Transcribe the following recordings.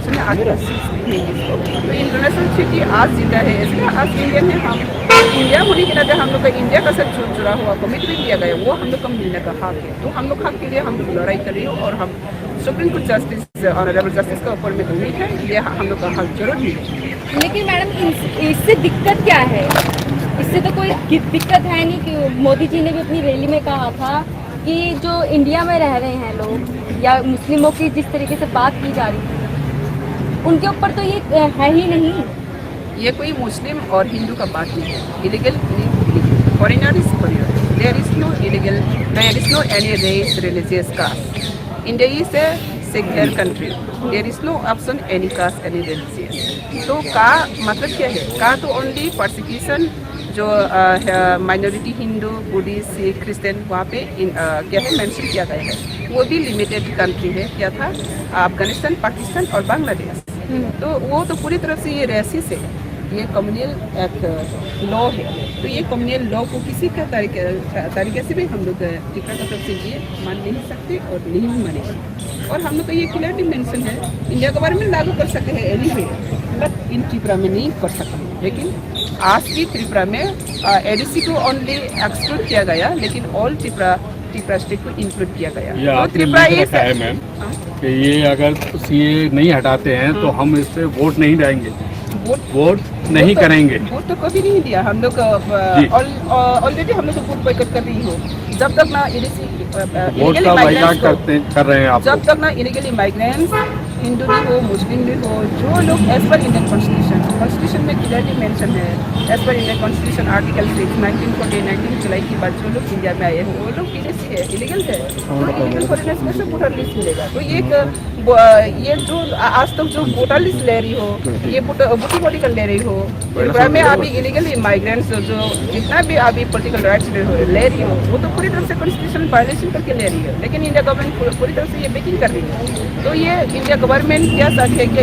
Constitution में article 6 भी है इसको। तो इंटरनेशनल ट्रीटी आज जिंदा है, इसलिए आज इंडियन है हम। इंडिया होने के नाते हम लोग का इंडिया का साथ जुड़ा हुआ कमिटमेंट लिया गया, वो हम लोग का मिलने का हक है। तो हम लोग हक के लिए हम लोग लड़ाई कर रही हो और हम supreme court justice honourable justice का ऊपर में उम्मीद है, ये हम लोग का हक जरूर मिले। लेकिन मैडम इससे दिक्कत क्या है? इससे तो कोई दिक्कत है नहीं कि मोदी जी ने भी अपनी रैली में कहा था कि जो इंडिया में रह रहे हैं लोग या मुस्लिमों की जिस तरीके से बात की जा रही है उनके ऊपर तो ये है ही नहीं। ये कोई मुस्लिम और हिंदू का बात नहीं है। Illegal foreigner is foreigner, there is no illegal, there is no any race religious caste. India is a secular country, there is no option any caste any religious. तो का मतलब क्या है? का तो ओनली परसिक्यूशन जो minority Hindu, Buddhist, Sikh, Christian वहाँ पे क्या है मेंशन किया गया है। वो भी लिमिटेड कंट्री है, क्या था अफगानिस्तान, पाकिस्तान और बांग्लादेश। तो वो तो पूरी तरह से ये रेसिस है, ये कम्युनल एक लॉ है। तो ये कम्युनल लॉ को किसी का तरीके से भी हम लोग टीका का तरफ से ये मान नहीं सकते और नहीं भी मानेंगे। और हम लोग का ये क्लियरली मेंशन है, इंडिया गवर्नमेंट लागू कर सकते हैं एनीवे, बट इन त्रिपुरा में नहीं कर सकते। लेकिन आज की त्रिपुरा में एडीसी को ओनली एक्सक्लूड किया गया, लेकिन ऑल त्रिपुरा स्टेट को इंक्लूड किया गया। ये आपने लिख रखा है मैम कि ये अगर सीए नहीं हटाते हैं तो हम इस पे वोट नहीं देंगे, वोट नहीं करेंगे। वोट तो कभी नहीं दिया हम लोग, ऑलरेडी हम लोग वोट बॉयकॉट कर रही हो। जब तक ना वोट का बाइकआउट कर रहे हैं आप, जब तक ना इलीगल इमाइग्रेंट्स हिंदू भी हो, मुस्लिम भी हो, जो लोग एज पर इंडियन कॉन्स्टिट्यूशन में क्लियरली मेंशन है, as per Indian constitution article 6 19 जुलाई के बाद जो लोग इंडिया में आए हो वो लोग विदेशी है, इलीगल है। तो इलीगल फॉरेनर्स में से वोटर लिस्ट मिलेगा। तो ये जो आज तक जो वोटर लिस्ट ले रही हो, ये वोटिंग पॉलिटिकल ले रही हो, त्रिपुरा में अभी इलीगल इमाइग्रेंट्स जो जितना भी अभी पॉलिटिकल राइट्स ले रही हो, वो तो पूरी तरह से कॉन्स्टिट्यूशन वायलेशन करके ले रही है। लेकिन इंडिया गवर्नमेंट पूरी तरह से ये बेकिंग कर रही है। तो ये इंडिया गवर्नमेंट क्या चाहती है कि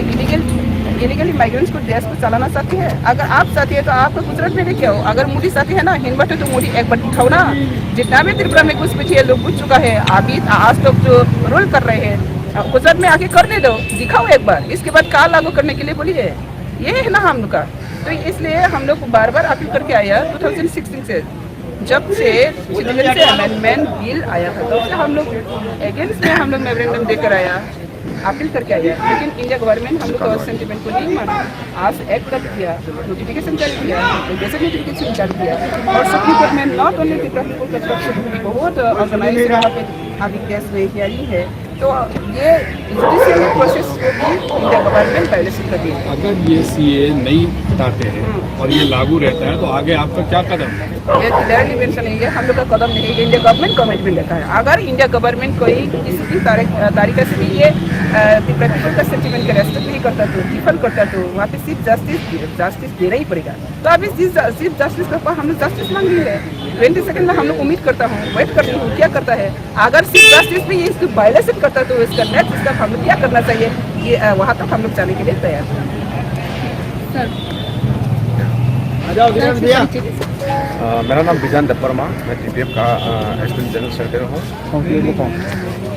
इलीगल इमाइग्रेंट्स को देश को चलाना चाहती है। अगर आप चाहती है तो आपको गुजरात में लेके आओ। अगर मोदी चाहती है ना हिंदू तो मोदी एक बार दिखाओ ना, जितना भी त्रिपुरा में कुछ पीछे लोग पूछ चुका है, अभी आज तक जो रूल कर रहे हैं गुजरात में आके करने दो, दिखाओ एक बार। इसके बाद क्या लागू करने के लिए बोलिए, ये है ना हम लोग का। तो इसलिए हम लोग बार बार अपील करके आया 2016 से, जब से सिटीजनशिप अमेंडमेंट बिल आया था तो हम लोग अगेंस्ट में हम लोग मेमोरेंडम देकर आया, अपील करके आया। लेकिन इंडिया गवर्नमेंट हम लोग का सेंटिमेंट को नहीं माना। आज एक्ट कर दिया, नोटिफिकेशन जारी किया, जैसे नोटिफिकेशन जारी किया और सुप्रीम कोर्ट में नॉट ओनली पीपल का तरफ से बहुत ऑर्गेनाइज यहाँ पे अभी केस में हियरिंग है। तो ये जुडिशियल प्रोसेस को भी इंडिया गवर्नमेंट वायलेशन कर दी है। अगर ये सीए नहीं हटाते हैं और ये लागू रहता है तो आगे आपका क्या कदम है? ये क्लियरली मेंशन है, ये हम लोग का कदम नहीं है। इंडिया गवर्नमेंट कमिटमेंट लेता है। अगर इंडिया गवर्नमेंट कोई किसी भी तरीके से भी ये पीपल का सेंटिमेंट का रेस्पेक्ट नहीं करता तो डिफर करता तो वहाँ पे सिर्फ जस्टिस देना ही पड़ेगा। तो अभी सिर्फ जस्टिस का हम लोग जस्टिस मांग रही है। 20 सेकंड में हम लोग उम्मीद करता हूँ, वेट करती हूँ क्या करता है। अगर सिर्फ जस्टिस भी इसको वायलेशन करता तो इसका नेक्स्ट स्टेप हम लोग क्या करना चाहिए, ये वहाँ तक हम लोग जाने के लिए तैयार हैं। मेरा नाम बिजान दब्बरमा, मैं टीपीएफ का एडिशनल जनरल सेक्रेटरी हूँ।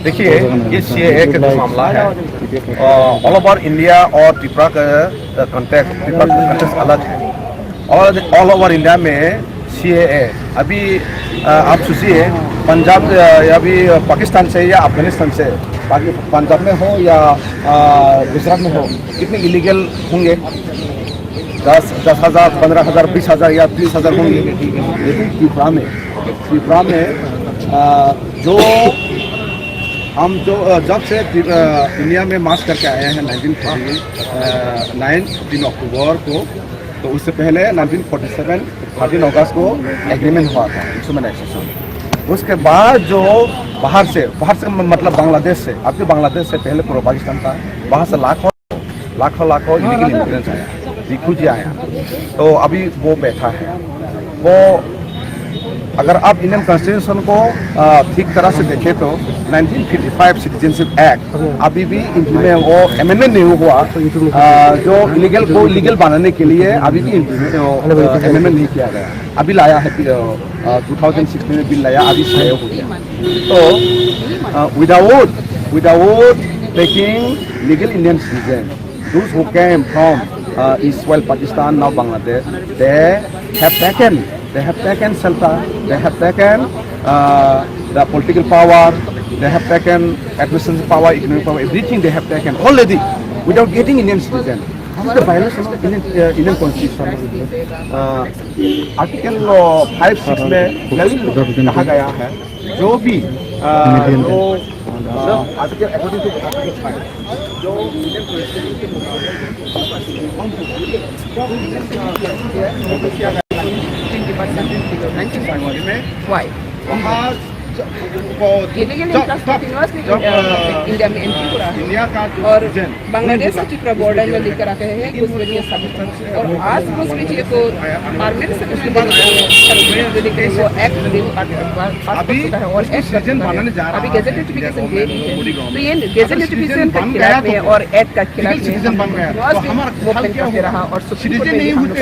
देखिए ये सीएए का जो मामला है ऑल ओवर इंडिया और त्रिपुरा का कॉन्टेक्स्ट अलग है। और ऑल ओवर इंडिया में सीएए अभी आप सोचिए पंजाब या भी पाकिस्तान से या अफगानिस्तान से, पंजाब में हो या गुजरात में हो, कितने इलीगल होंगे? 10,000, 15,000, 20,000 या 30,000 होंगे। लेकिन त्रिपुरा में जो हम जब से इंडिया में मार्च करके आए हैं 19 अक्टूबर को, तो उससे पहले 1947 13 अगस्त को एग्रीमेंट हुआ था इंस्ट्रूमेंटाइजेशन। उसके बाद जो बाहर से मतलब बांग्लादेश से, अब जो बांग्लादेश से पहले पूर्व पाकिस्तान था, वहाँ से लाखों इलीगल इमिग्रेंट्स आया, रिफ्यूजी आया। तो अभी वो बैठा है। वो अगर आप इंडियन कॉन्स्टिट्यूशन को ठीक तरह से देखें तो 1955 सिटीजनशिप एक्ट अभी भी इनमें वो अमेंडमेंट नहीं हुआ। जो इलीगल को लीगल बनाने के लिए अभी भी अमेंडमेंट नहीं किया गया। अभी लाया है 2016 में बिल लाया, अभी सही हो गया। तो without taking legal Indian citizen those who came from Israel, Pakistan, now Bangladesh, they have taken shelter, they have taken the political power, they have taken administrative power, economic power, everything they have taken already without getting Indian citizen. This is the violation of Indian Constitution. Article 5-6 में कहा गया है जो भी article according to article 5 जो Indian Why? India में entry हो रहा है और बांग्लादेश और त्रिपुरा बॉर्डर में लेकर आते हैं घुसपैठिए और आज घुसपैठिए को परमानेंट सेटलमेंट वो एक्ट और अभी गेजेट नोटिफिकेशन दे दी है तो ये गेजेट नोटिफिकेशन के खिलाफ है और एक्ट का खिलाफ है वो पेन करते रहा और सुप्रीम कोर्ट में हम लोग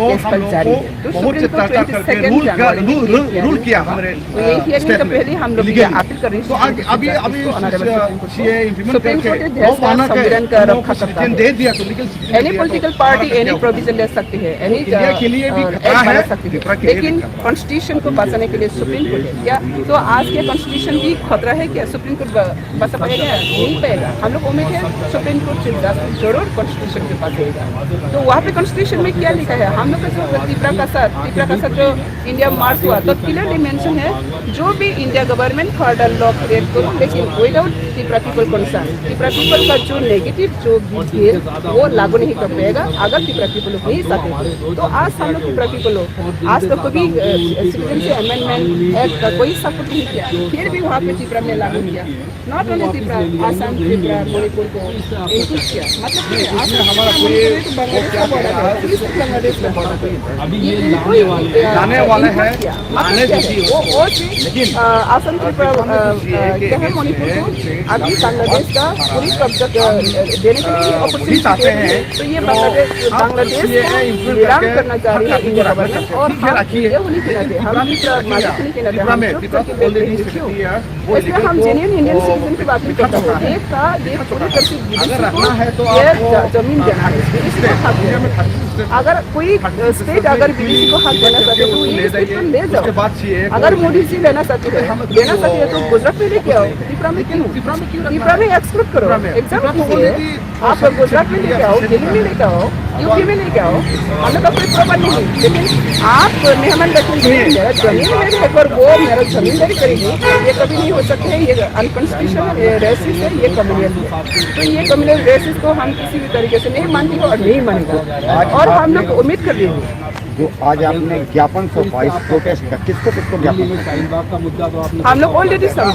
केस कल जारी है तो सुप्रीम कोर्ट 22 रूल किया हमारे तो पहले हम लोग अपील कर रहे हैं तो अभी सुप्रीम कोर्ट संविधान का रक्षा करता है any political party any provision ले सकती है एनी बना सकती है लेकिन कॉन्स्टिट्यूशन को बचाने के लिए सुप्रीम कोर्ट है क्या तो आज के कॉन्स्टिट्यूशन भी खतरा है क्या सुप्रीम कोर्ट बचा पाएगा नहीं पाएगा हम लोग उम्मीद है सुप्रीम कोर्ट से जरूर कॉन्स्टिट्यूशन के पास जाएगा तो वहाँ पे कॉन्स्टिट्यूशन में क्या लिखा है हम लोग का त्रिपुरा का साथ जो इंडिया मार्च हुआ तो क्लियरली मेंशन है जो भी India government further law create करो लेकिन without Tripura people concern Tripura people का जो नेगेटिव जो बिहेव वो लागू नहीं कर पाएगा अगर त्रिपुरा पीपल लोग नहीं चाहते तो आज हम लोग त्रिपुरा पीपल लोग आज तक कभी सिटीजनशिप अमेंडमेंट एक्ट का कोई सपोर्ट नहीं किया फिर भी वहाँ पे त्रिपुरा में लागू किया नॉट ओनली त्रिपुरा आसाम त्रिपुरा मणिपुर को इंक्लूड किया मतलब बांग्लादेश का जाने वाले हैं लेकिन आसाम त्रिपुरा क्या है मणिपुर को अभी बांग्लादेश का पूरी कब्जा देने के लिए अपॉर्चुनिटी चाहते हैं तो ये बांग्लादेश विराम करना चाह रही है इंडिया गवर्नमेंट और ये होने के नाते हम इसलिए हम जेन्युइन इंडियन सिटीजन की बात नहीं करते हैं ये पूरी तरह से जमीन देना है अगर कोई स्टेट अगर विदेशी को हक देना चाहते तो ये स्टेट ले जाओ अगर मोदी जी लेना चाहते हैं तो गुजरात में लेके आओ त्रिपुरा में क्यों त्रिपुरा में एक्सक्लूड करो एग्जाम कीजिए आप गुजरात में लेके आओ दिल्ली में लेके आओ यूपी में लेके आओ हमें तो कोई प्रॉब्लम नहीं लेकिन आप मेहमान रखेंगे जमीन में एक बार वो मेरा जमींदारी करेगी ये कभी नहीं हो सकते है ये अनकॉन्स्टिट्यूशनल रेसिस है ये कम्युनल है तो ये कम्युनल रेसिस को हम किसी भी तरीके से नहीं मानते और नहीं मानेगा और हम लोग उम्मीद कर रहे हैं जो आज आपने ज्ञापन सौंपा इस प्रोटेस्ट का किसको ज्ञापन हम लोग ऑलरेडी हम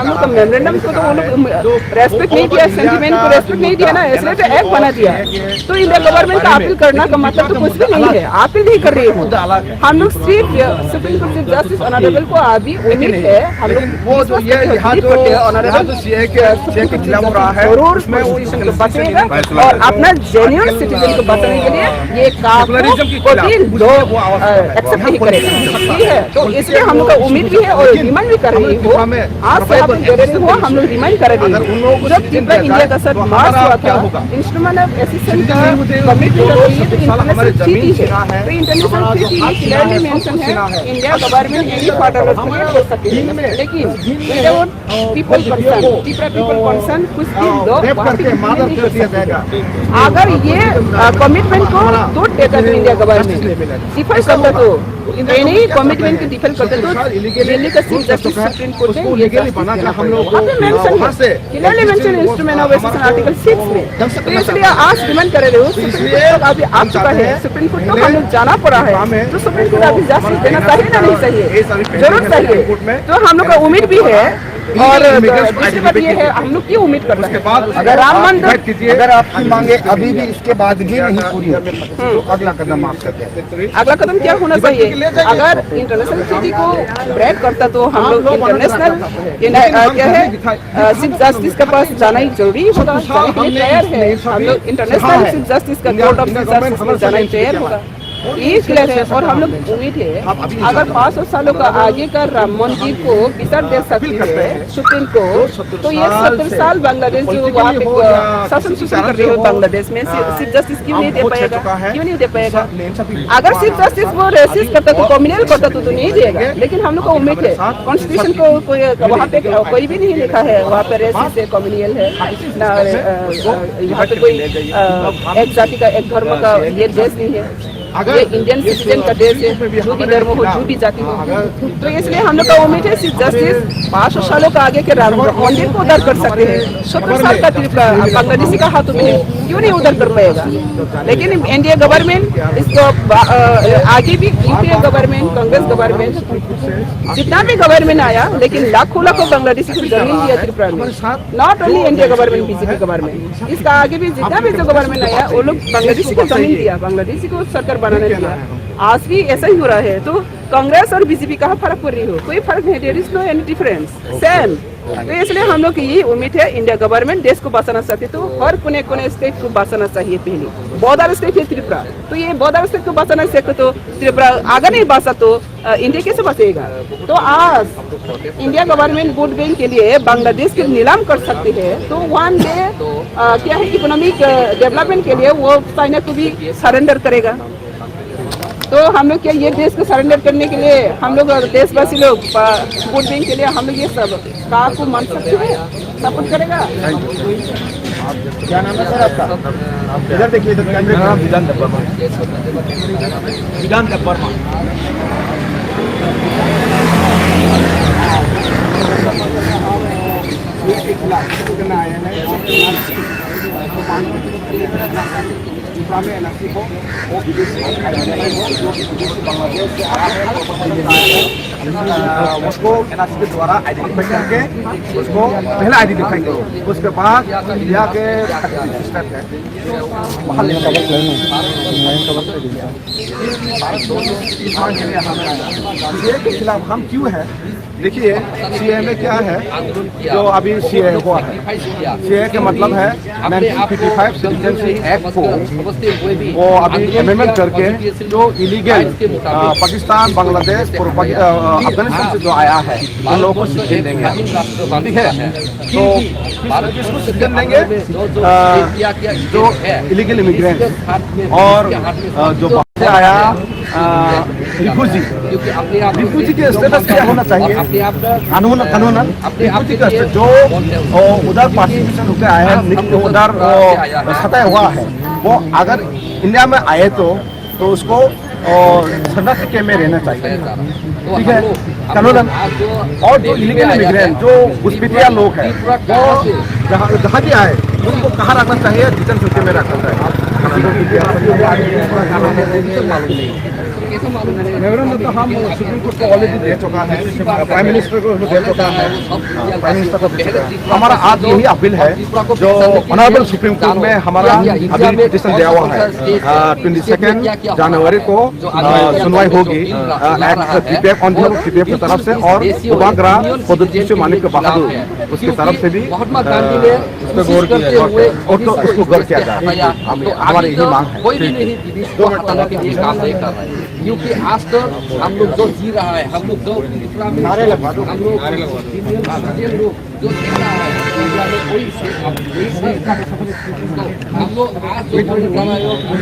लोग का मेमोरेंडम को तो वो लोग रेस्पेक्ट नहीं किया सेंटिमेंट को रेस्पेक्ट नहीं दिया ना इसलिए तो एक्ट बना दिया तो इंडिया गवर्नमेंट का अपील करना का मतलब तो कुछ भी नहीं है अपील नहीं कर रही है हम लोग सिर्फ supreme court chief justice honourable को अभी उम्मीद है हम लोग बचेगा और अपना जेन्युइन सिटीजन को बचाने के लिए ये एक्सेप्ट नहीं करेगा ठीक है तो इसलिए हम लोग का उम्मीद भी है और डिमांड भी कर रही हो आज से आप दे रहे हो हम लोग डिमांड कर रहे हैं जब त्रिपुरा इंडिया का साथ मार्च हुआ था इंस्ट्रूमेंट ऑफ असिस्टेंस का कमिटी कर रही है तो इंटरनेशनल ट्रीटी है तो इंटरनेशनल ट्रीटी क्लियरली मेंशन है India government any part of create कर सकती है लेकिन without people concern Tripura people concern कुछ भी लोग अगर ये कमिटमेंट को तोड़ देता तो इंडिया गवर्नमेंट डिफर करता तो एनी कमिटमेंट को डिफर करता तो दिल्ली का चीफ जस्टिस सुप्रीम कोर्ट में ये हम लोग को clearly mention instrument of assistance article 6 में तो इसलिए आज डिमांड कर रहे हो सुप्रीम कोर्ट अभी आ चुका है सुप्रीम कोर्ट को हम लोग जाना पड़ा है तो सुप्रीम कोर्ट अभी जस्टिस देना चाहिए ना नहीं चाहिए जरूर चाहिए तो हम लोग का उम्मीद भी है और दूसरी बात ये है हम लोग क्यों उम्मीद कर रहे हैं अगर राम मंदिर अगर आपकी मांगे अभी भी इसके बाद भी नहीं पूरी होती तो अगला कदम आप सकते हैं अगला कदम क्या होना चाहिए अगर इंटरनेशनल ट्रीटी को ब्रेक करता तो हम लोग इंटरनेशनल क्या है चीफ जस्टिस के पास जाना ही जरूरी होगा जाने के लिए तैयार है हम लोग इंटरनेशनल चीफ जस्टिस का कोर्ट ऑफ चीफ जस्टिस में जाना ही तैयार होगा ये क्लियर है और हम लोग उम्मीद है अगर 500 सालों का आगे का राम मंदिर को विचार दे सकती है सुप्रीम कोर्ट, तो ये 70 साल बांग्लादेश जो वहाँ पे शासन कर रही है बांग्लादेश में चीफ जस्टिस क्यों नहीं दे पाएगा, क्यों नहीं दे पाएगा? अगर चीफ जस्टिस वो रेसिस्ट करता तो कम्युनल करता तो नहीं देगा, लेकिन हम लोग को उम्मीद है कॉन्स्टिट्यूशन को कोई वहाँ पे कोई भी नहीं लिखा है वहाँ पे रेसिस्ट है कम्युनल है ना, यहाँ पे कोई एक जाति का एक धर्म का ये देश नहीं है, ये इंडियन सिटीजन का देश है, जो भी धर्म हो जो भी जाति हो। तो इसलिए हम लोग का उम्मीद है चीफ जस्टिस 500 सालों का आगे के राम मंदिर को उधर कर सकते हैं। 70 साल का त्रिपुरा बांग्लादेशी का हाथों में क्यों नहीं उधर कर पाएगा? लेकिन एनडीए गवर्नमेंट इसको आगे भी यूपीए गवर्नमेंट कांग्रेस गवर्नमेंट जितना भी गवर्नमेंट आया, लेकिन लाखों लाखों बांग्लादेशी को जमीन दिया त्रिपुरा में, not only NDA government BJP government, इसका आगे भी जितना भी जो गवर्नमेंट आया वो लोग बांग्लादेशी को जमीन दिया, बांग्लादेशी को सरकार बनाने दिया। आज भी ऐसा ही हो रहा है। तो कांग्रेस और बीजेपी कहाँ फर्क पड़ रही हो? कोई फर्क नहीं, there is no any difference, same. तो इसलिए हम लोग की यही उम्मीद है इंडिया गवर्नमेंट देश को बचाना चाहती तो हर कोने कोने स्टेट को बचाना चाहिए। पहले बॉर्डर स्टेट है त्रिपुरा, तो ये बॉर्डर स्टेट को बचाना चाहिए, तो त्रिपुरा आगे नहीं बचा तो इंडिया कैसे बचेगा? तो आज इंडिया गवर्नमेंट वोट बैंक के लिए बांग्लादेश के नीलाम कर सकती है, तो वन डे क्या है इकोनॉमिक डेवलपमेंट के लिए वो चाइना को भी सरेंडर करेगा। तो हम लोग क्या ये देश को सरेंडर करने के लिए हम लोग देशवासी लोग वोट बैंक के लिए हम लोग ये सब काम को मान सकते हैं, सपोर्ट करेगा। क्या नाम है सर आपका? इधर देखिए, इधर कैमरे में विधान वर्मा, विधान वर्मा। एनआरसी को वो विदेशी बांग्लादेश से आया है, उसको एनआरसी के द्वारा आइडेंटिफाई करके उसको पहले आइडेंटिफाई करो, उसके बाद इंडिया के सिस्टम है सीए के खिलाफ हम क्यों है? देखिए सीए में क्या है, जो अभी सीए हुआ है, सीए के मतलब है 1955 सिटीजनशिप एक्ट को वो अभी अमेंडमेंट करके जो इलीगल पाकिस्तान, बांग्लादेश और अफगानिस्तान से जो आया है उन लोगों को सिटीजन देंगे, ठीक है? तो किसको सिटीजन देंगे? जो इलीगल इमिग्रेंट और जो बाहर से आया रिफ्यूजी के स्टेटस क्या होना चाहिए? कानून रिफ्यूजी का जो उधर पार्टिसिपेशन होकर आया है, उधर सतह हुआ है, वो अगर इंडिया में आए तो उसको शरणार्थी में रहना चाहिए, ठीक है? कानून। और जो इलीगल इमिग्रेंट जो घुसपैठिया लोग हैं वो जहाँ भी आए उनको कहाँ रखना चाहिए? डिटेंशन में रखना चाहिए। मेमोरेंडम तो हम सुप्रीम कोर्ट को ऑलरेडी दे चुका है, प्राइम मिनिस्टर को दे चुका है, प्राइम मिनिस्टर को दे चुका है। हमारा आज यही अपील है, जो ऑनरेबल सुप्रीम कोर्ट में हमारा अभी पिटीशन दिया हुआ है, 22 जनवरी को सुनवाई होगी TPF की तरफ से और उपग्रह पद्धति मानिक बहादुर उसकी तरफ से भी उसको गौर किया जाए। हमारी यही मांग है। कोई भी नहीं विदेश हटाने के लिए काम नहीं कर रहा है, क्योंकि आज तक हम लोग जो जी रहा है, हम लोग जो त्रिपुरा में हम लोग जो जी रहा है, इंडिया में कोई हम लोग आज जो उसको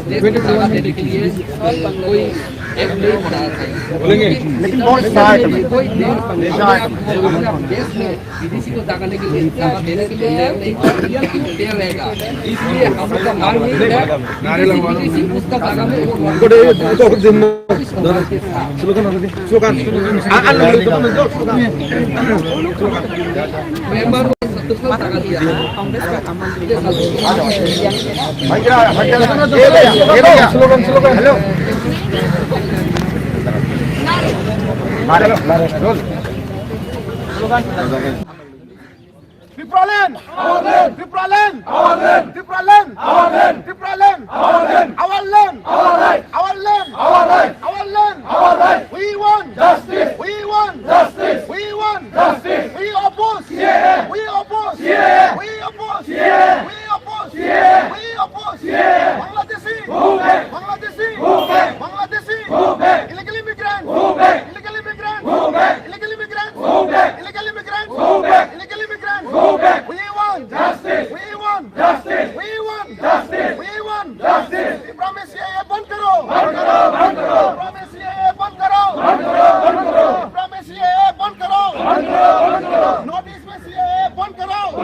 देश में जगह देने के लिए कोई एक नहीं बनाना चाहिए, लेकिन कोई देश में विदेशी को जगाने के लिए जगह देने के लिए तैयार रहेगा। इसलिए हम लोग का मांग नहीं है विदेशी उसका जगह में Tripraland! Tripraland! Tripraland! Tripraland! Our land! Our land! Our land! We want justice! We want justice! We want justice! We oppose! We oppose! We oppose! We oppose! We oppose! Bangladeshi!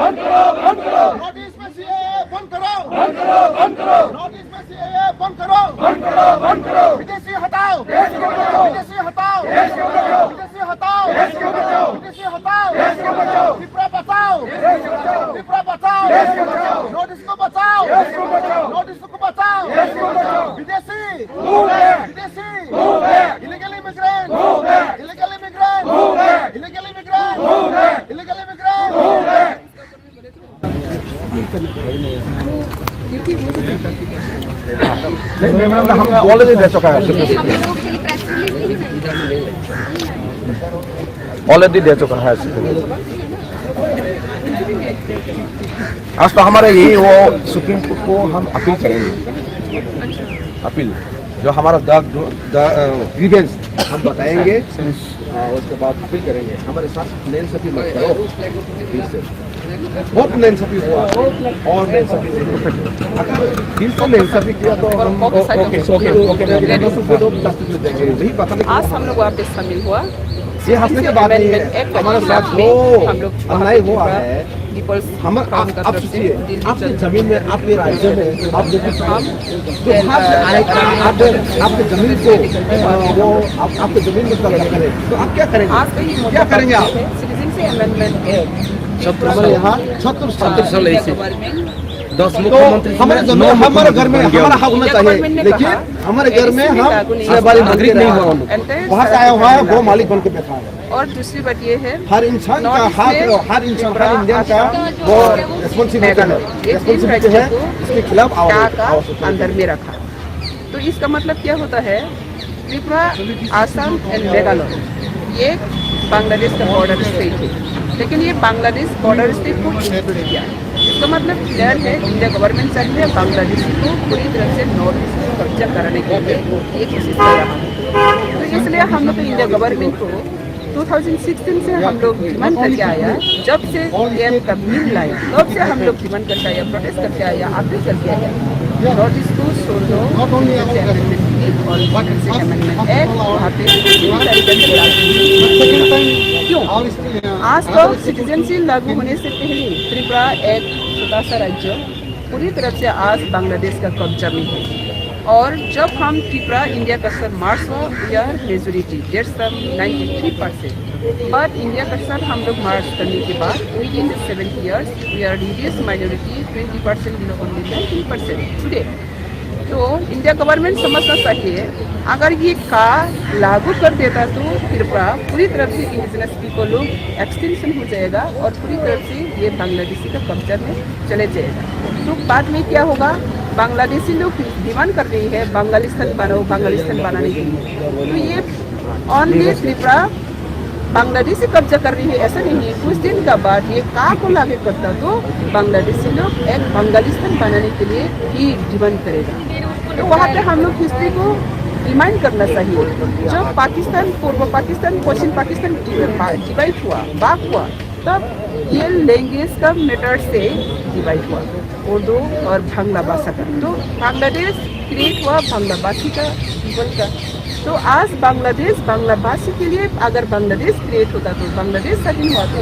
North east में CAA बंद करो, north east में CAA बंद करो, विदेशी हटाओ, विदेशी हटाओ, विदेशी हटाओ, विदेशी हटाओ, त्रिपुरा बचाओ, त्रिपुरा बचाओ, नॉर्थ ईस्ट को बचाओ, नॉर्थ ईस्ट को बचाओ, विदेशी विदेशी illegal immigrant, illegal immigrant, illegal immigrant, illegal immigrant. नहीं मैम, हम ऑलरेडी दे चुका है, ऑलरेडी दे चुका है। आज तो हमारे यही वो सुप्रीम कोर्ट को हम अपील करेंगे, अपील जो हमारा ग्रीवेंस हम बताएंगे, उसके बाद अपील करेंगे। हमारे साथ नाइंसाफी मत करो, बहुत नाइंसाफी हुआ और नाइंसाफी दिल से नाइंसाफी किया तो हम नहीं पता नहीं। आज हम लोग वहाँ पे शामिल हुआ, ये हंसने की बात नहीं है, हमारे साथ वो अन्याय हुआ है। हम आप सोचिए, आपकी जमीन में, आपके राज्य में, आप देखिए आपके जमीन को वो आपके जमीन में कब्जा करें तो आप क्या करेंगे? क्या करेंगे आप? हमारे यहाँ 76 साल ऐसे 10 मुख्यमंत्री हमारे घर में हमारा हक होना चाहिए, लेकिन हमारे घर में हम नागरिक नहीं हुआ, वहाँ से आया हुआ है वो मालिक बन के बैठा है। और दूसरी बात ये है, हर इंसान का हक, हर इंसान, हर इंडियन का वो रिस्पॉन्सिबिलिटी है, इसके खिलाफ अंदर में रखा। तो इसका मतलब क्या होता है, त्रिपुरा, आसाम एंड मेघालय ये बांग्लादेश का बॉर्डर स्टेट है, लेकिन ये बांग्लादेश बॉर्डर स्टेट को छोड़ दिया। इसका मतलब क्लियर है, इंडिया गवर्नमेंट चाहती है बांग्लादेशी को पूरी तरह से नॉर्थ ईस्ट को कब्जा कराने के लिए ये कोशिश कर रहा है। तो इसलिए हम लोग इंडिया गवर्नमेंट को 2016 से हम लोग डिमांड करके आया, जब से एम का बिल लाया तब से हम लोग डिमांड करके आया, प्रोटेस्ट करके आया, अपील करके आया, नॉर्थ ईस्ट को छोड़ दो और वहाँ पे क्यों? आज तो सिटीजनशिप लागू होने से पहले त्रिपुरा एक छोटा सा राज्य पूरी तरह से आज बांग्लादेश का कब्जा में है। और जब हम त्रिपुरा इंडिया का सर मार्च हुआ, we are majority, that's 93%, but India का सर हम लोग मार्च करने के बाद within 7 years we are reduce minority 20% below only 19% today. तो इंडिया गवर्नमेंट समझना चाहिए, अगर ये का लागू कर देता तो त्रिपुरा पूरी तरफ से इंडिजिनस पीपल लोग एक्सटेंशन हो जाएगा और पूरी तरफ से ये बांग्लादेशी का कब्जा में चले जाएगा। तो बाद में क्या होगा, बांग्लादेशी लोग डिमांड कर रही है बांग्लादेशन बनाओ, बांग्लादेशन बनाने के लिए, तो ये ऑनली त्रिपुरा बांग्लादेशी कब्जा कर रही है ऐसा नहीं है। कुछ दिन का बाद ये का को लागू करता तो बांग्लादेशी लोग एक बांग्लादेशन बनाने के लिए ही डिमांड करेगा। तो वहाँ पे हम लोग हिस्ट्री को रिमाइंड करना चाहिए, जब पाकिस्तान, पूर्व पाकिस्तान, पश्चिम पाकिस्तान डिवाइड हुआ, बाग हुआ, तब ये लैंग्वेज का मैटर से डिवाइड हुआ, उर्दू और बांग्ला भाषा का। तो बांग्लादेश क्रिएट हुआ बांग्ला भाषी का पीपल का। तो आज बांग्लादेश बांग्ला भाषी के लिए अगर बांग्लादेश क्रिएट होता तो बांग्लादेश स्वाधीन हुआ तो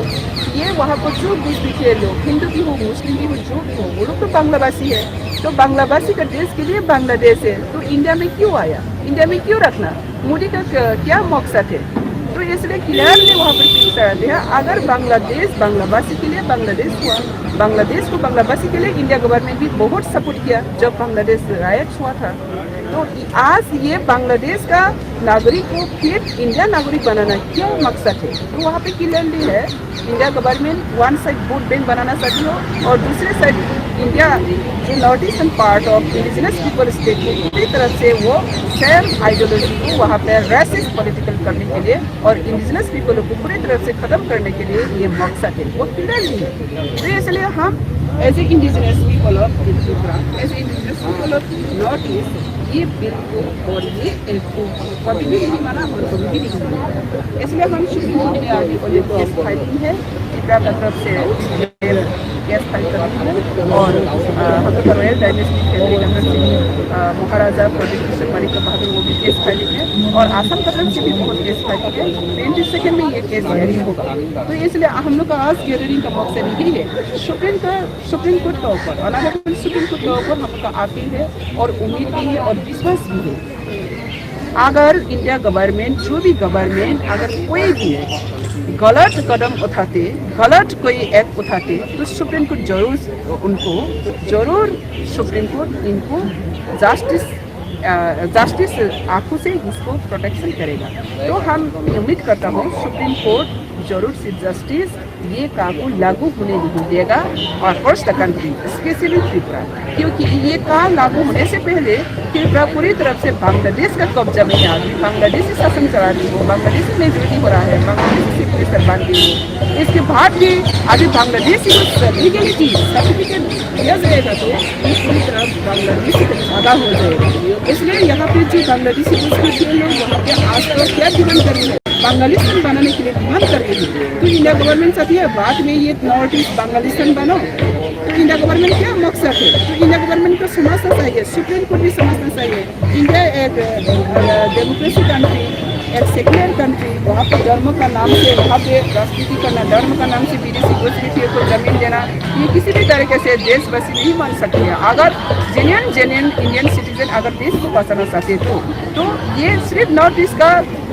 ये वहाँ पर जो दूसरे लोग, हिंदू भी हो, मुस्लिम भी हो, जो भी हो, वो लोग तो बांग्ला भाषी है। तो बांग्ला भाषी का देश के लिए बांग्लादेश है, तो इंडिया में क्यों आया, इंडिया में क्यों रखना, मोदी का क्या मकसद है? तो इसलिए क्लियरली वहाँ पर फिक्स कराते हैं, अगर बांग्लादेश बांग्लाभाषी के लिए बांग्लादेश हुआ, बांग्लादेश को बांग्लाभाषी के लिए इंडिया गवर्नमेंट भी बहुत सपोर्ट किया जब बांग्लादेश राइट्स हुआ था। तो आज ये बांग्लादेश का नागरिक को फिर इंडिया नागरिक बनाना क्या मकसद है? तो वहाँ पे क्लियरली है, India government one side vote bank बनाना चाहती हो और दूसरे साइड इंडिया जो north eastern part of indigenous people state को पूरी तरह से वो सेम आइडियोलॉजी को वहाँ पे रेसिस्ट पॉलिटिकल करने के लिए और इंडिजिनस पीपल को पूरी तरह से खत्म करने के लिए ये मकसद है, वो क्लियरली है। तो इसलिए हम as a indigenous people of Tripura, as a indigenous people of north east ये बिल को और ये कभी भी नहीं माना और कभी भी नहीं माना। इसलिए हम सुप्रीम कोर्ट में आगे फाइटिंग है त्रिपुरा की तरफ से केस फाइल कर रही है और हम लोग का रॉयल डायनेस्टी फैमिली नंबर से महाराजा प्रदीप कुमारी का बहादुर वो भी केस फाइलिंग है और आसाम का तरफ से भी बहुत केस फाइलिंग है। 22 में ये केस हियरिंग होगा। तो इसलिए हम लोग का आज हियरिंग का मकसद यही है सुप्रीम कोर्ट का ऊपर ऑनरेबल सुप्रीम कोर्ट का ऊपर हम लोग का अपील है और उम्मीद भी है और विश्वास भी है। अगर इंडिया गवर्नमेंट जो भी गवर्नमेंट अगर कोई भी गलत कदम उठाते गलत कोई एक्ट उठाते तो सुप्रीम कोर्ट जरूर सुप्रीम कोर्ट इनको जस्टिस आंखों से इसको प्रोटेक्शन करेगा। तो हम उम्मीद करता हूँ सुप्रीम कोर्ट जरूर से जस्टिस ये कानून लागू होने नहीं देगा और first the country specially Tripura, क्योंकि ये कानून लागू होने से पहले त्रिपुरा पूरी तरफ से बांग्लादेश का कब्जा में आ गई, बांग्लादेशी शासन चला रही हो, बांग्लादेशी में विरोधी हो रहा है, बांग्लादेशी से पुलिस सरकार दी हो। इसके बाद भी अभी बांग्लादेशी को लीगलिटी सर्टिफिकेट दिया जाएगा तो पूरी तरफ बांग्लादेशी को ज़्यादा हो जाएगा। इसलिए यहाँ पे जो बांग्लादेशी मुस्लिम लोग वहाँ पे आज तक क्या डिमांड कर रहे हैं, बांग्लादेश बनाने के लिए डिमांड कर रहे हैं। तो इंडिया गवर्नमेंट चाहती है बाद में ये नॉर्थ ईस्ट बांग्लादेश बनो, तो इंडिया गवर्नमेंट क्या मकसद है? तो इंडिया गवर्नमेंट को समझना चाहिए, सुप्रीम कोर्ट भी समझना चाहिए इंडिया एक डेमोक्रेसी कंट्री, एक सेक्युलर कंट्री, वहाँ पर धर्म का नाम से वहाँ पे राजनीति करना, धर्म का नाम से विदेशी घुसपैठियों को जमीन देना, ये किसी भी तरीके से देशवासी नहीं मान सकते हैं। अगर जेन्युइन इंडियन सिटीजन अगर देश को बचाना चाहते तो ये सिर्फ नॉर्थ ईस्ट का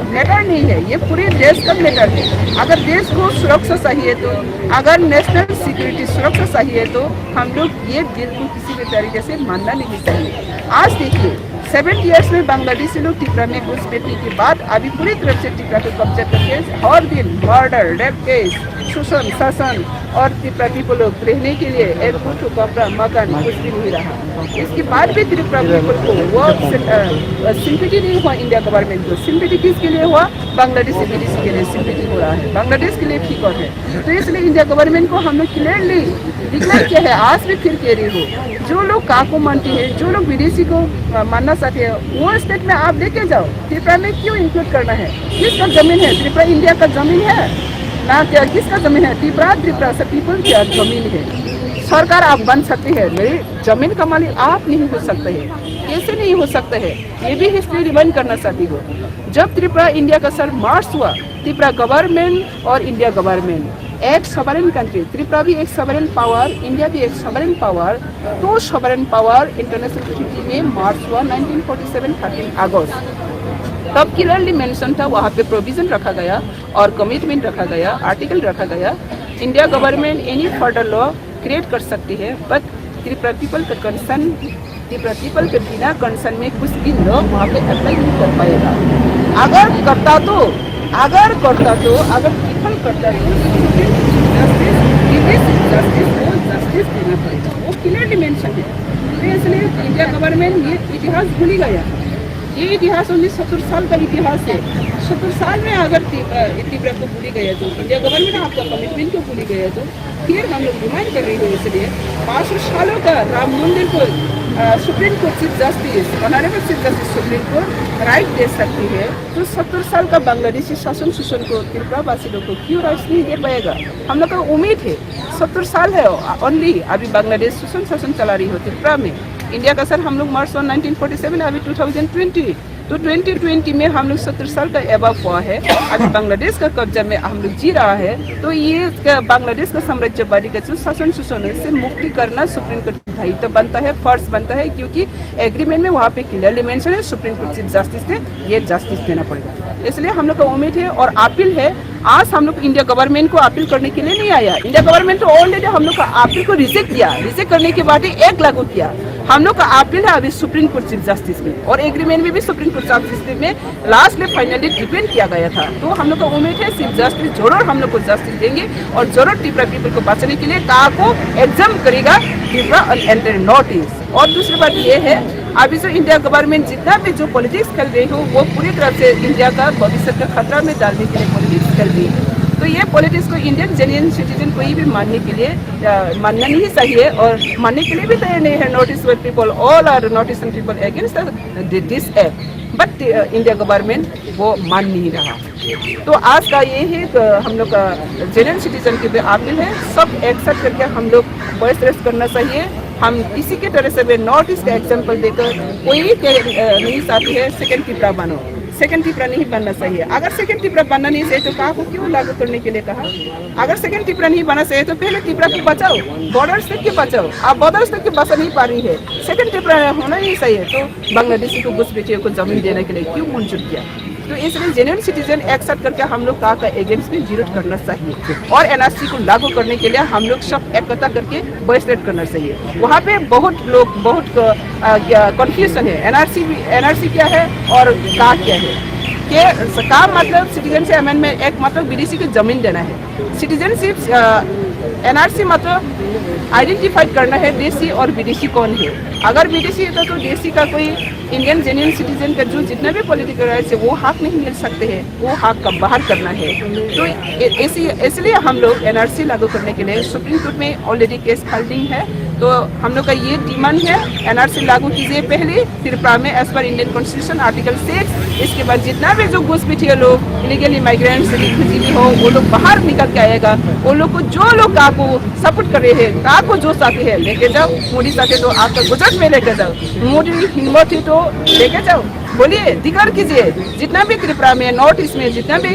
मैटर नहीं है, ये पूरे देश का मैटर है। अगर देश को सुरक्षा चाहिए तो, अगर नेशनल सिक्योरिटी सुरक्षा चाहिए तो हम लोग ये बिल को किसी भी तरीके से मानना नहीं चाहिए। आज देखिए 7 इयर्स में बांग्लादेशी लोग त्रिपुरा में घुसपैठी के बाद अभी पूरी तरफ से त्रिपुरा को कब्जा करके हर दिन मर्डर, रेप केस, शोषण, शासन और त्रिपुरा पीपल लोग रहने के लिए एक फुट कपड़ा मकान कुछ भी नहीं रहा। इसके बाद भी त्रिपुरा पीपल को वो सिंपैथी नहीं हुआ इंडिया गवर्नमेंट को, सिंपैथी किसके लिए हुआ? बांग्लादेशी विदेशी के लिए सिंपैथी हो रहा है, बांग्लादेश के लिए फिक्र है। तो इसलिए इंडिया गवर्नमेंट को हम लोग क्लियरली डिक्लेयर किया है, आज भी फिर कह रही हो, जो लोग काको मानती है, जो लोग विदेशी को मानना चाहते हैं वो स्टेट में आप लेके जाओ, त्रिपुरा में क्यों इंक्लूड करना है? किसका जमीन है? त्रिपुरा इंडिया का जमीन है ना? क्या किसका जमीन है? त्रिपुरा से पीपल क्या जमीन है? सरकार आप बन सकते हैं, मेरी जमीन का मालिक आप नहीं हो सकते हैं। कैसे नहीं हो सकते हैं? ये भी हिस्ट्री रिवाइंड करना चाहती हो। जब त्रिपुरा इंडिया का सर मार्च हुआ, त्रिपुरा गवर्नमेंट और इंडिया गवर्नमेंट एक सॉवरेन कंट्री, त्रिपुरा भी एक सॉवरेन पावर, इंडिया भी एक सॉवरेन पावर, तो सॉवरेन पावर इंटरनेशनल ट्रीटी में मार्च हुआ 1947 13 अगस्त। तब क्लियरली मेंशन था, वहाँ पे प्रोविजन रखा गया और कमिटमेंट रखा गया, आर्टिकल रखा गया, India government any further law create कर सकती है, बट त्रिपुरा पीपल का कंसर्न, त्रिपुरा पीपल के बिना कंसर्न में कुछ भी लॉ वहाँ पे अप्लाई नहीं कर पाएगा। अगर प्रिफर करता तो जस्टिस देना पड़ेगा, वो क्लियरली मेंशन है। तो इसलिए इंडिया गवर्नमेंट ये इतिहास भूल गया, ये इतिहास 70 साल का इतिहास है। 70 साल में अगर त्रिपुरा को भूली गया तो, इंडिया गवर्नमेंट आपका कमिटमेंट को भूली गया तो फिर हम लोग डिमांड कर रही है। इसलिए 500 सालों का राम मंदिर को supreme court chief justice, honourable chief justice supreme court right they सकती है, तो 70 साल का बांग्लादेशी शासन शोषण को त्रिपुरा वासी लोग को क्यों राइट नहीं दे पाएगा? हम लोग का उम्मीद है 70 साल है ओनली अभी बांग्लादेश शासन चला रही हो त्रिपुरा में। इंडिया का सर हम लोग मार्च 1947 अभी 2020, तो 2020 में हम लोग 70 साल का एबव हुआ है, अभी बांग्लादेश का कब्जा में हम लोग जी रहा है। तो ये बांग्लादेश का साम्राज्यवादी का जो शासन शोषण से मुक्ति करना सुप्रीम कोर्ट का दायित्व बनता है, फर्ज बनता है, क्योंकि एग्रीमेंट में वहाँ पे क्लियरली मेंशन है सुप्रीम कोर्ट चीफ जस्टिस ने ये जस्टिस देना पड़ेगा। इसलिए हम लोग का उम्मीद है और अपील है। आज हम लोग इंडिया गवर्नमेंट को अपील करने के लिए नहीं आया, इंडिया गवर्नमेंट तो ऑलरेडी हम लोग का अपील को रिजेक्ट किया, रिजेक्ट करने के बाद एक लागू किया। हम लोग का अपील है अभी सुप्रीम कोर्ट चीफ जस्टिस में, और एग्रीमेंट में भी सुप्रीम कोर्ट चीफ जस्टिस में लास्ट में फाइनली डिपेंड किया गया था। तो हम लोग का उम्मीद है चीफ जस्टिस जरूर हम लोग को जस्टिस देंगे और जरूर त्रिपुरा पीपल को बचाने के लिए का को एग्जाम करेगा त्रिपुरा और एंटायर नॉर्थ ईस्ट। और दूसरी बात ये है, अभी जो इंडिया गवर्नमेंट जितना भी जो पॉलिटिक्स कर रही हो वो पूरी तरह से इंडिया का भविष्य का खतरा में डालने के लिए पॉलिटिक्स कर रही है। तो तो ये पॉलिटिक्स को इंडियन जेन्युइन सिटीजन कोई भी मानने के लिए मानना नहीं चाहिए और मानने के लिए भी तैयार नहीं है। North east people all are north eastern people against this act, but India government वो मान नहीं रहा। तो आज का ये ही हम लोग का जेन्युइन सिटीजन की अपील है, सब एक्सेप्ट करके हम लोग वॉइस रेस्ट करना चाहिए। हम इसी के तरह से नॉर्थ ईस्ट का एग्जाम्पल देकर कोई नहीं चाहती है सेकेंड त्रिपुरा बनो, सेकेंड त्रिपुरा नहीं बनना चाहिए। अगर सेकेंड त्रिपुरा बनना नहीं चाहिए तो कहा को क्यों लागू करने के लिए कहा? अगर सेकेंड त्रिपुरा नहीं बनना चाहिए तो पहले त्रिपुरा को बचाओ, बॉर्डर्स तक के बचाओ। आप बॉर्डर्स तक के बचा नहीं पा रही है, सेकेंड त्रिपुरा होना ही चाहिए। तो बांग्लादेशी को घुसपैठियों को जमीन देने के लिए क्यों मंजूर किया? तो इसलिए जेन्युइन सिटीजन एक्सेप्ट करके हम लोग का अगेंस्ट में विरोध करना चाहिए और एनआरसी को लागू करने के लिए हम लोग सब एकता करके वॉइस रेट करना चाहिए। वहाँ पे बहुत लोग बहुत कंफ्यूजन है, एनआरसी क्या है और का क्या है। के काम मतलब सिटीजनशिप अमेंडमेंट एक मतलब विदेशी को जमीन देना है। सिटीजनशिप एनआरसी मतलब आइडेंटिफाई करना है देशी और विदेशी कौन है। अगर विदेशी है तो देशी का कोई इंडियन जेन्युइन सिटीजन का जो जितना भी पॉलिटिकल राइट्स है वो हक नहीं मिल सकते हैं, वो हक का बाहर करना है। तो इसलिए हम लोग एनआरसी लागू करने के लिए सुप्रीम कोर्ट में ऑलरेडी केस फाइलिंग है। तो हम लोग का ये डिमांड है एनआरसी लागू कीजिए पहले त्रिपुरा में as per Indian constitution article 6। इसके बाद जितना भी जो घुसपैठिए लोग इलीगल इमाइग्रेंट्स रिफ्यूजी हो वो लोग बाहर निकल के आएगा। वो लोग को जो लोग आपको सपोर्ट कर रहे हैं, आपको जो चाहते हैं लेके जाओ। मोदी चाहते तो आपका गुजरात में लेके जाओ, मोदी हिम्मत है तो लेके जाओ, बोलिए, डिक्लेयर कीजिए। जितना भी त्रिपुरा में नॉर्थ ईस्ट में जितना भी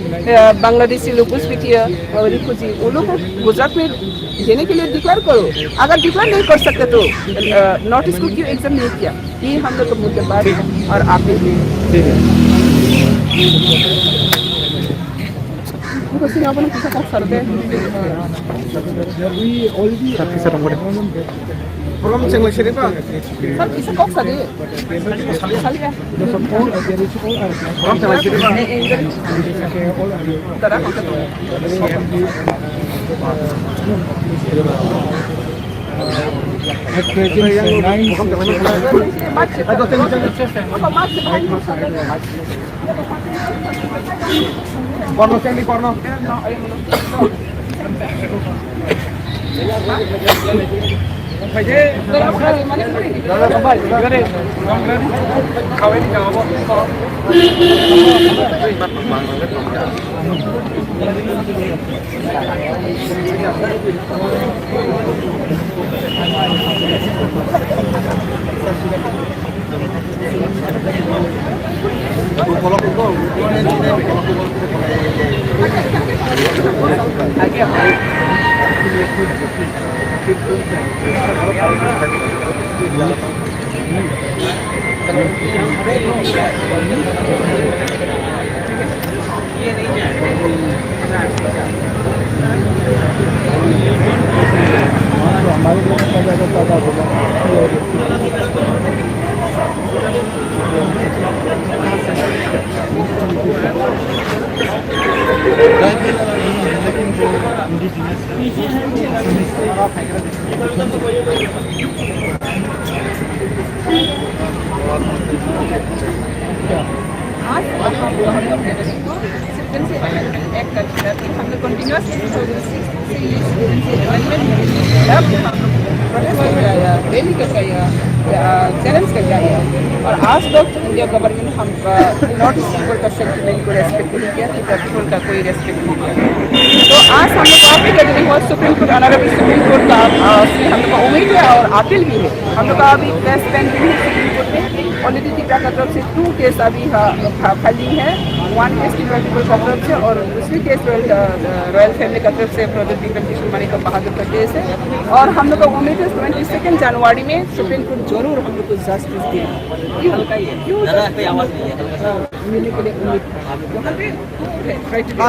बांग्लादेशी लोग घुसपैठिए रिफ्यूजी वो लोग को गुजरात में देने के लिए डिक्लेयर करो। अगर डिक्लेयर नहीं कर सकते तो नॉर्थ ईस्ट को क्यों एग्जाम नहीं किया? ये हम लोग का मुद्दा बात है और आप चैलेंज कर जाए। और आज लोग इंडिया गवर्नमेंट हम नॉर्थ ईस्ट पीपल का सेंटिमेंट को रेस्पेक्ट नहीं किया, पीपल का कोई रेस्पेक्ट नहीं किया। तो आज हम लोग आप भी कहते हैं supreme court honourable supreme court का हम लोग का उम्मीद है और अपील भी है। हम लोग का अभी केस पेंडिंग है सुप्रीम कोर्ट में। ऑलरेडी त्रिपुरा का तरफ से 2 केस अभी फाइलिंग है। 1 केस त्रिपुरा पीपल का तरफ से और दूसरी केस रॉयल फैमिली का तरफ से प्रोजेक्ट विक्रम किशोर मणि का बहादुर का केस है। और हम लोग का उम्मीद है 22 जनवरी में सुप्रीम कोर्ट जरूर हम लोग को जस्टिस दे। मिलने के लिए उम्मीद वहाँ पे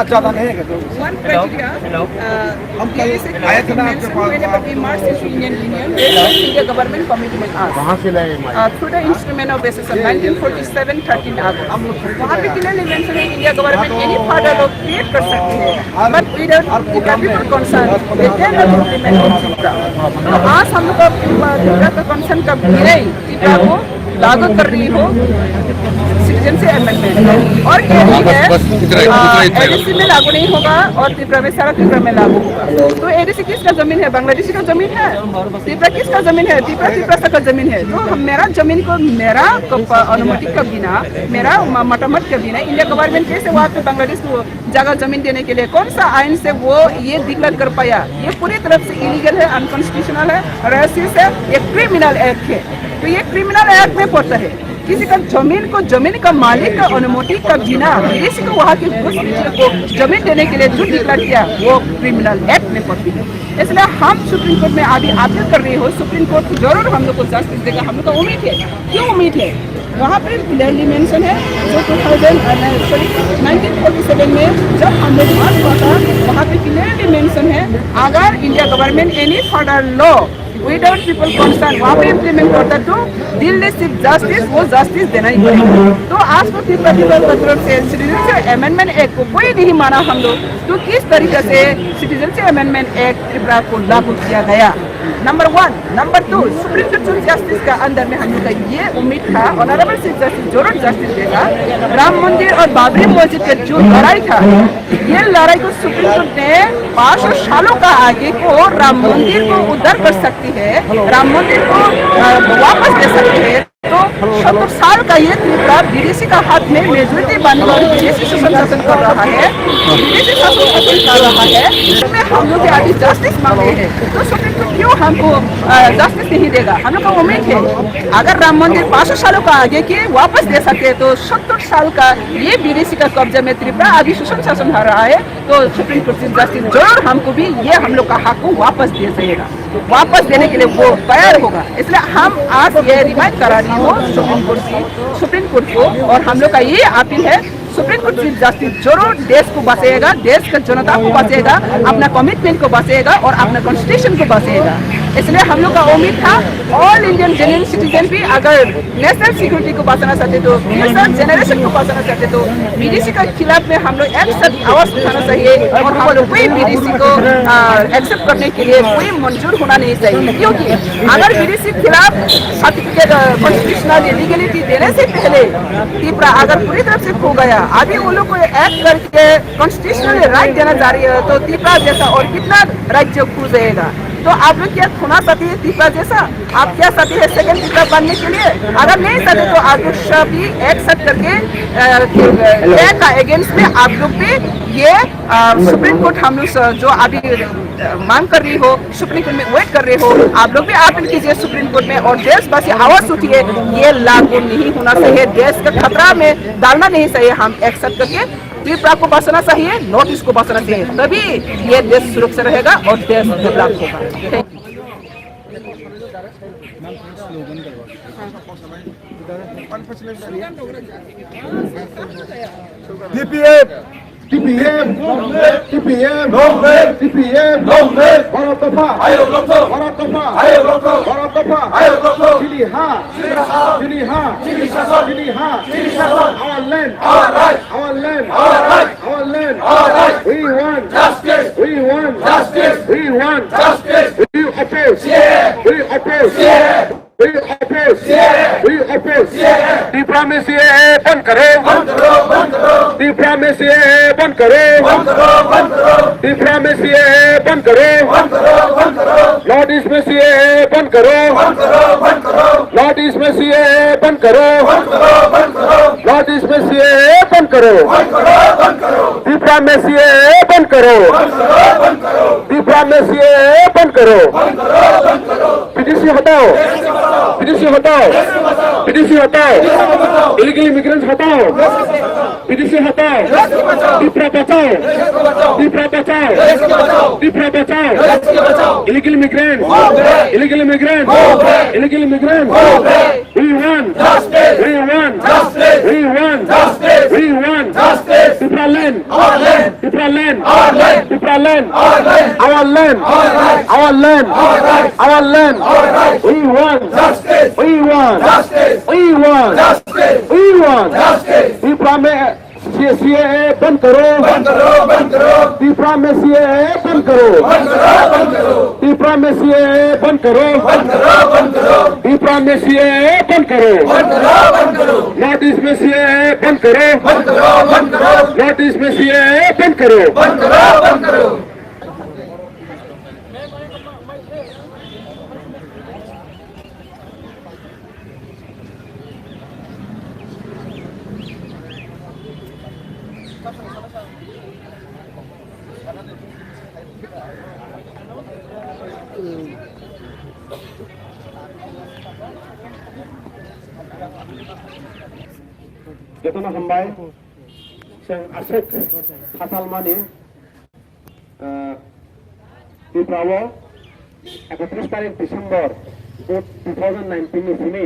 ज़्यादा नहीं है तो one criteria, India government commitment us through the instrument of SSM 1947 13 August. वहाँ पे clearly mention है India government any further law create कर सकती है, but without the people concerned they cannot implement on Tripura। तो आज हम लोग का Tripura का concern कब नहीं Tripura को लागू कर रही हो सिटीजनशिप अमेंडमेंट और एडीसी में लागू नहीं होगा और त्रिपुरा में सारा त्रिपुरा में लागू होगा। तो एडीसी किसका जमीन है? बांग्लादेशी का जमीन है। त्रिपुरा किसका जमीन है? त्रिपुरा का जमीन है। तो मेरा जमीन को मेरा अनुमति के बिना, मेरा मतामत के बिना इंडिया गवर्नमेंट कैसे वहाँ पे बांग्लादेश को जगह जमीन देने के लिए कौन सा आइन से वो ये डिक्लेयर कर पाया? ये पूरी तरफ से इलीगल है, अनकॉन्स्टिट्यूशनल है, रेसिस्ट है, ये क्रिमिनल एक्ट है। तो ये क्रिमिनल एक्ट में पड़ता है। किसी का जमीन का मालिक का अनुमति का बिना किसी को वहाँ के को जमीन देने के लिए जो डिक्लेयर किया वो क्रिमिनल एक्ट में पड़ती है। इसलिए हम सुप्रीम कोर्ट में अभी अपील कर रहे हो, सुप्रीम कोर्ट जरूर हम लोग को जस्टिस देगा। हम लोग का उम्मीद है। क्यों उम्मीद है? वहाँ पे क्लियरली मेंशन है जो 1947 में जब हम लोग बात हुआ था, वहाँ पे क्लियरली मेंशन है अगर India government any further law without people concern वहाँ पे इम्प्लीमेंट करता तो दिल्ली चीफ जस्टिस वो जस्टिस देना ही पड़ेगा। तो आज को त्रिपुरा की तरफ से सिटीजनशिप अमेंडमेंट एक्ट को कोई नहीं माना हम लोग, तो किस तरीके से सिटीजनशिप अमेंडमेंट एक्ट त्रिपुरा को लागू किया गया? Number 1, number 2, supreme court chief justice का अंदर में हम लोग का ये उम्मीद था ऑनरेबल चीफ जस्टिस जरूर जस्टिस देगा। राम मंदिर और बाबरी मस्जिद का जो लड़ाई था, ये लड़ाई को सुप्रीम कोर्ट ने 500 सालों का आगे को राम मंदिर को उद्धार कर सकती है, राम मंदिर को वापस दे सकती है। तो 70 साल का ये त्रिपुरा विदेशी का हाथ में मेजोरिटी बनने वाली विदेशी शासन कर रहा है, विदेशी शासन कर रहा है। इसमें हम लोग आज जस्टिस मांगे हैं, तो सुप्रीम कोर्ट क्यों हमको जस्टिस नहीं देगा? हम लोग को उम्मीद है अगर राम मंदिर 500 सालों का आगे के वापस दे सके तो 70 साल का ये विदेशी का कब्जा में त्रिपुरा अभी शासन हो रहा है, तो सुप्रीम कोर्ट चीफ जस्टिस जरूर हमको भी ये हम लोग का हक को वापस दे सकेगा, वापस देने के लिए वो तैयार होगा। इसलिए हम आज ये रिमाइंड करा रही हो सुप्रीम कोर्ट को, और हम लोग का ये अपील है सुप्रीम कोर्ट चीफ जस्टिस जरूर देश को बचाएगा, देश का जनता को बचाएगा, अपना कमिटमेंट को बचाएगा और अपना कॉन्स्टिट्यूशन को बचाएगा। इसलिए हम लोग का उम्मीद था ऑल इंडियन जेन्युइन सिटीजन भी अगर नेशनल सिक्योरिटी को बचाना चाहते तो, फ्यूचर जनरेशन को बचाना चाहते तो विदेशी के खिलाफ में हम लोग एक साथ आवाज उठाना चाहिए और हम लोग कोई विदेशी को एक्सेप्ट करने के लिए कोई मंजूर होना नहीं चाहिए। क्योंकि अगर विदेशी खिलाफ सर्टिफिकेट कॉन्स्टिट्यूशनल लीगलिटी देने से पहले त्रिपुरा अगर पूरी तरफ से खो गया, अभी वो लोग को एक्ट करके कॉन्स्टिट्यूशनल राइट देना जा रही है, तो त्रिपुरा जैसा और कितना राज्य खो जाएगा? तो आप लोग क्या खोना चाहती है त्रिपुरा जैसा? आप क्या चाहती है सेकंड त्रिपुरा बनने के लिए? अगर नहीं चाहते तो आप लोग सभी एक साथ करके का अगेंस्ट में आप लोग भी ये सुप्रीम कोर्ट हम लोग जो अभी मांग कर रही हो, सुप्रीम कोर्ट में वेट कर रहे हो, आप लोग भी अपील कीजिए सुप्रीम कोर्ट में और देशवासी आवाज उठिए, ये लागू नहीं होना चाहिए, देश का खतरा में डालना नहीं चाहिए। हम एक साथ करके त्रिपुरा को बचाना चाहिए, नॉर्थ ईस्ट को बचाना चाहिए, तभी ये देश सुरक्षित रहेगा और देश डेवलप होगा। Thank you. TPM, TPM, TPM, Bharat Dafaa, Bharat Dafaa, Jiliha, our land, our land, our land, we want justice, we want justice, we want justice, we oppose, we oppose, we oppose, we oppose, Tripura में CAA बंद करो, त्रिपुरा में CAA बंद करो, त्रिपुरा में CAA बंद करो, north east में CAA बंद करो, नॉर्थ ईस्ट में CAA बंद करो, नॉर्थ ईस्ट में CAA बंद करो, त्रिपुरा में CAA बंद करो, त्रिपुरा में CAA बंद करो, पीटीसी हटाओ, पीटीसी हटाओ, पीटीसी हटाओ, इलीगल इमिग्रेंट्स हटाओ, पीटीसी हटाओ, त्रिपुरा बचाओ, त्रिपुरा बचाओ, त्रिपुरा बचाओ, illegal immigrant, illegal immigrant, illegal immigrant, we want justice, we want justice, we want justice, we want justice, Tripura land, our land, Tripura land, our land, Tripura land, our land, our land, our land, our land, we want justice, we want justice, we want justice, we want justice, Tripura में CAA बंद करो, बंद करो, बंद करो। त्रिपुरा में CAA बंद करो, बंद करो, बंद करो। त्रिपुरा में सीएए बंद करो, बंद करो, बंद करो। त्रिपुरा में सीएए बंद करो, बंद करो, बंद करो। नॉर्थ ईस्ट में सीएए बंद करो, बंद करो, बंद करो। नॉर्थ ईस्ट में सीएए बंद करो, बंद करो, बंद करो। Jatana hambay sing asik asal mani Triprawo 31 तारिख Desember 2019 ni sini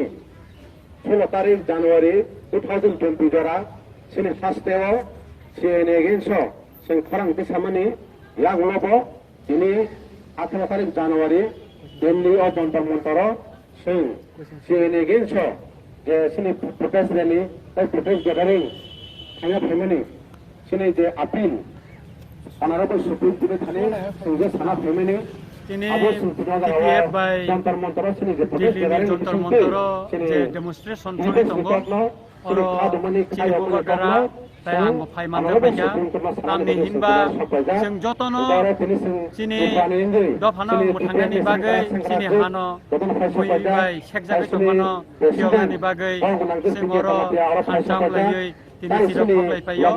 16 तारिख January 2020 jora sini hasteo sini genso sing khorang tisamani yaglobo ini 18 तारिख January Delhi o Jantar Mantaro sini genso sini protest rally protest gathering hanya family sini je appeal honorable supreme court thane singe sana family ini TPF by Jantar Mantaro sini je protest Delhi Jantar Mantaro je demonstration choli tongo oro chini bogara tayang phai manda paja amni hinba sing jotono chini dofano muthangani bagai chini hano oi bai sekjaga tongmano yogani bagai sing oro hancham laioi tini siro phoklai payo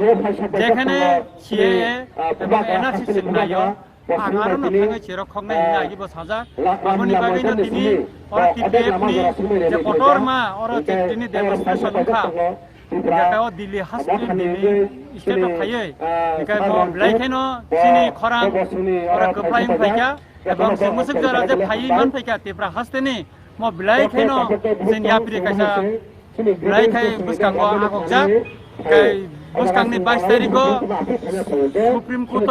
jekhane CAA ebong NRC sing nayo angaro no thangai chiro khongnai hina ibo saja aboni bagai no tini oro TPF ni je kotorma oro tini demonstration kha jatao Delhi hospital Delhi state of Thai because mo blaikeno chini khorang ora koplaying paika ebong musik jara je phai man paika Tripura hasteni mo blaikeno sin yapri kaisa blaikai buskango agokja kai buskangni 22 tariko supreme court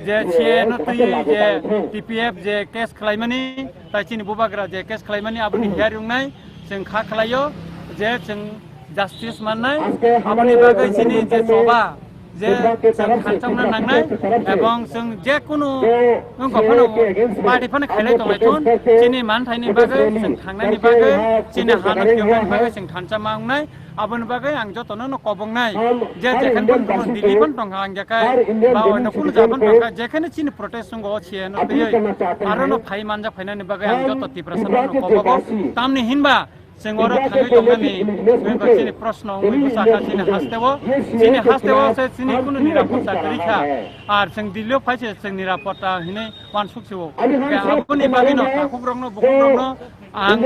je CAA no tui je TPF je case khlaimani tai chini bubagra je case khlaimani aboni hearing nai sing kha khlayo je sing justice mannai aboni bagai chini je soba je sing khanchangna nangnai ebong sing je kunu gopano party phane khailai tonglai thun chini man thaini bagai sing thangnai bagai chini hanat kyongnai bagai sing thancha mangnai aboni bagai ang jotono no kobongnai je jekhan bon Delhi bon tongha ang jakai ba ono kunu jaban tongha jekhane chini protest song go chie no tei aro no phai manja phainani bagai ang joto Tripura no kobogo tamni hinba Sengoro kami tongani, member sini prosno, member saka sini hastewo se sini kuno nirapota kerja, ar seng dilio pace seng nirapota ini wan suksiwo. Aku ni bagino, aku brongno, ang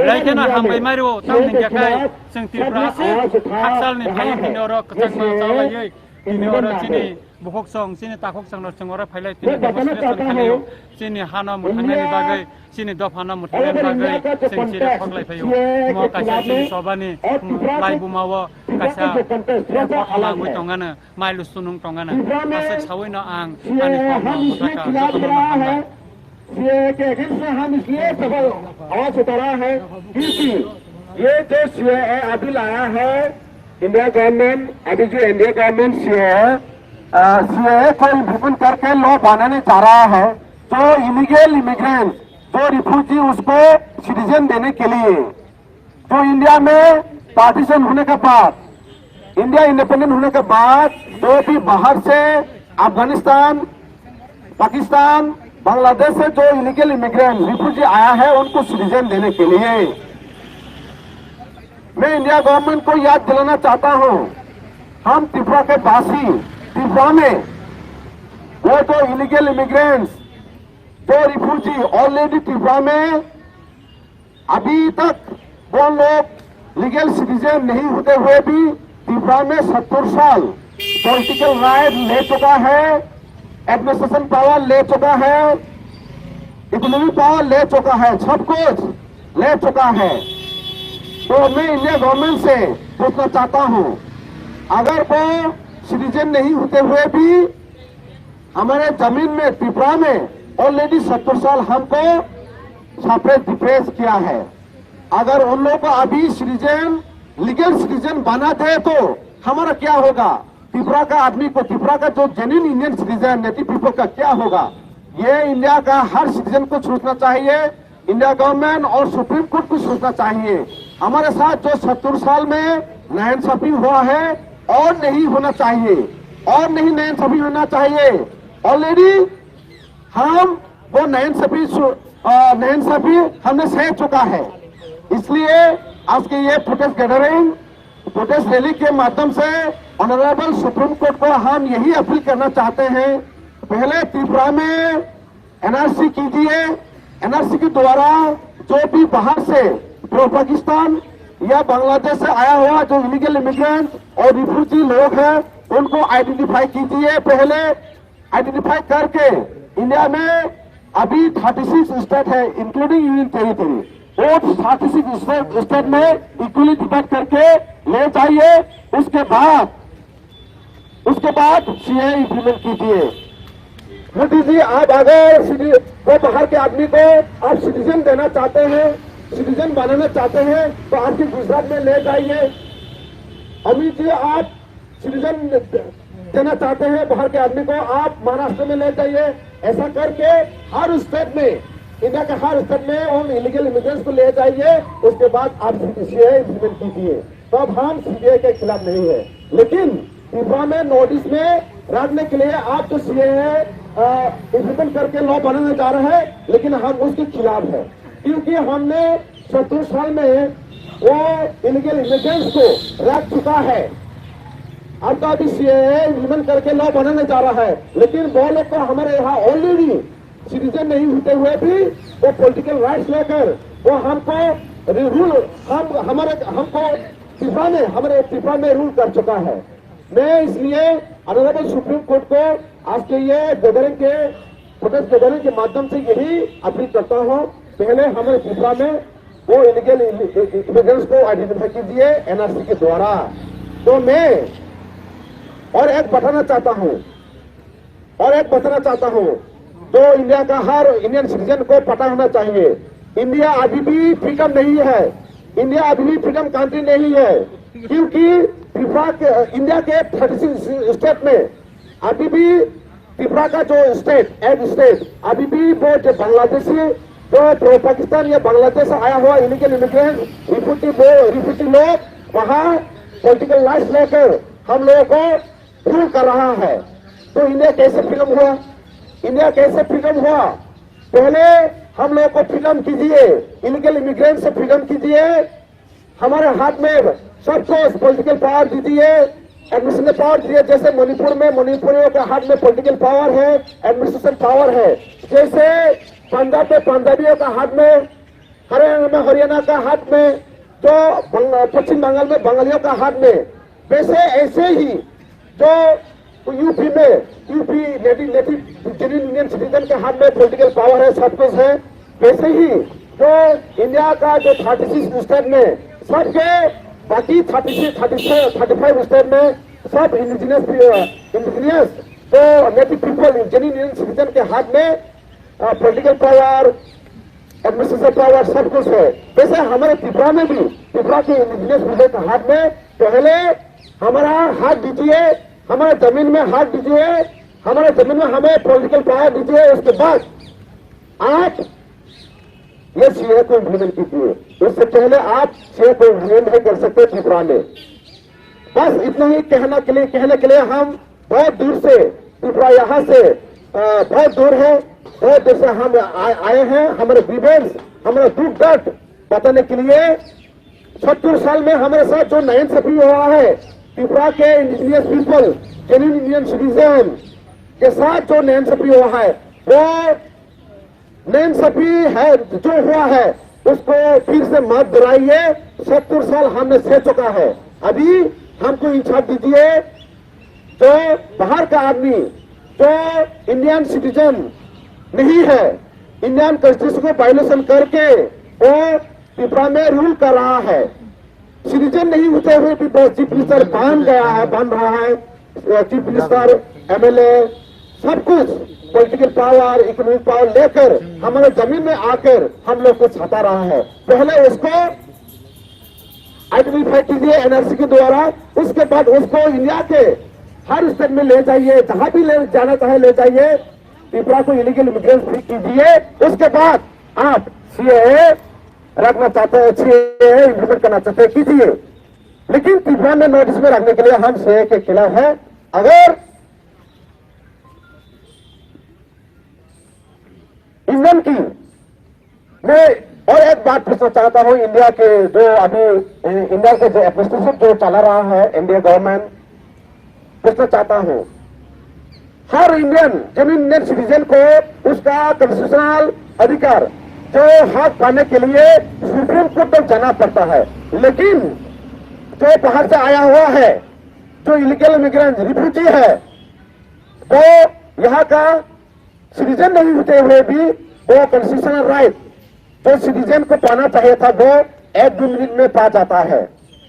laikena hambai mario, tahu ni jakai seng Tripura se, haksal ni bhai ini orang kecak masalah ye, ini orang sini buhok song, sini takok song, seng orang bhai lai sini demonstration kaliyo, sini hana muthangani bagai. Sini dofana muthangani bagai sing sira phoklai phayo mo kaisa sini sobani lai bumawo kaisa phola ngoi tongana mailu sunung tongana asek sawino ang ani phola muthaka jotono ये के हिस्सा हम इसलिए सफल आवाज उठा रहा है क्योंकि ये जो CAA अभी लाया है इंडिया गवर्नमेंट अभी जो इंडिया गवर्नमेंट CAA को इम्प्लीमेंट करके लॉ बनाने जा रहा है तो इलीगल इमिग्रेंट तो रिफ्यूजी उसको सिटीजन देने के लिए तो इंडिया में पार्टीशन होने के बाद इंडिया इंडिपेंडेंट होने के बाद जो भी बाहर से अफगानिस्तान पाकिस्तान बांग्लादेश से जो इलीगल इमिग्रेंट रिफ्यूजी आया है उनको सिटीजन देने के लिए मैं इंडिया गवर्नमेंट को याद दिलाना चाहता हूं हम त्रिपुरा के वासी त्रिपुरा में वो जो इलीगल इमिग्रेंट्स तो रिफ्यूजी ऑलरेडी त्रिपुरा में अभी तक वो लोग लीगल सिटीजन नहीं होते हुए भी त्रिपुरा में 70 साल पॉलिटिकल राइट ले चुका है, एडमिनिस्ट्रेशन पावर ले चुका है, इकोनॉमिक पावर ले चुका है, सब कुछ ले चुका है। तो मैं इंडिया गवर्नमेंट से पूछना चाहता हूं अगर वो सिटीजन नहीं होते हुए भी हमारे जमीन में त्रिपुरा में ऑलरेडी 70 साल हमको सप्रेस डिप्रेस किया है, अगर उन लोगों को अभी सिटीजन लीगल सिटीजन बना दे तो हमारा क्या होगा? त्रिपुरा का आदमी को, त्रिपुरा का जो genuine Indian citizen native people का क्या होगा, ये इंडिया का हर सिटीजन को सोचना चाहिए, इंडिया गवर्नमेंट और सुप्रीम कोर्ट को सोचना चाहिए। हमारे साथ जो 70 साल में नाइंसाफी हुआ है और नहीं होना चाहिए, और नहीं नाइंसाफी होना चाहिए। ऑलरेडी हम वो नाइंसाफी हमने सह चुका है। इसलिए आज के ये प्रोटेस्ट गैदरिंग, प्रोटेस्ट रैली के माध्यम से ऑनरेबल सुप्रीम कोर्ट को हम यही अपील करना चाहते हैं, पहले त्रिपुरा में एनआरसी कीजिए। एनआरसी के द्वारा जो भी बाहर से पाकिस्तान या बांग्लादेश से आया हुआ जो इलीगल इमिग्रेंट और रिफ्यूजी लोग हैं उनको आइडेंटिफाई कीजिए। पहले आइडेंटिफाई करके इंडिया में अभी 36 स्टेट है इंक्लूडिंग यूनियन टेरिटरी, वो 36 स्टेट में इक्वली डिवाइड करके ले जाइए। उसके बाद सीए इम्प्लीमेंट कीजिए। मोदी जी, आप अगर वो बाहर के आदमी को आप सिटीजन देना चाहते हैं, सिटीजन बनाना चाहते हैं, तो आपके गुजरात में ले जाइए। अमित जी, आप सिटीजन देना चाहते हैं बाहर के आदमी को, आप महाराष्ट्र में ले जाइए। ऐसा करके हर स्टेट में, इंडिया के हर स्टेट में उन इलीगल इमिग्रेंट्स को ले जाइए। उसके बाद आप सीए इम्प्लीमेंट कीजिए। तो अब हम सीए के खिलाफ नहीं है, लेकिन त्रिपुरा में नॉर्थ ईस्ट में रखने के लिए आप जो सीए इम्प्लीमेंट करके लॉ बनाने जा रहे हैं, लेकिन हम उसके खिलाफ है, क्योंकि हमने 70 साल में वो इलीगल इमिग्रेंट्स को रख चुका है। अब तो अभी सीए इम्प्लीमेंट करके लॉ बनाने जा रहा है, लेकिन वो लोग तो हमारे यहाँ ऑलरेडी सिटीजन नहीं होते हुए भी वो पॉलिटिकल राइट्स लेकर वो हमको रूल हमको त्रिपुरा में रूल कर चुका है। मैं इसलिए ऑनरेबल सुप्रीम कोर्ट को आज के ये गैदरिंग के प्रोटेस्ट गैदरिंग के माध्यम से यही अपील करता हूँ, पहले हमारे त्रिपुरा में वो इलीगल इमिग्रेंट्स को आइडेंटिफाई कीजिए एनआरसी के द्वारा। तो मैं और एक बताना चाहता हूँ तो इंडिया का हर इंडियन सिटीजन को पता होना चाहिए, इंडिया अभी भी फ्रीडम नहीं है, इंडिया अभी भी फ्रीडम कंट्री नहीं है, क्योंकि त्रिपुरा के इंडिया के 36 स्टेट में अभी भी त्रिपुरा का जो स्टेट अभी भी वो जो बांग्लादेशी जो पाकिस्तान या बांग्लादेश से आया हुआ इलीगल इमिग्रेंट रिफ्यूजी लोग वहाँ पॉलिटिकल राइट्स लेकर हम लोगों को रूल कर रहा है। तो इंडिया कैसे फ्रीडम हुआ? पहले हम लोगों को फ्रीडम कीजिए, इलीगल इमिग्रेंट से फ्रीडम कीजिए, हमारे हाथ में सबको पॉलिटिकल पावर दीजिए, एडमिनिस्ट्रेशन पावर दीजिए। जैसे मणिपुर में मणिपुरियों के हाथ में पॉलिटिकल पावर है, एडमिनिस्ट्रेशन पावर है। जैसे पंजाब में पंजाबियों का हाथ में, हरियाणा में हरियाणा का हाथ में, जो पश्चिम बंगाल में बंगालियों का हाथ में, वैसे ऐसे ही जो यूपी नेटिव इंडियन सिटीजन के हाथ में पॉलिटिकल पावर है, सब कुछ है, वैसे ही जो इंडिया का जो 36 स्टेट में सबके बाकी 35 स्टेट में सब इंडिजिनियस तो नेटिव पीपल इंडियन सिटीजन के हाथ में पॉलिटिकल पावर, एडमिनिस्ट्रेशन पावर सब कुछ है। वैसे हमारे त्रिपुरा में भी त्रिपुरा के इंडिजिनियस पीपल के हाथ में पहले हमारा हाथ दीजिए, हमारे जमीन में हाथ दीजिए, हमारे जमीन में हमें पॉलिटिकल पावर दीजिए। उसके बाद आप ये सीए को इम्प्लीमेंट कीजिए। उससे पहले आप सीए को इम्प्लीमेंट नहीं कर सकते त्रिपुरा में। बस इतना ही कहने के लिए हम बहुत दूर से त्रिपुरा यहाँ से बहुत दूर है, बहुत दूर से हम आए हैं हमारे ग्रीवेंस, हमारा दुख दर्द बताने के लिए। 70 साल में हमारे साथ जो नाइंसाफी हुआ है त्रिपुरा के indigenous people genuine Indian citizen के साथ जो नाइंसाफी हुआ है, वो नाइंसाफी है जो हुआ है उसको फिर से मत दोहराइए। 70 साल हमने सह चुका है, अभी हमको इंसाफ दीजिए। जो बाहर का आदमी जो इंडियन सिटीजन नहीं है, इंडियन कॉन्स्टिट्यूशन को वायलेशन करके वो त्रिपुरा में रूल कर रहा है, सिटीजन नहीं होते हुए भी चीफ मिनिस्टर बन रहा है, चीफ मिनिस्टर, एमएलए, सब कुछ पॉलिटिकल पावर, इकोनॉमिक पावर लेकर हमारे जमीन में आकर हम लोग को छाता रहा है। पहले उसको आइडेंटिफाई कीजिए एनआरसी के द्वारा, उसके बाद उसको इंडिया के हर स्टेट में ले जाइए, जहां भी ले जाना चाहे ले जाइए, त्रिपुरा को इलीगल इमिग्रेंट फ्री कीजिए। उसके बाद आप सीएए रखना चाहते हैं, सीएए इम्प्लीमेंट करना चाहते हैं, कीजिए। लेकिन त्रिपुरा में नोटिस में रखने के लिए हम सीएए के खिलाफ है। अगर इंडियन की मैं और एक बात पूछना चाहता हूं, इंडिया के जो अभी इंडिया के जो एडमिनिस्ट्रेशन जो चला रहा है इंडिया गवर्नमेंट, पूछना चाहता हूं, हर इंडियन सिटीजन को उसका कॉन्स्टिट्यूशनल अधिकार जो हक पाने के लिए सुप्रीम कोर्ट तक जाना पड़ता है। लेकिन जो बाहर से आया हुआ है, जो इलीगल इमिग्रेंट रिफ्यूजी है, वो यहाँ का सिटीजन नहीं होते हुए भी वो कॉन्स्टिट्यूशनल राइट जो सिटीजन को पाना चाहिए था वो 1-2 मिनट में पा जाता है।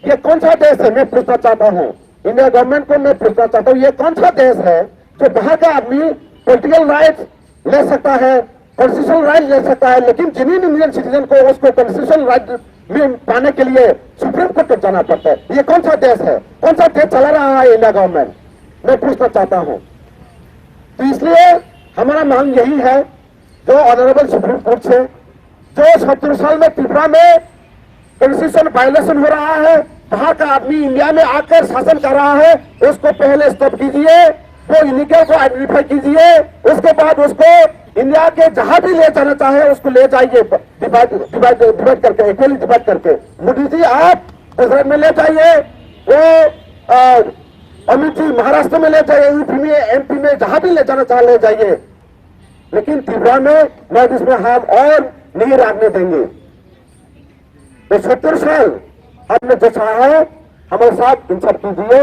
ये कौन सा देश है, मैं पूछना चाहता हूँ इंडिया गवर्नमेंट को, मैं पूछना चाहता हूँ ये कौन सा देश है जो बाहर का आदमी पॉलिटिकल राइट ले सकता है, कॉन्स्टिट्यूशनल राइट ले सकता है, लेकिन जेन्युइन इंडियन सिटीजन को उसको कॉन्स्टिट्यूशनल राइट में पाने के लिए सुप्रीम कोर्ट तक जाना पड़ता है। ये कौन सा देश है, कौन सा देश चला रहा है इंडिया गवर्नमेंट, मैं पूछना चाहता हूँ। तो इसलिए हमारा मांग यही है, जो ऑनरेबल सुप्रीम कोर्ट से जो 70 साल में त्रिपुरा में कॉन्स्टिट्यूशन वायलेशन हो रहा है, बाहर का आदमी इंडिया में आकर शासन कर रहा है, उसको पहले स्टॉप कीजिए, वो इलीगल को आइडेंटिफाई कीजिए, उसके बाद उसको इंडिया के जहां भी ले जाना चाहे उसको ले जाइए, डिवाइड करके, इक्वली डिवाइड करके। मोदी जी आप गुजरात में ले जाइए, वो अमित जी महाराष्ट्र में ले जाइए, यूपी में, एमपी में, जहां भी ले जाना चाहे ले जाइए, लेकिन त्रिपुरा में नॉर्थ ईस्ट में हम और नहीं रखने देंगे। तो 70 साल हमने जो चाहा है हमारे साथ इंसाफ कीजिए।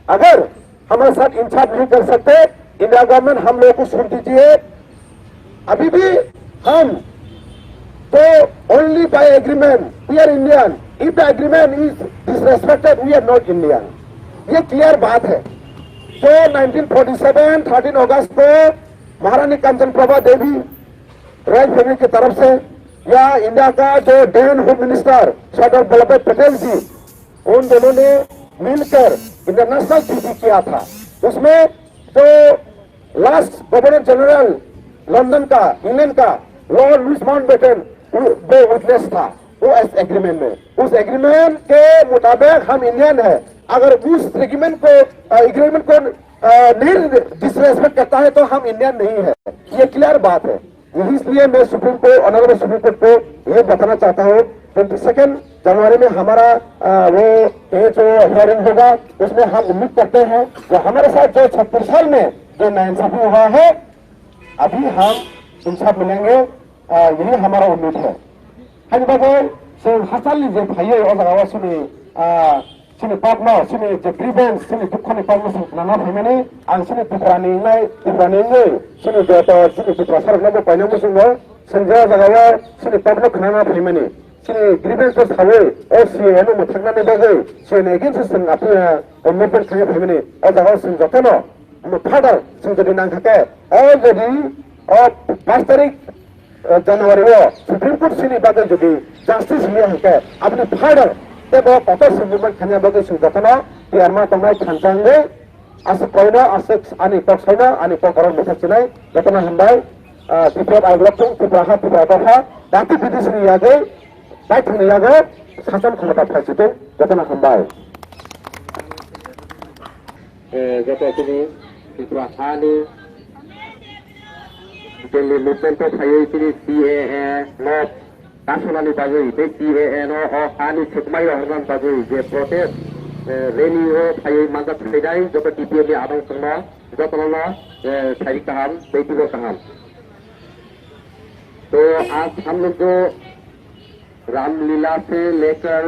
अगर हमारे साथ इंसाफ नहीं कर सकते, इंडिया गवर्नमेंट हम लोगों को सुन दीजिए। अभी भी हम तो only by agreement we are Indian, if the agreement is disrespected we are not Indian, ये क्लियर बात है। तो 1947 13 अगस्त को महारानी कंचन प्रभा देवी रॉयल फैमिली की तरफ से या इंडिया का जो then home minister Sardar Vallabhbhai Patel जी, उन दोनों ने मिलकर इंटरनेशनल ट्रीटी किया था। उसमें जो लास्ट गवर्नर जनरल लंदन का, इंग्लैंड का लॉर्ड लुइस माउंटबेटन वो विटनेस था वो इस एग्रीमेंट में। उस एग्रीमेंट के मुताबिक हम इंडियन है। अगर उस एग्रीमेंट को नहीं डिसरेस्पेक्ट करता है तो हम इंडियन नहीं है, ये क्लियर बात है। इसलिए मैं supreme court, honourable supreme court को ये बताना चाहता हूँ 22 जनवरी में हमारा वो जो हियरिंग होगा उसमें हम उम्मीद करते हैं कि हमारे साथ जो 36 साल में जो नाइंसाफी हुआ है अभी हम इंसाफ मिलेंगे, यही हमारा उम्मीद है। sini partner sini je grievance sini dukkani palmas nana family ang sini tukrani sini jota sini tukrasar nabo paina musingo senja jagawa sini public nana family sini grievance ko thawe o si eno muthangna ne bagai sini again system apna movement khaya family o jagawa sin jotano mo father sin jodi nang thake already o 5 तारिख जनवरी वो supreme court sini bagai jodi justice liya hake apni father वो कत movement खाने बगे सुजतना यारमा तंगाय खानचांगे आसे कोइना आसे आनी पक छैना आनी पक गरम बेथा चिनाय जतना हमबाय टिपेट आग्रथं टिप्राहा टिप्राहा दाति विदेशनि यागे बाइथनि यागे शासन क्षमता फाइसिते जतना हमबाय जतनि टिप्राहानि दिल्ली मुभमेंट को थायै तिनि CAA not nationally bagai be CAN o ani thekmai horgan bagai je protest rally o thai manga thidai joto TPM ni adang sangma jotona thai kaham beitigo kaham। तो आज हम लोग जो रामलीला से लेकर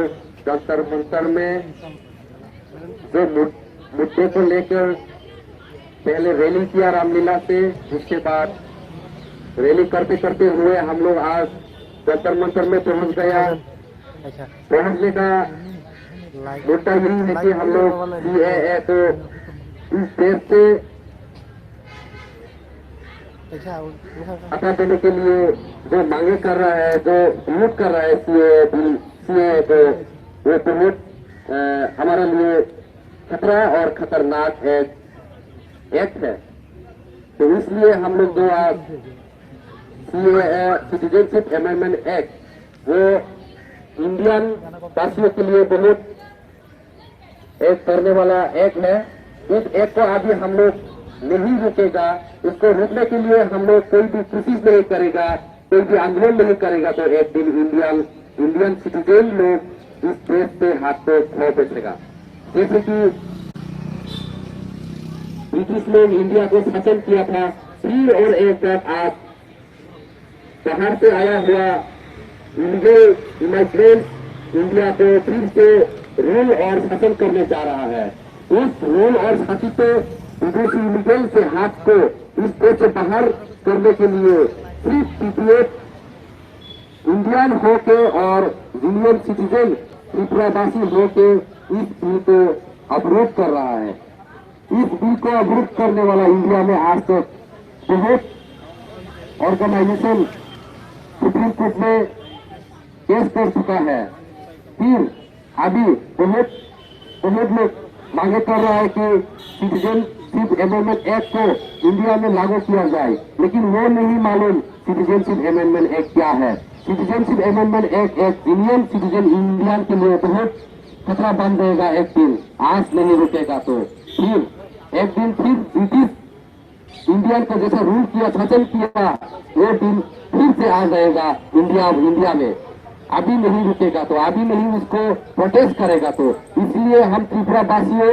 जंतर मंतर में जो मुद्दे को लेकर पहले रैली किया रामलीला से, उसके बाद रैली करते करते हुए हम लोग आज जंतर मंतर में पहुंच गया। पहुंचने का मुद्दा यही है कि हम लोग सीएए को इस देश से हटा देने के लिए जो मांगे कर रहा है, जो प्रमोट कर रहा है सीएए को, वो प्रमोट हमारे लिए खतरा और खतरनाक है। एक्ट है। तो इसलिए हम लोग जो आज सिटीजनशिप अमेंडमेंट एक्ट वो इंडियन वासियों के लिए बहुत एक करने वाला एक्ट है। इस एक्ट को अभी हम लोग नहीं रुकेगा, इसको रोकने के लिए हम लोग कोई भी कोशिश नहीं करेगा, कोई भी आंदोलन नहीं करेगा तो एक दिन इंडियन सिटीजन लोग इस देश पे हाथ पे खो बैठेगा। जैसे कि ब्रिटिश लोग इंडिया को शासन किया था, फिर और एक बार आज बाहर से आया हुआ इलीगल इमाइग्रेंट इंडिया को फिर से रूल और शासन करने जा रहा है। उस रूल और शासन पे विदेशी इलीगल से हाथ को इस देश से बाहर करने के लिए सिर्फ पीपीएफ इंडियन होके और यूनियन सिटीजन त्रिपुरावासी होके इस बिल को अवरोध कर रहा है। इस बिल को अवरोध करने वाला इंडिया में आज तक बहुत ऑर्गेनाइजेशन सुप्रीम कोर्ट में केस कर चुका है। फिर अभी बहुत लोग मांगे कर रहा है कि सिटीजनशिप अमेंडमेंट एक्ट को इंडिया में लागू किया जाए, लेकिन वो नहीं मालूम सिटीजनशिप अमेंडमेंट एक्ट क्या है। सिटीजनशिप अमेंडमेंट एक्ट एक इंडियन सिटीजन इंडियन के लिए बहुत खतरा बन जाएगा। एक दिन आज नहीं रुकेगा तो फिर एक दिन फिर ब्रिटिश इंडियन को जैसा रूल किया, शासन किया, वो दिन फिर से आ जाएगा इंडिया में। अभी नहीं रुकेगा तो अभी नहीं उसको प्रोटेस्ट करेगा तो इसलिए हम त्रिपुरावासियों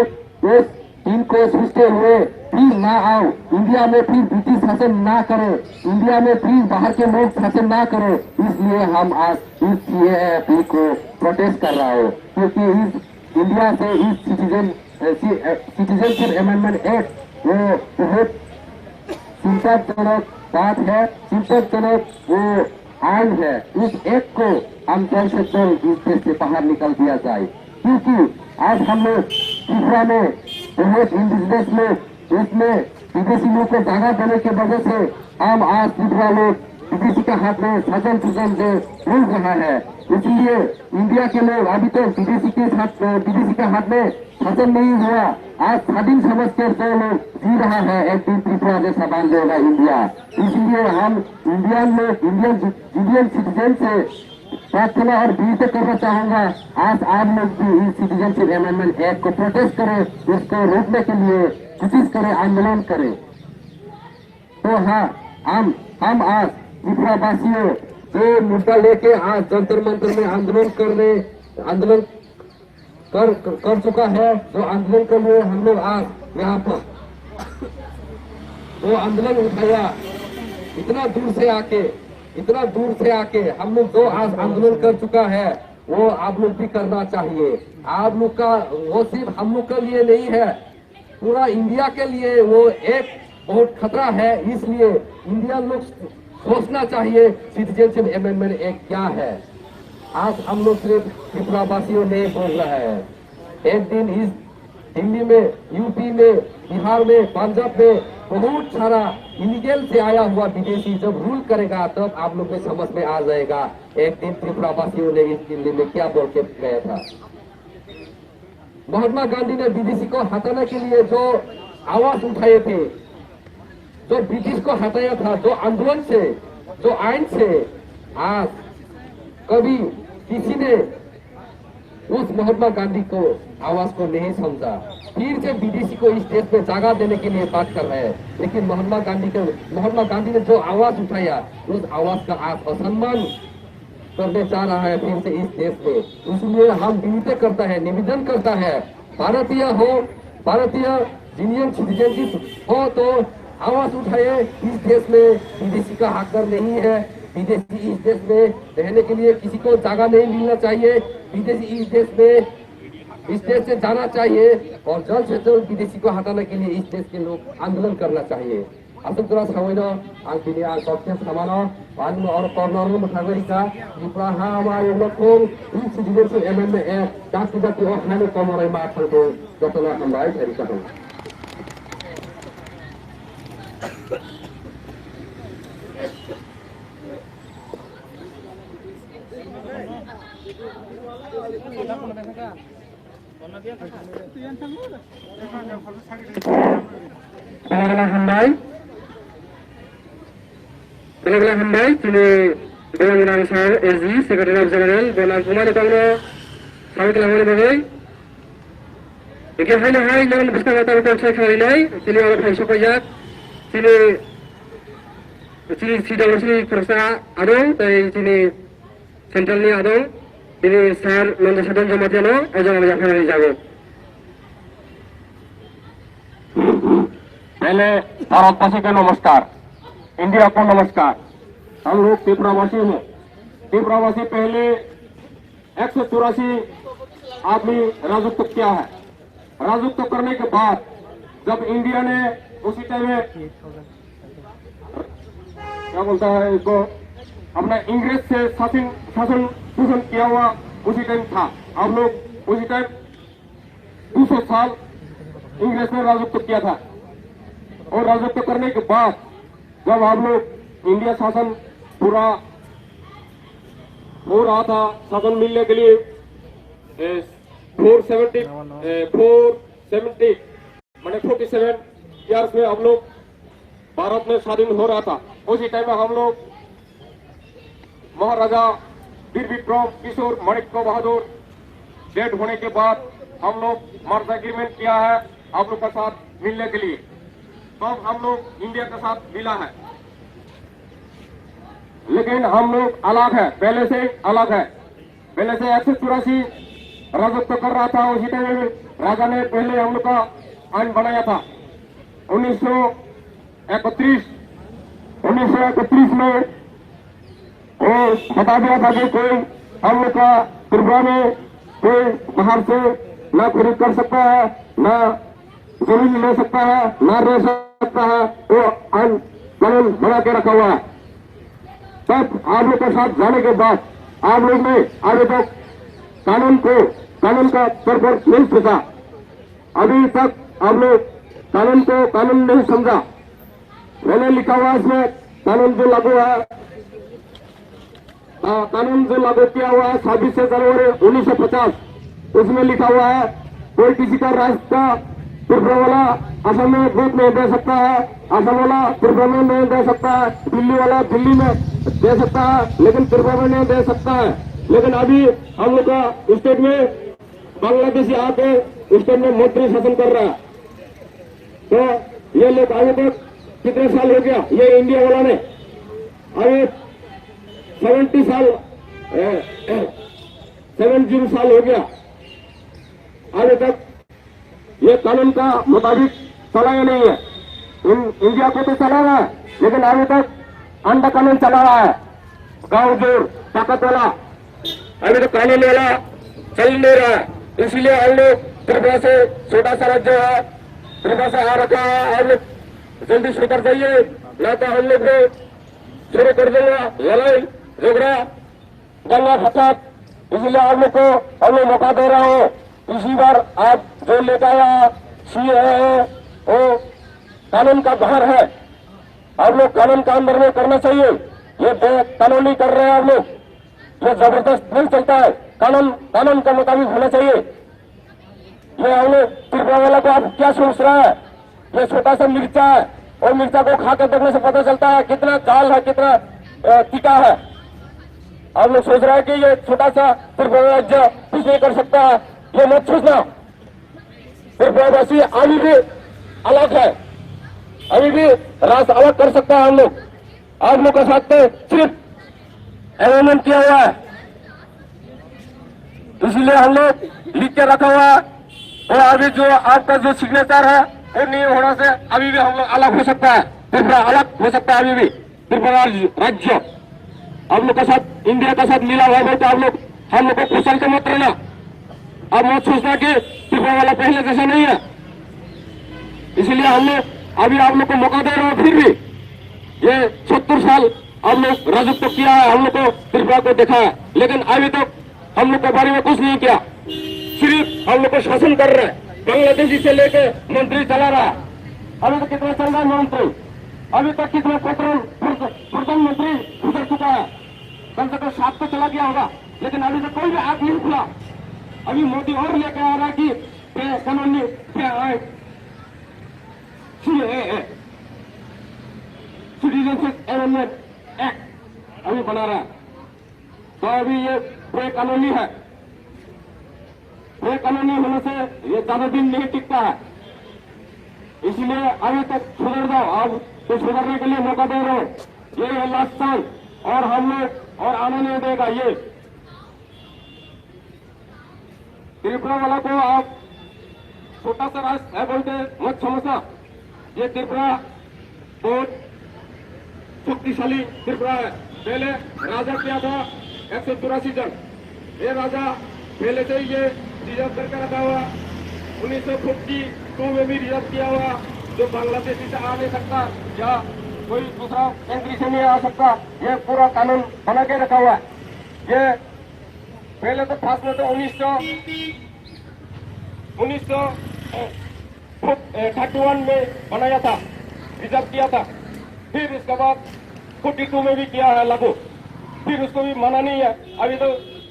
उस दिन को सोचते हुए फिर ना आओ, इंडिया में फिर ब्रिटिश शासन ना करे, इंडिया में फिर बाहर के लोग शासन ना करे, इसलिए हम आज इस सीएए को प्रोटेस्ट कर रहा हूँ। क्योंकि इस इंडिया से इस सिटीजनशिप अमेंडमेंट एक्ट वो बहुत चिंताजनक बात है, चिंताजनक वो आइन है। इस एक्ट को हम जल्द से जल्द इस देश से बाहर निकल दिया जाए, क्योंकि आज हम लोग त्रिपुरा में बहुत इंडिजिनस लोग उसमें विदेशी लोग को जगह देने की वजह से हम आज त्रिपुरा लोग विदेशी के हाथ में शासन से रुक रहा है। इसलिए इंडिया के लोग अभी तो विदेशी के हाथ में शासन नहीं हुआ, आज स्वाधीन समझ कर जो लोग जी रहा है, एक दिन त्रिपुरा जैसा बन जाएगा इंडिया। इसलिए हम इंडियन सिटीजन से प्रार्थना और विनती करना चाहूंगा, आज आप लोग भी इस सिटीजनशिप अमेंडमेंट एक्ट को प्रोटेस्ट करें, इसको रोकने के लिए कोशिश करें, आंदोलन करें। तो हाँ, हम आज त्रिपुरावासियों जो मुद्दा लेके आज जंतर मंतर में आंदोलन कर चुका है, जो आंदोलन के लिए हम लोग आज यहाँ पर वो आंदोलन उठाया, इतना दूर से आके हम लोग जो आज आंदोलन कर चुका है वो आप लोग भी करना चाहिए। आप लोग का वो सिर्फ हम लोग के लिए नहीं है, पूरा इंडिया के लिए वो एक बहुत खतरा है। इसलिए इंडिया लोग सोचना चाहिए सिटीजनशिप अमेंडमेंट एक्ट क्या है। आज हम लोग सिर्फ त्रिपुरावासियों नहीं बोल रहा है, एक दिन इस दिल्ली में, यूपी में, बिहार में, पंजाब में बहुत सारा इलीगल से आया हुआ विदेशी जब रूल करेगा तब आप लोग को समझ में आ जाएगा एक दिन त्रिपुरावासियों ने इस दिल्ली में क्या बोल के गया था। महात्मा गांधी ने विदेशी को हटाने के लिए जो आवाज उठाए थे, जो ब्रिटिश को हटाया था, जो आंदोलन से, जो आइन से, आज कभी किसी ने उस महात्मा गांधी को आवाज को नहीं समझा। फिर से विदेशी को इस देश में जगह देने के लिए बात कर रहे हैं, लेकिन महात्मा गांधी ने जो आवाज उठाया उस आवाज का आज असम्मान करने जा रहा है फिर से इस देश में। इसलिए हम विनती करता है, निवेदन करता है, भारतीय इंडियन सिटीजनशिप हो तो आवाज उठाए। इस देश में विदेशी का हकदार नहीं है, विदेशी इस देश में रहने के लिए किसी को जगह नहीं मिलना चाहिए, विदेशी इस देश से जाना चाहिए और जल्द से जल्द विदेशी को हटाने के लिए इस देश के लोग आंदोलन करना चाहिए। असंतुलन सामयिक आंखिनी आंखों समानो आदमी और कॉर्नर में थागरिका जिप्रा हमारे लोगों इन सिटीजनशिप अमेंडमेंट एक्ट जाति और खाने कमरे में आकर को जतना हमारे तरीका है। Belakang hambai, sini Dewan Sar SG, Sekretariat Jeneral, Bola Kumar Tangno, Sawit Lamani Bagai. Ikan hai jangan bersama tahu saya kali ini, sini orang Faisal Kajak, sini sidang sini persa adong, tapi sini sentral ni adong, sini Sar Nanda Sadan Jamatiano, ajang ajang kali jago. पहले भारतवासी को नमस्कार, India को नमस्कार। हम लोग त्रिपुरावासी हैं। त्रिपुरावासी पहले 184 आदमी राजत्व किया है। राजत्व करने के बाद जब इंडिया ने उसी टाइम में क्या बोलता है इसको, हमने इंग्रेज से शासन शोषण किया हुआ उसी टाइम था। हम लोग उसी टाइम 200 साल इंग्रेज ने राजत्व किया था। और राजत्व करने के बाद जब हम लोग इंडिया शासन पूरा हो रहा था, शासन मिलने के लिए 47 ईयर्स में हम लोग भारत में स्वाधीन हो रहा था। उसी टाइम में हम लोग महाराजा वीर विक्रम किशोर माणिक्य बहादुर डेड होने के बाद हम लोग मर्ज एग्रीमेंट किया है आप लोग के साथ मिलने के लिए। तब हम लोग इंडिया के साथ मिला है, लेकिन हम लोग अलग है, पहले से अलग है। पहले से 184 राजत्व कर रहा था। उसी टाइम में राजा ने पहले हम लोग का आइन बनाया था 1931 में। वो बता दिया था कि कोई हम लोग का त्रिपुरा में कोई बाहर से ना खरीद कर सकता है, ना जमीन ले सकता है, ना रह सकता है। वो आइन कानून बना के रखा हुआ है। तब आप लोग के साथ जाने के बाद आप लोग ने आगे तक कानून का सर पर नहीं सोचा। अभी तक आप लोग कानून को कानून नहीं समझा। मैंने लिखा हुआ इसमें कानून जो लागू है, कानून जो लागू किया हुआ है 26 जनवरी 1950, उसमें लिखा हुआ है कोई किसी का राष्ट्र का त्रिपुरा वाला असम में वोट नहीं दे सकता है, असम वाला त्रिपुरा में नहीं दे सकता है, दिल्ली वाला दिल्ली में दे सकता है, लेकिन त्रिपुरा में नहीं दे सकता है। लेकिन अभी हम लोग का स्टेट में बांग्लादेशी आके स्टेट में मंत्री शासन कर रहा है। तो ये लोग आगे तक कितने साल हो गया ये इंडिया वाला ने, अभी 70 साल हो गया। आगे तक ये कानून का मुताबिक चलाया नहीं है। इंडिया को तो चला रहा है, लेकिन अभी तक अंडा कानून चला रहा है। गांव जोर ताकत वाला अभी तो कानून वाला चल नहीं रहा है। इसलिए हम लोग त्रिपुरा से छोटा सा राज्य है, त्रिपुरा से आ रखा है। हम लोग जल्दी सुधर जाइए, ना तो हम लोग को शुरू कर देंगे लड़ाई झगड़ा दंगा फसाद। इसलिए हम लोग को हम लोग मौका दे रहा हूँ। इसी बार आप जो लेकर आया है वो कानून का बाहर है। आप लोग कानून का अंदर में करना चाहिए। ये कानूनी कर रहे हैं आप लोग, ये जबरदस्त नहीं चलता है। कानून के मुताबिक होना चाहिए। ये हम लोग त्रिपुरा वाला को आप क्या सोच रहा है? ये छोटा सा मिर्चा है, और मिर्चा को खाकर देखने से पता चलता है कितना जाल है, कितना तीखा है। आप लोग सोच रहे हैं कि ये छोटा सा त्रिपुरा राज्य कुछ नहीं कर सकता है, ये मत सोचना। त्रिपुरावासी अभी भी अलग है, अभी भी राष्ट्र अलग कर सकता है। हम लोग आप लोग के साथ तो सिर्फ एग्रीमेंट किया हुआ है, इसलिए हम लोग लिख के रखा हुआ है। और अभी जो आपका जो सिग्नेचर है वो नहीं होने से अभी भी हम लोग अलग हो सकता है, त्रिपुरा अलग हो सकता है। अभी भी त्रिपुरा राज्य आप लोग के साथ इंडिया के साथ मिला हुआ है। तो आप लोग हम लोग को कुशल के मत रहना। अब मत सोचना कि त्रिपुरा वाला पहले जैसा नहीं है। इसलिए हम लोग अभी आप लोग को मौका दे रहे हैं। फिर भी ये 70 साल हम लोग राजत्व किया है, हम लोग को त्रिपुरा को देखा है, लेकिन अभी तक हम लोग के बारे में कुछ नहीं किया। सिर्फ हम लोग को शासन कर रहे हैं। बांग्लादेशी से लेके मंत्री चला रहा है। अभी तक कितना चल रहा है मंत्री? अभी तक कितना प्रधानमंत्री गुजर चुका है? कम से कम 7 तो चला गया होगा, लेकिन अभी तक कोई भी आग नहीं खुला। अभी मोदी और लेके आ रहा है कि कानूनी सिटीजनशिप अमेंडमेंट एक्ट अभी बना रहा है। तो अभी ये बेकानूनी है। बेकानूनी होने से ये ज्यादा दिन नहीं टिकता है, इसलिए अभी तक सुधर जाओ। अब तो सुधरने के लिए मौका दे रहे हो। ये है लास्ट साल और हम लोग और आने नहीं देगा। ये त्रिपुरा वाला को आप छोटा सा राष्ट्र है बोलते मत समझना। ये त्रिपुरा बहुत शक्तिशाली त्रिपुरा है। पहले राजा क्या था 184 जन। ये राजा पहले से ही ये रिजर्व करके रखा हुआ। 1952 में भी रिजर्व किया हुआ। जो बांग्लादेशी से आ नहीं सकता या कोई दूसरा कंट्री से नहीं आ सकता, ये पूरा कानून बना के रखा हुआ है। ये पहले तो फास्ट में तो 1931 में बनाया था, रिजर्व किया था। फिर इसके बाद 42 में भी किया है लागू। फिर उसको भी माना नहीं है। अभी तो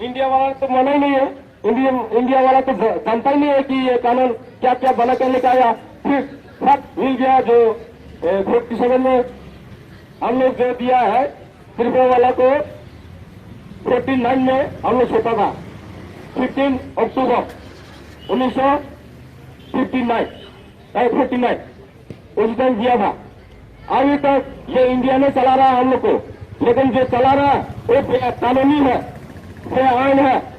इंडिया वाला तो माना ही नहीं है। इंडिया वाला तो जानता ही नहीं है कि ये कानून क्या क्या बना के लेके आया। फिर फट मिल गया जो 47 में हम लोग जो दिया है त्रिपुरा वाला को। 49 में हम लोग सोचा था 15 अक्टूबर 1959 उस टाइम दिया था। अभी तक ये इंडिया ने चला रहा है हम लोग को, लेकिन जो चला रहा है वो कानूनी है, बेआईन है।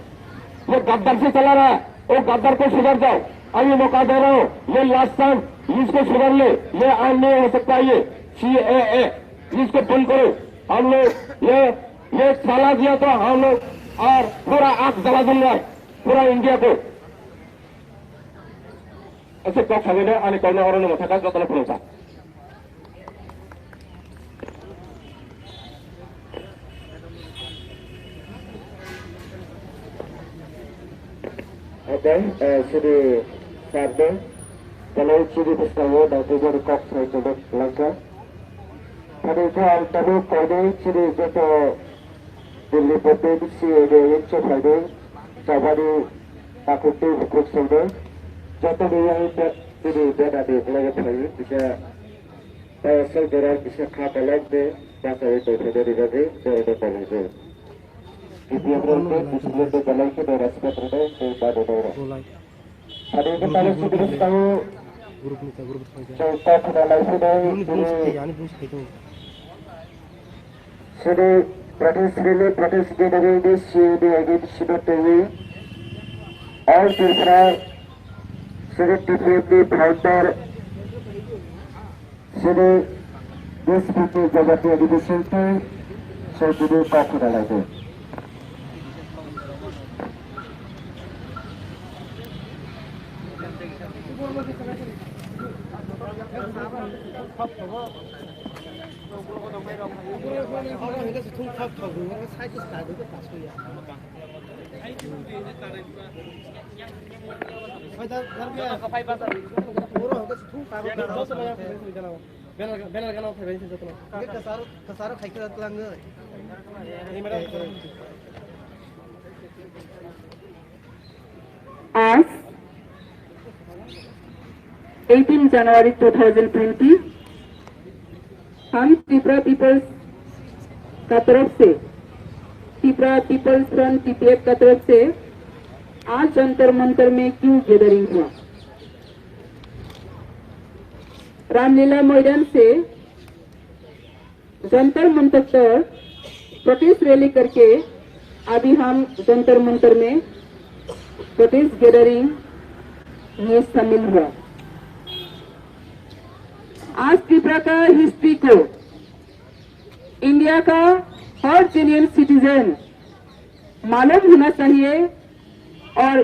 वो गद्दार से चला रहा है, वो गद्दार को सुधर जाओ। अभी मौका दे रहा हूँ, ये लास्ट टाइम इसको सुधर ले। ये आइन नहीं हो सकता। ये CAA इसको बंद करो। हम लोग ये चला दिया तो हम लोग और पूरा आग जला दूंगा पूरा इंडिया को। ऐसे कब सभी ने करने और मथा का जतन पड़ेगा। Okay, Sri Sardo, kalau Sri Pustawo dan juga Kok saya coba langkah. Pada itu antara kode Sri Joto Diliputi si ada yang coba ada, coba di takuti hukum saja. Joto dia itu Sri berada di belakang saya bisa pasal berat bisa kata lagi pasal itu dari dari dari. Kita berada di sebelah belakang kita respect ada pada orang. Ada yang kita sudah tahu. Contoh adalah sudah proses dari di sudah tahu. All Tripura sudah TPP founder sudah DSPP Jagati Education tu sudah kau adalah itu. आज 18 जनवरी 2020 हम Tripura peoples का तरफ से Tripura peoples front TPF का तरफ से आज जंतर मंतर में क्यों गैदरिंग हुआ। रामलीला मैदान से जंतर मंतर तक प्रोटेस्ट रैली करके अभी हम जंतर मंतर में प्रोटेस्ट गैदरिंग में शामिल हुआ। आज त्रिपुरा का हिस्ट्री को इंडिया का हर जेन्युइन सिटीजन मालूम होना चाहिए और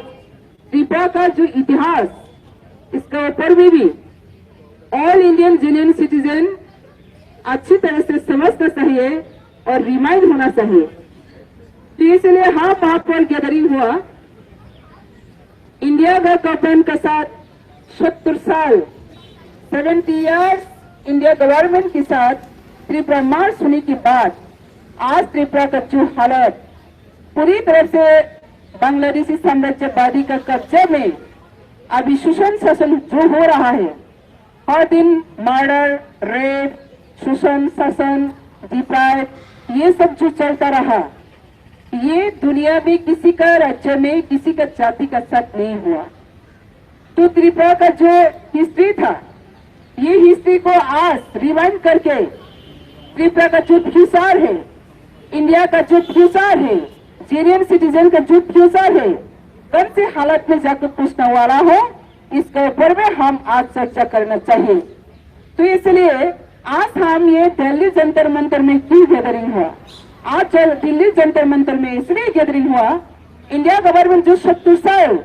त्रिपुरा का जो इतिहास इसका ऊपर भी ऑल इंडियन जेन्युइन सिटीजन अच्छी तरह से समझना चाहिए और रिमाइंड होना चाहिए। तो इसलिए हाँ वहां पर गैदरिंग हुआ। इंडिया गवर्नमेंट के साथ 70 साल 70 इयर्स इंडिया गवर्नमेंट के साथ त्रिपुरा मार्च होने के बाद आज त्रिपुरा का जो हालत पूरी तरह से बांग्लादेशी साम्राज्यवादी का कब्जे में अभी शोषण शासन जो हो रहा है, हर दिन मर्डर, रेप, शोषण शासन, डिप्राइव, ये सब जो चलता रहा, ये दुनिया में किसी का राज्य में किसी का जाति का साथ नहीं हुआ। तो त्रिपुरा का जो हिस्ट्री था, ये हिस्ट्री को आज रिवाइंड करके त्रिपुरा का जो फ्यूचर है, इंडिया का जो फ्यूचर है, जीरियन सिटीजन का जो फ्यूचर है, कौन से हालत में जाकर पूछने वाला है, इसके ऊपर में हम आज चर्चा करना चाहिए। तो इसलिए आज हम ये दिल्ली जंतर मंतर में क्यों गैदरिंग हुआ? आज दिल्ली जंतर मंतर में इसलिए गैदरिंग हुआ, इंडिया गवर्नमेंट जो 70 साल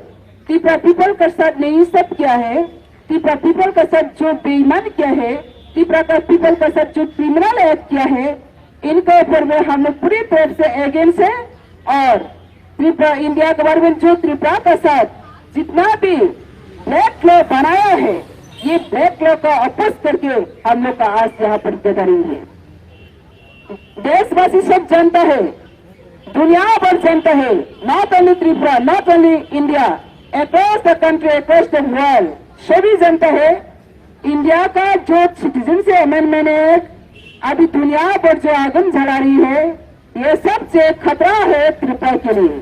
त्रिपुरा पीपल का साथ नहीं सब किया है, त्रिपुरा पीपल का साथ जो बेईमान किया है, त्रिपुरा का पीपल का साथ जो क्रिमिनल एक्ट किया है, इनके ऊपर में हम लोग पूरी तरह से अगेंस्ट है। और त्रिपुरा इंडिया गवर्नमेंट जो त्रिपुरा का साथ जितना भी ब्लैक लॉ बनाया है, ये ब्लैक लॉ का अपोज करके हम लोग का आज यहाँ पर गैदरिंग है। देशवासी सब जानता है, दुनिया भर जानता है, not only Tripura, not only India, across the country, across the world, सभी जानता है इंडिया का जो सिटीजनशिप अमेंडमेंट एक्ट अभी दुनिया भर जो आगम जला रही है, ये सबसे खतरा है त्रिपुरा के लिए।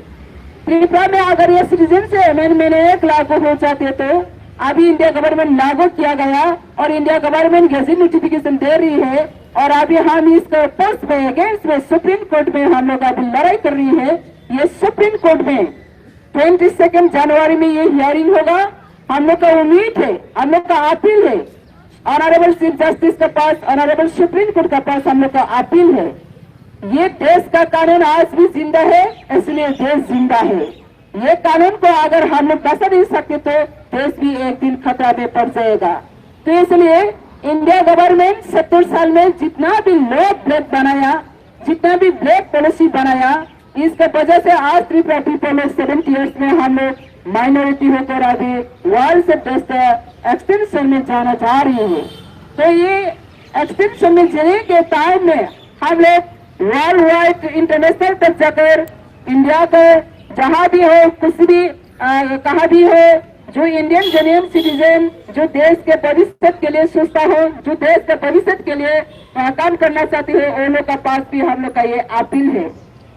त्रिपुरा में अगर ये सिटीजनशिप अमेंडमेंट एक्ट लागू हो जाते तो अभी इंडिया गवर्नमेंट लागू किया गया और इंडिया गवर्नमेंट गैजेट नोटिफिकेशन दे रही है, और अभी हम इसके अपोज में अगेंस्ट में सुप्रीम कोर्ट में हम लोग अभी लड़ाई कर रही है। ये सुप्रीम कोर्ट में 22 जनवरी में ये हियरिंग होगा। हम लोग का उम्मीद है, हम लोग का अपील है ऑनरेबल चीफ जस्टिस के पास, ऑनरेबल सुप्रीम कोर्ट के पास हम लोग का अपील है। ये देश का कानून आज भी जिंदा है, इसलिए देश जिंदा है। ये कानून को अगर हम लोग बचा नहीं सकते तो देश भी एक दिन खतरा में पड़ जाएगा। तो इसलिए इंडिया गवर्नमेंट 70 साल में जितना भी लॉ ब्लैक बनाया, जितना भी ब्लैक पॉलिसी बनाया, इसके वजह से आज त्रिपुरा पीपल 70 ईयर्स में हम लोग माइनॉरिटी होकर अभी वर्ल्ड से बेस्ट एक्सटेंशन में जाना चाह रही है। तो ये एक्सटेंशन में जाने के टाइम में हम लोग वर्ल्ड वाइड इंटरनेशनल तक जाकर इंडिया को जहां भी हो, कुछ भी कहा भी हो, जो इंडियन जेन्युइन सिटीजन जो देश के भविष्य के लिए सोचता हो, जो देश के भविष्य के लिए काम करना चाहते हो, उन लोग का पास भी हम लोग का ये अपील है।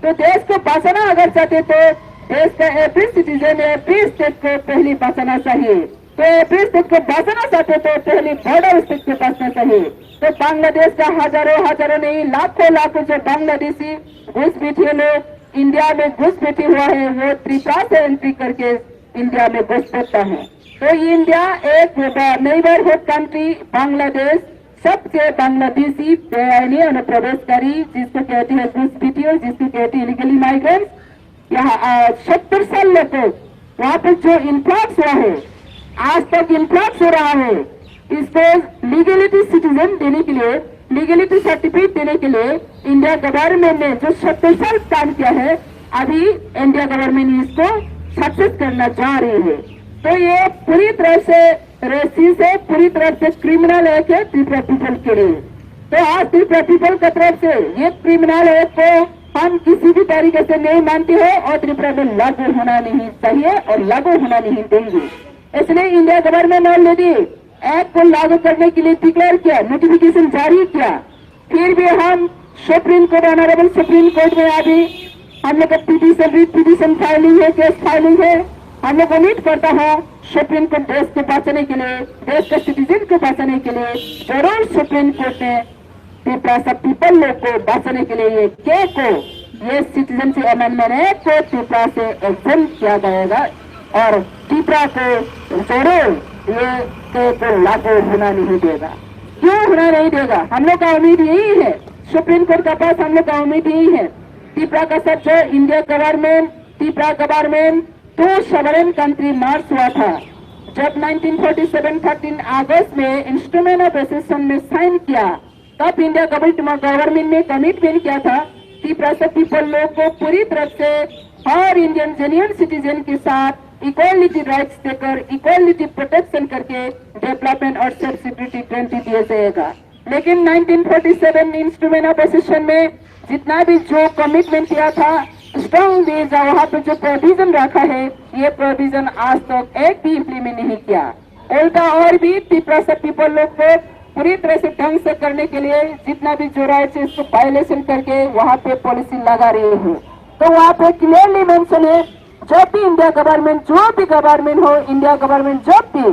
तो देश को बचाना अगर चाहते तो देश का एवरी सिटीजन एवरी स्टेट को पहले बचाना चाहिए। तो एवरी स्टेट को बचाना चाहते तो पहले बॉर्डर स्टेट को बचना चाहिए। तो बांग्लादेश का हजारों नहीं लाखों जो बांग्लादेशी घुसपैठिए लोग इंडिया में घुसपैठी हुआ है, वो त्रिपुरा से एंट्री करके इंडिया में घुसपैठता है। तो इंडिया एक नेबरहुड कंट्री बांग्लादेश सबसे बांग्लादेशी बेआईनी अनुप्रवेशकारी जिसको कहते हैं घुसपैठियों, जिसको कहते हैं इलीगली माइग्रेंट्स, यहाँ 70 साल लोग वहाँ पर जो इन्फ्लक्स हुआ है, आज तक इन्फ्लक्स हो रहा है, इसको लीगलिटी सिटीजन देने के लिए, लीगलिटी सर्टिफिकेट देने के लिए इंडिया गवर्नमेंट ने जो 70 साल काम किया है, अभी इंडिया गवर्नमेंट इसको सक्सेस करना चाह रही है। तो ये पूरी तरह से रेसिस है, पूरी तरह से क्रिमिनल एक्ट है त्रिपुरा पीपल के लिए। तो आज त्रिपुरा पीपल की तरफ से ये क्रिमिनल एक्ट को हम किसी भी तरीके से नहीं मानते हो और त्रिपुरा में लागू होना नहीं चाहिए और लागू होना नहीं देंगे। इसलिए इंडिया गवर्नमेंट ऑलरेडी एक्ट को लागू करने के लिए डिक्लेयर किया, नोटिफिकेशन जारी किया, फिर भी हम supreme court, honourable supreme court में अभी हम लोग का पिटीशन फाइलिंग है, केस फाइलिंग है। हम लोग उम्मीद करता हूँ सुप्रीम कोर्ट देश को बचाने के लिए, देश के सिटीजन को बचाने के लिए जरूर सुप्रीम कोर्ट ने त्रिपुरा सब पीपल लोग को बचाने के लिए ये के को, ये सिटीजनशिप अमेंडमेंट एक्ट को त्रिपुरा से एग्जेम्प्ट किया जाएगा और त्रिपुरा को जरूर ये के को लागू होना नहीं देगा। क्यों होना नहीं देगा? हम लोग का उम्मीद यही है, सुप्रीम कोर्ट का पास हम लोग का उम्मीद यही है। त्रिपुरा का साथ जो इंडिया गवर्नमेंट, त्रिपुरा गवर्नमेंट तो सॉवरेन कंट्री मार्च हुआ था, जब 1947 13 अगस्त में इंस्ट्रूमेंट ऑफ एसेशन में साइन किया, तब इंडिया गवर्नमेंट ने कमिटमेंट किया था त्रिपुरा से पीपल लोग को पूरी तरह से हर इंडियन जेन्युइन सिटीजन के साथ इक्वालिटी राइट्स देकर, इक्वालिटी प्रोटेक्शन करके डेवलपमेंट और सेल्फ सिक्योरिटी गारंटी दिया जाएगा। लेकिन 1947 इंस्ट्रूमेंट ऑफ एसेशन में जितना भी जो कमिटमेंट किया था, स्ट्रॉन्ग बेस वहाँ पे जो प्रोविजन रखा है, ये प्रोविजन आज तक एक भी इम्प्लीमेंट नहीं किया। उल्टा और भी त्रिपुरा से पीपल लोग को पूरी तरह से ढंग से करने के लिए जितना भी जो राइट है इसको वायलेशन करके वहाँ पे पॉलिसी लगा रहे हैं। तो वहाँ पे क्लियरली मेंशन है, जब भी इंडिया गवर्नमेंट, जो भी गवर्नमेंट हो, इंडिया गवर्नमेंट जब भी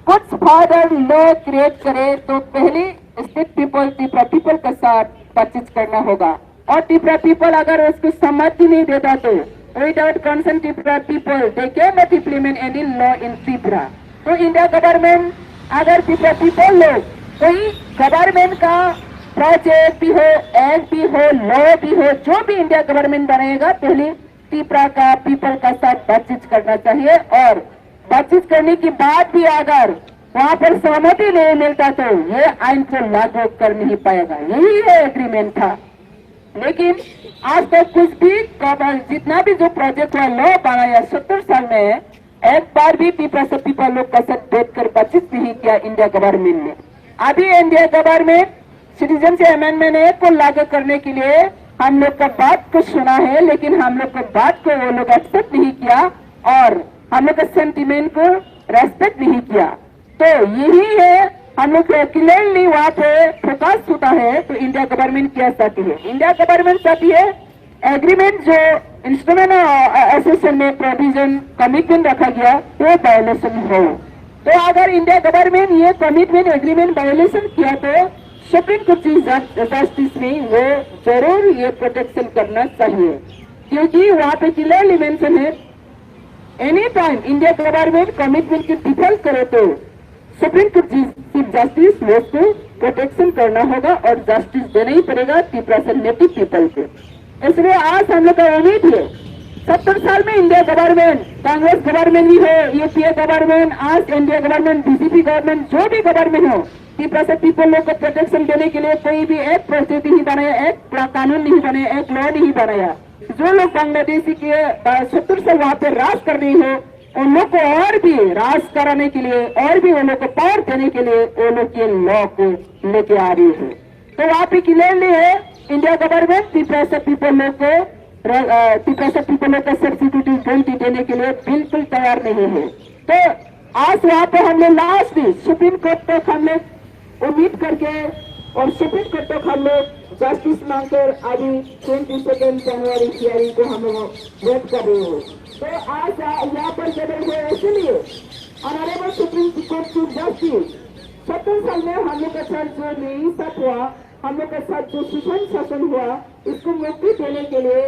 कुछ फर्दर लॉ क्रिएट करे तो पहले स्टेट पीपल, त्रिपुरा पीपल के साथ बातचीत करना होगा। और त्रिपुरा पीपल अगर उसको सम्मति नहीं देता तो without consent Tripura people they can not implement any law in Tripura. तो इंडिया गवर्नमेंट अगर त्रिपुरा पीपल लोग कोई गवर्नमेंट का प्रोजेक्ट भी हो, एक्ट भी हो, लॉ भी हो, जो भी इंडिया गवर्नमेंट बनाएगा पहले त्रिपुरा का पीपल का साथ बातचीत करना चाहिए। और बातचीत करने के बाद भी अगर वहाँ पर सहमति नहीं मिलता तो ये आइन को लागू कर नहीं पाएगा। यही है एग्रीमेंट था। लेकिन आज तक कुछ भी जितना भी जो प्रोजेक्ट हुआ, लॉ बनाया 70 साल में, एक बार भी त्रिपुरा से पीपल लोग का साथ बैठकर बातचीत नहीं किया इंडिया गवर्नमेंट ने। अभी India government citizenship amendment act को लागू करने के लिए हम लोग का बात को सुना है, लेकिन हम लोग का बात को वो लोग एक्सेप्ट नहीं किया और हम लोग के सेंटिमेंट को रेस्पेक्ट नहीं किया। तो यही है, हम लोग क्लियरली वहाँ पे फोकस होता है। तो इंडिया गवर्नमेंट क्या चाहती है? इंडिया गवर्नमेंट चाहती है एग्रीमेंट जो इंस्ट्रूमेंट एसोसिएशन में प्रोविजन कमिटमेंट रखा गया वो वायलेशन हो। तो अगर इंडिया गवर्नमेंट ये कमिटमेंट एग्रीमेंट वायलेशन किया तो सुप्रीम कोर्ट जस्टिस में वो जरूर ये प्रोटेक्शन करना चाहिए, क्योंकि वहाँ पे क्लियरली मेंशन है any time India government commitment की डिफेंस करे तो सुप्रीम कोर्ट चीफ जस्टिस लोग को प्रोटेक्शन करना होगा और जस्टिस देना ही पड़ेगा त्रिपुरा से नेटिव पीपल को। इसलिए आज हम लोग का उम्मीद है 70 साल में इंडिया गवर्नमेंट, कांग्रेस गवर्नमेंट भी हो, यूपीए गवर्नमेंट, आज इंडिया गवर्नमेंट, बीजेपी गवर्नमेंट, जो भी गवर्नमेंट हो, त्रिपुरा से पीपल लोग को प्रोटेक्शन देने के लिए कोई भी एक प्रोसेस नहीं बनाया, एक कानून नहीं बनाया, एक लॉ नहीं बनाया। जो लोग बांग्लादेशी के 70 साल वहाँ पे राज कर रही हो, उन लोग को और भी राज कराने के लिए और भी उन लोग को पावर देने के लिए वो लोग के लॉ को लेके आ रही है। तो वहाँ पे क्लियरली है इंडिया गवर्नमेंट त्रिपुरा से पीपल लोग को सब्सिट्यूटिव गारंटी देने के लिए बिल्कुल तैयार नहीं है। तो आज वहाँ पे हमने लास्ट सुप्रीम कोर्ट तक हमने उम्मीद करके और सुप्रीम कोर्ट तक हम लोग जस्टिस मांगकर अभी 22 जनवरी हियरिंग को हम लोग वेट कर रहे हो। तो आज यहाँ पर जब हुए इसलिए honourable supreme court chief justice 70 साल में हम लोग के साथ जो नाइंसाफ हुआ, हम लोग के साथ जो शासन हुआ, इसको मुक्ति देने के लिए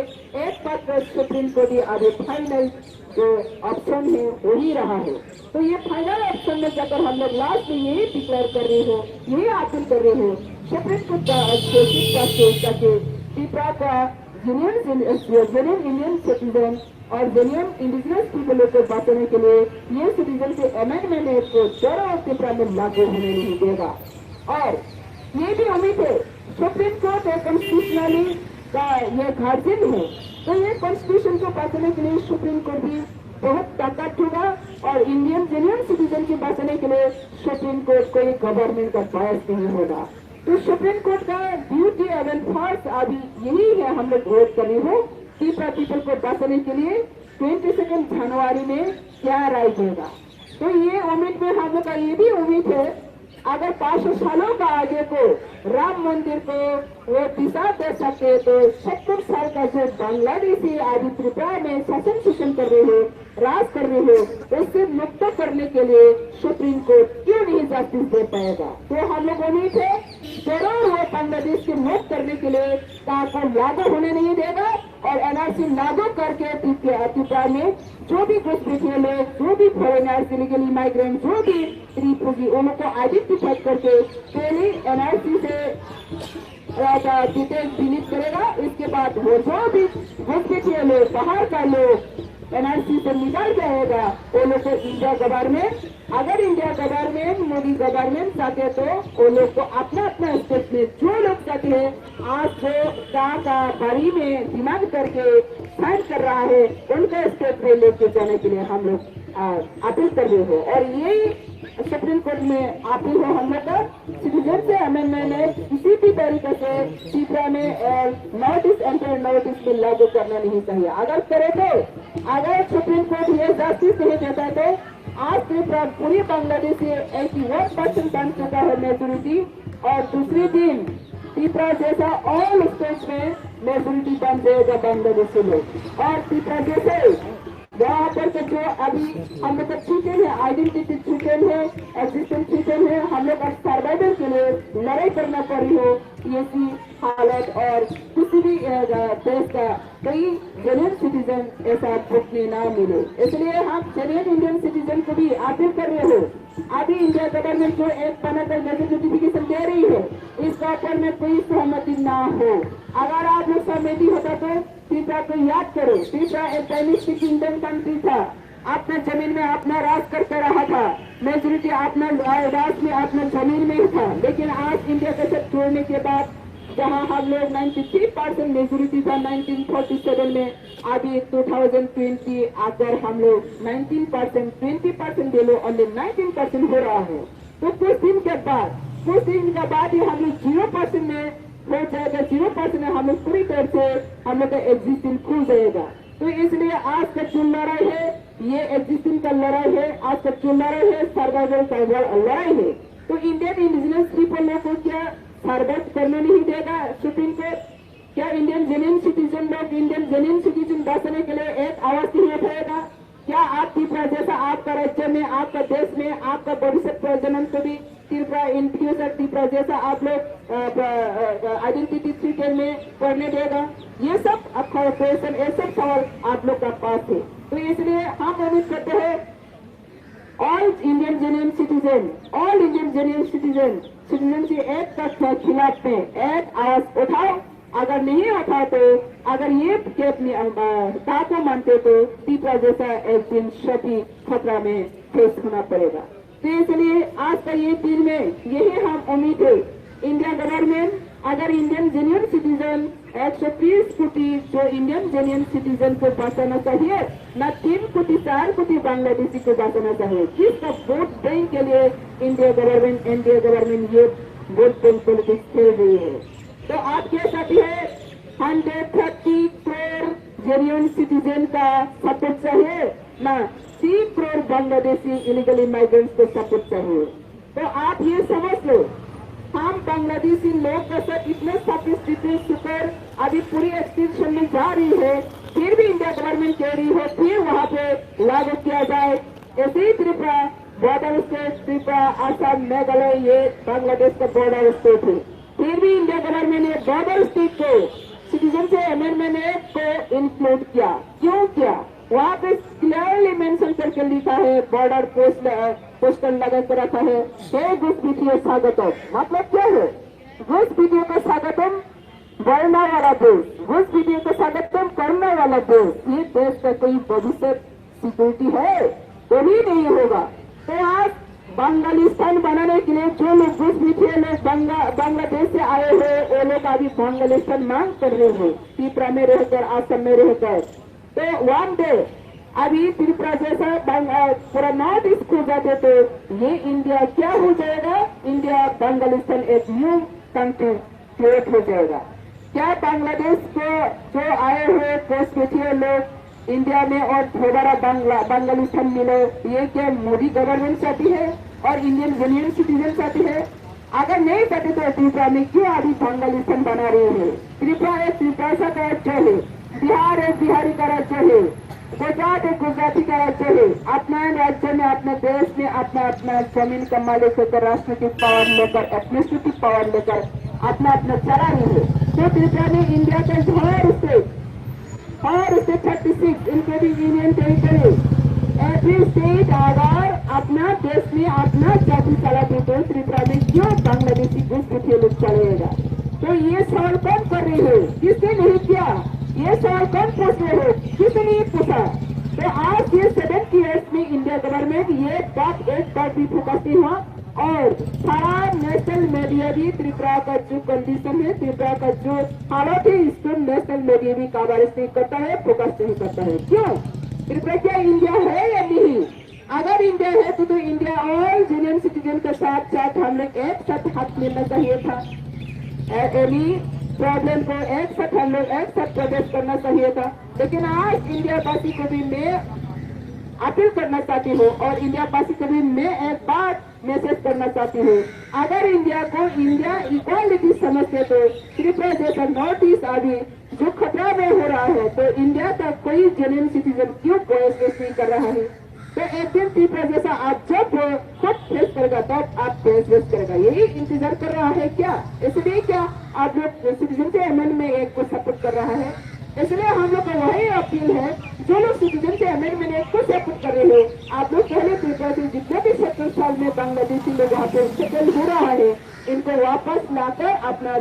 एक पत्र सुप्रीम कोर्ट अभी फाइनल जो ऑप्शन है वही रहा है। तो ये फाइनल ऑप्शन में जाकर हम लोग लास्ट में यही डिक्लेयर कर रहे हो, यही अपील कर रहे हो सुप्रीम कोर्ट त्रिपुरा का जेन्युइन इंडियन सिटीजन और जेन्युइन इंडिजिनस पीपल को बचाने के लिए ये सिटीजन के अमेंडमेंट एक्ट को जरूर त्रिपुरा में लागू होने नहीं देगा। और ये भी उम्मीद है सुप्रीम कोर्ट कॉन्स्टिट्यूशनली का ये गार्जियन है, तो ये कॉन्स्टिट्यूशन को बचाने के लिए सुप्रीम कोर्ट भी बहुत ताकत होगा और इंडियन जेन्युइन सिटीजन को बचाने के लिए सुप्रीम कोर्ट को एक गवर्नमेंट का बायस नहीं होगा। तो सुप्रीम कोर्ट का ड्यूटी एवं फर्स्ट अभी यही है, हम लोग वोट करने हो त्रिपुरा पीपल को बचाने के लिए 22 जनवरी में क्या राय देगा। तो ये उम्मीद में हम लोग का ये भी उम्मीद है अगर 500 सालों का आगे को राम मंदिर को वो दिशा दे सके तो 70 साल का जो बांग्लादेशी आज त्रिपुरा में शासन कर रहे हो, राज कर रहे हो, उससे मुक्त करने के लिए सुप्रीम कोर्ट क्यों नहीं जस्टिस दे पाएगा। तो हम लोग उम्मीद है जरूर वो बांग्लादेश को मुक्त करने के लिए को लागू होने नहीं देगा और एनआरसी लागू करके त्रिपुरा में जो भी घुसपैठिए लोग, जो भी फॉरेनर्स, इलीगल इमाइग्रेंट, जो भी रिफ्यूजी, उनको आइडेंटिफाई करके पहले एनआरसी से डिटेल डिलीट करेगा। इसके बाद वो जो भी घुसपैठिए लोग, बाहर का लोग एनआरसी से निकाल जाएगा, वो लोग को इंडिया गवर्नमेंट, अगर इंडिया गवर्नमेंट, मोदी गवर्नमेंट चाहते तो वो लोग को अपना अपना स्टेट में जो लोग चाहते हैं आज जो का बारी में डिमांड करके साइन कर रहा है उनका स्टेट में लेके जाने के लिए हम लोग अपील कर रहे हो। और ये सुप्रीम कोर्ट में अपील है हम लोग का सिटीजन से अमेंडमेंट है किसी भी तरीके से त्रिपुरा में नोटिस एंटर नोटिस में लागू करना नहीं चाहिए। अगर करे तो अगर सुप्रीम कोर्ट ये जस्टिस नहीं देता तो आज त्रिपुरा पूरी बांग्लादेश से 81% बन चुका है मेजोरिटी, और दूसरी दिन त्रिपुरा जैसा ऑल स्टेट्स में मेजोरिटी बन जाएगा बांग्लादेशी लोग। और त्रिपुरा जैसे वहाँ पर तो जो अभी हम लोग का छूटन है, आइडेंटिटी छूटन है, एग्जिस्टेंस छूटन है, हम लोग अब सर्वाइवल के लिए लड़ाई करना पड़ रही हो ऐसी हालत, और किसी भी देश का कई जेन्युइन सिटीजन ऐसा भुगतने ना मिले। इसलिए हम जेन्युइन इंडियन सिटीजन को भी अपील कर रहे हो, अभी इंडिया गवर्नमेंट जो एक बनाकर गजट नोटिफिकेशन दे रही है इसका ऊपर में कोई सहमति ना हो। अगर आप लोग सहमति होता तो त्रिपुरा को याद करो, त्रिपुरा एक डायनेस्टिक इंडियन कंट्री था, अपना जमीन में अपना राज करते रहा था, मेजोरिटी अपना राज में अपना जमीन में ही था। लेकिन आज इंडिया के साथ जोड़ने के बाद जहां हम लोग 93% मेजोरिटी था 1947 में, अभी 2020 आकर हम लोग 19% 20% दे लो ओनली 19% हो रहा है। तो कुछ दिन के बाद ही हम लोग 0% में हो जाएगा, 0% में हम लोग पूरी तरह से हम लोग का एग्जिस्टिंग खुल जाएगा। तो इसलिए आज का जो लड़ाई है ये एग्जिस्टिंग का लड़ाई है, आज का जो लड़ाई है सर्वाइवल का लड़ाई है। तो इंडियन इंडिजिनस पीपल को क्या सर्वाइव करने नहीं देगा सुप्रीम कोर्ट? क्या इंडियन जेन्युइन सिटीजन लोग इंडियन जेन्युइन सिटीजन बचने के लिए एक आवाज नहीं उठाएगा? क्या आप त्रिपुरा जैसा आपका राज्य में, आपका देश में, आपका भविष्य प्रजनन को भी त्रिपुरा इन फ्यूचर त्रिपुरा जैसा आप लोग आइडेंटिटी ट्रीटमेंट में करने देगा? ये सब आपका क्वेश्चन, ये सब सवाल आप लोग का पास है। तो इसलिए हम उम्मीद करते हैं ऑल इंडियन जेन्युइन सिटीजन से एक के खिलाफ में एक आवाज उठाओ। अगर नहीं उठा तो अगर ये बात को मानते तो त्रिपुरा जैसा एक दिन क्षति खतरा में फेस होना पड़ेगा। तो इसलिए आज का ये दिन में यही हम उम्मीद है इंडिया गवर्नमेंट अगर इंडियन जेन्युइन सिटीजन 130 कोटि जो इंडियन जेन्युइन सिटीजन को बचाना चाहिए, न 3 कोटि 4 कोटि बांग्लादेशी को बचाना चाहिए, जिसका वोट बैंक के लिए इंडिया गवर्नमेंट ये वोट बैंक पॉलिटिक्स खेल रही है। तो आप कह सकते हैं 130 करोड़ जेन्युइन सिटीजन का सपोर्ट चाहिए, ना 3 करोड़ बांग्लादेशी इलीगल इमाइग्रेंट्स को सपोर्ट चाहिए। तो आप ये समझ लो हम बांग्लादेशी लोग का साथ इतने सफिस्टिकेटेड सुपर अभी पूरी एक्सटेंशन में जा रही है, फिर भी इंडिया गवर्नमेंट कह रही है फिर वहाँ पे लागू किया जाए। ऐसे ही त्रिपुरा बॉर्डर स्टेट, त्रिपुरा, आसाम, मेघालय ये बांग्लादेश का बॉर्डर स्टेट है, फिर भी इंडिया गवर्नमेंट ने बॉर्डर स्टेट को सिटीजन से अमेंडमेंट एक्ट को इंक्लूड किया। क्यों किया? वहाँ पे क्लियरली मेंशन करके लिखा है, बॉर्डर पोस्टर लगा कर रखा है, हे घुसपैठियों स्वागतम। मतलब क्या है? घुसपैठियों का स्वागतम बढ़ना वाला देश, घुसपैठियों का स्वागतम करने वाला देश, ये देश का कोई भविष्य सिक्योरिटी है? कभी नहीं होगा। तो आज बांग्लादेश बनाने के लिए जो लोग घुसपैठिए लोग बांग्लादेश से आए हुए वो लोग अभी बांग्लादेश मांग कर रहे हैं, त्रिपुरा में रहकर, आसाम में रहकर। तो वन डे अभी त्रिपुरा जैसा पूरा नॉर्थ ईस्ट खो जाते तो ये इंडिया क्या हो जाएगा? इंडिया बांग्लादेश एक न्यू कंट्री क्रिएट हो जाएगा। क्या बांग्लादेश को जो आए हुए घुसपैठिए लोग इंडिया में और दोबारा बांग्लादेश मिले, ये क्या मोदी गवर्नमेंट चाहती है और इंडियन जेन्युइन सिटीजन चाहती है? अगर नहीं चाहते तो त्रिपुरा में क्यों अभी बांग्लादेश बना रहे हैं? त्रिपुरा एक त्रिपुरा का राज्य है, बिहार एक बिहारी का राज्य है, गुजरात एक गुजराती का राज्य है। अपना राज्य में, अपने देश में अपना जमीन का मालिक होकर राष्ट्रपति पावर लेकर, एडमिनिस्ट्रेटिव पावर लेकर अपना चला रही है। तो त्रिपुरा में इंडिया का हर state 36 including union territory, every state अगर अपना देश में अपना जाति चलाते तो त्रिपुरा में क्यों बांग्लादेशी घुसपैठिए लोग चलेगा? तो ये सवाल कौन कर रही है? किसने नहीं किया? ये सवाल कौन पूछ रहे हो? किसने नहीं पूछा? तो आज ये 7 ईयर्स में इंडिया गवर्नमेंट ये एक बात भी फोकस नहीं हुआ और सारा नेशनल मीडिया भी त्रिपुरा का जो कंडीशन है, त्रिपुरा का जो हालत है, इसको नेशनल मीडिया भी कवरेज नहीं करता है, फोकस नहीं करता है। क्यों? त्रिपुरा क्या इंडिया है या नहीं? सिटीजन के साथ साथ हमने एक साथ हाथ मिलना चाहिए था। एनी प्रॉब्लम को एक साथ हम लोग एक साथ प्रोटेस्ट करना चाहिए था। लेकिन आज इंडिया वासी को भी मैं अपील करना चाहती हूँ और इंडिया वासी को भी मैं एक बात मैसेज करना चाहती हूँ। अगर इंडिया को इंडिया इक्वालिटी समझते तो त्रिपुरा जैसा नॉर्थ ईस्ट अभी जो खतरा में हो रहा है, तो इंडिया का कोई जेन्युइन सिटीजन क्यों कोएक्सिस्ट नहीं कर रहा है? तो एक दिन त्रिपुरा जैसा आप जब खुद फेस करेगा तब आप फेस करेगा, यही इंतजार कर रहा है क्या? इसलिए क्या आप लोग सिटीजन के अमेंडमेंट एक्ट को सपोर्ट कर रहा है? इसलिए हम लोग का वही अपील है, जो लोग सिटीजन के अमेंडमेंट एक्ट को सपोर्ट कर रहे हो, आप लोग पहले त्रिपुरा से जितने भी 70 साल में बांग्लादेशी लोग वहाँ पे सेटल हो रहा है, इनको वापस लाकर अपना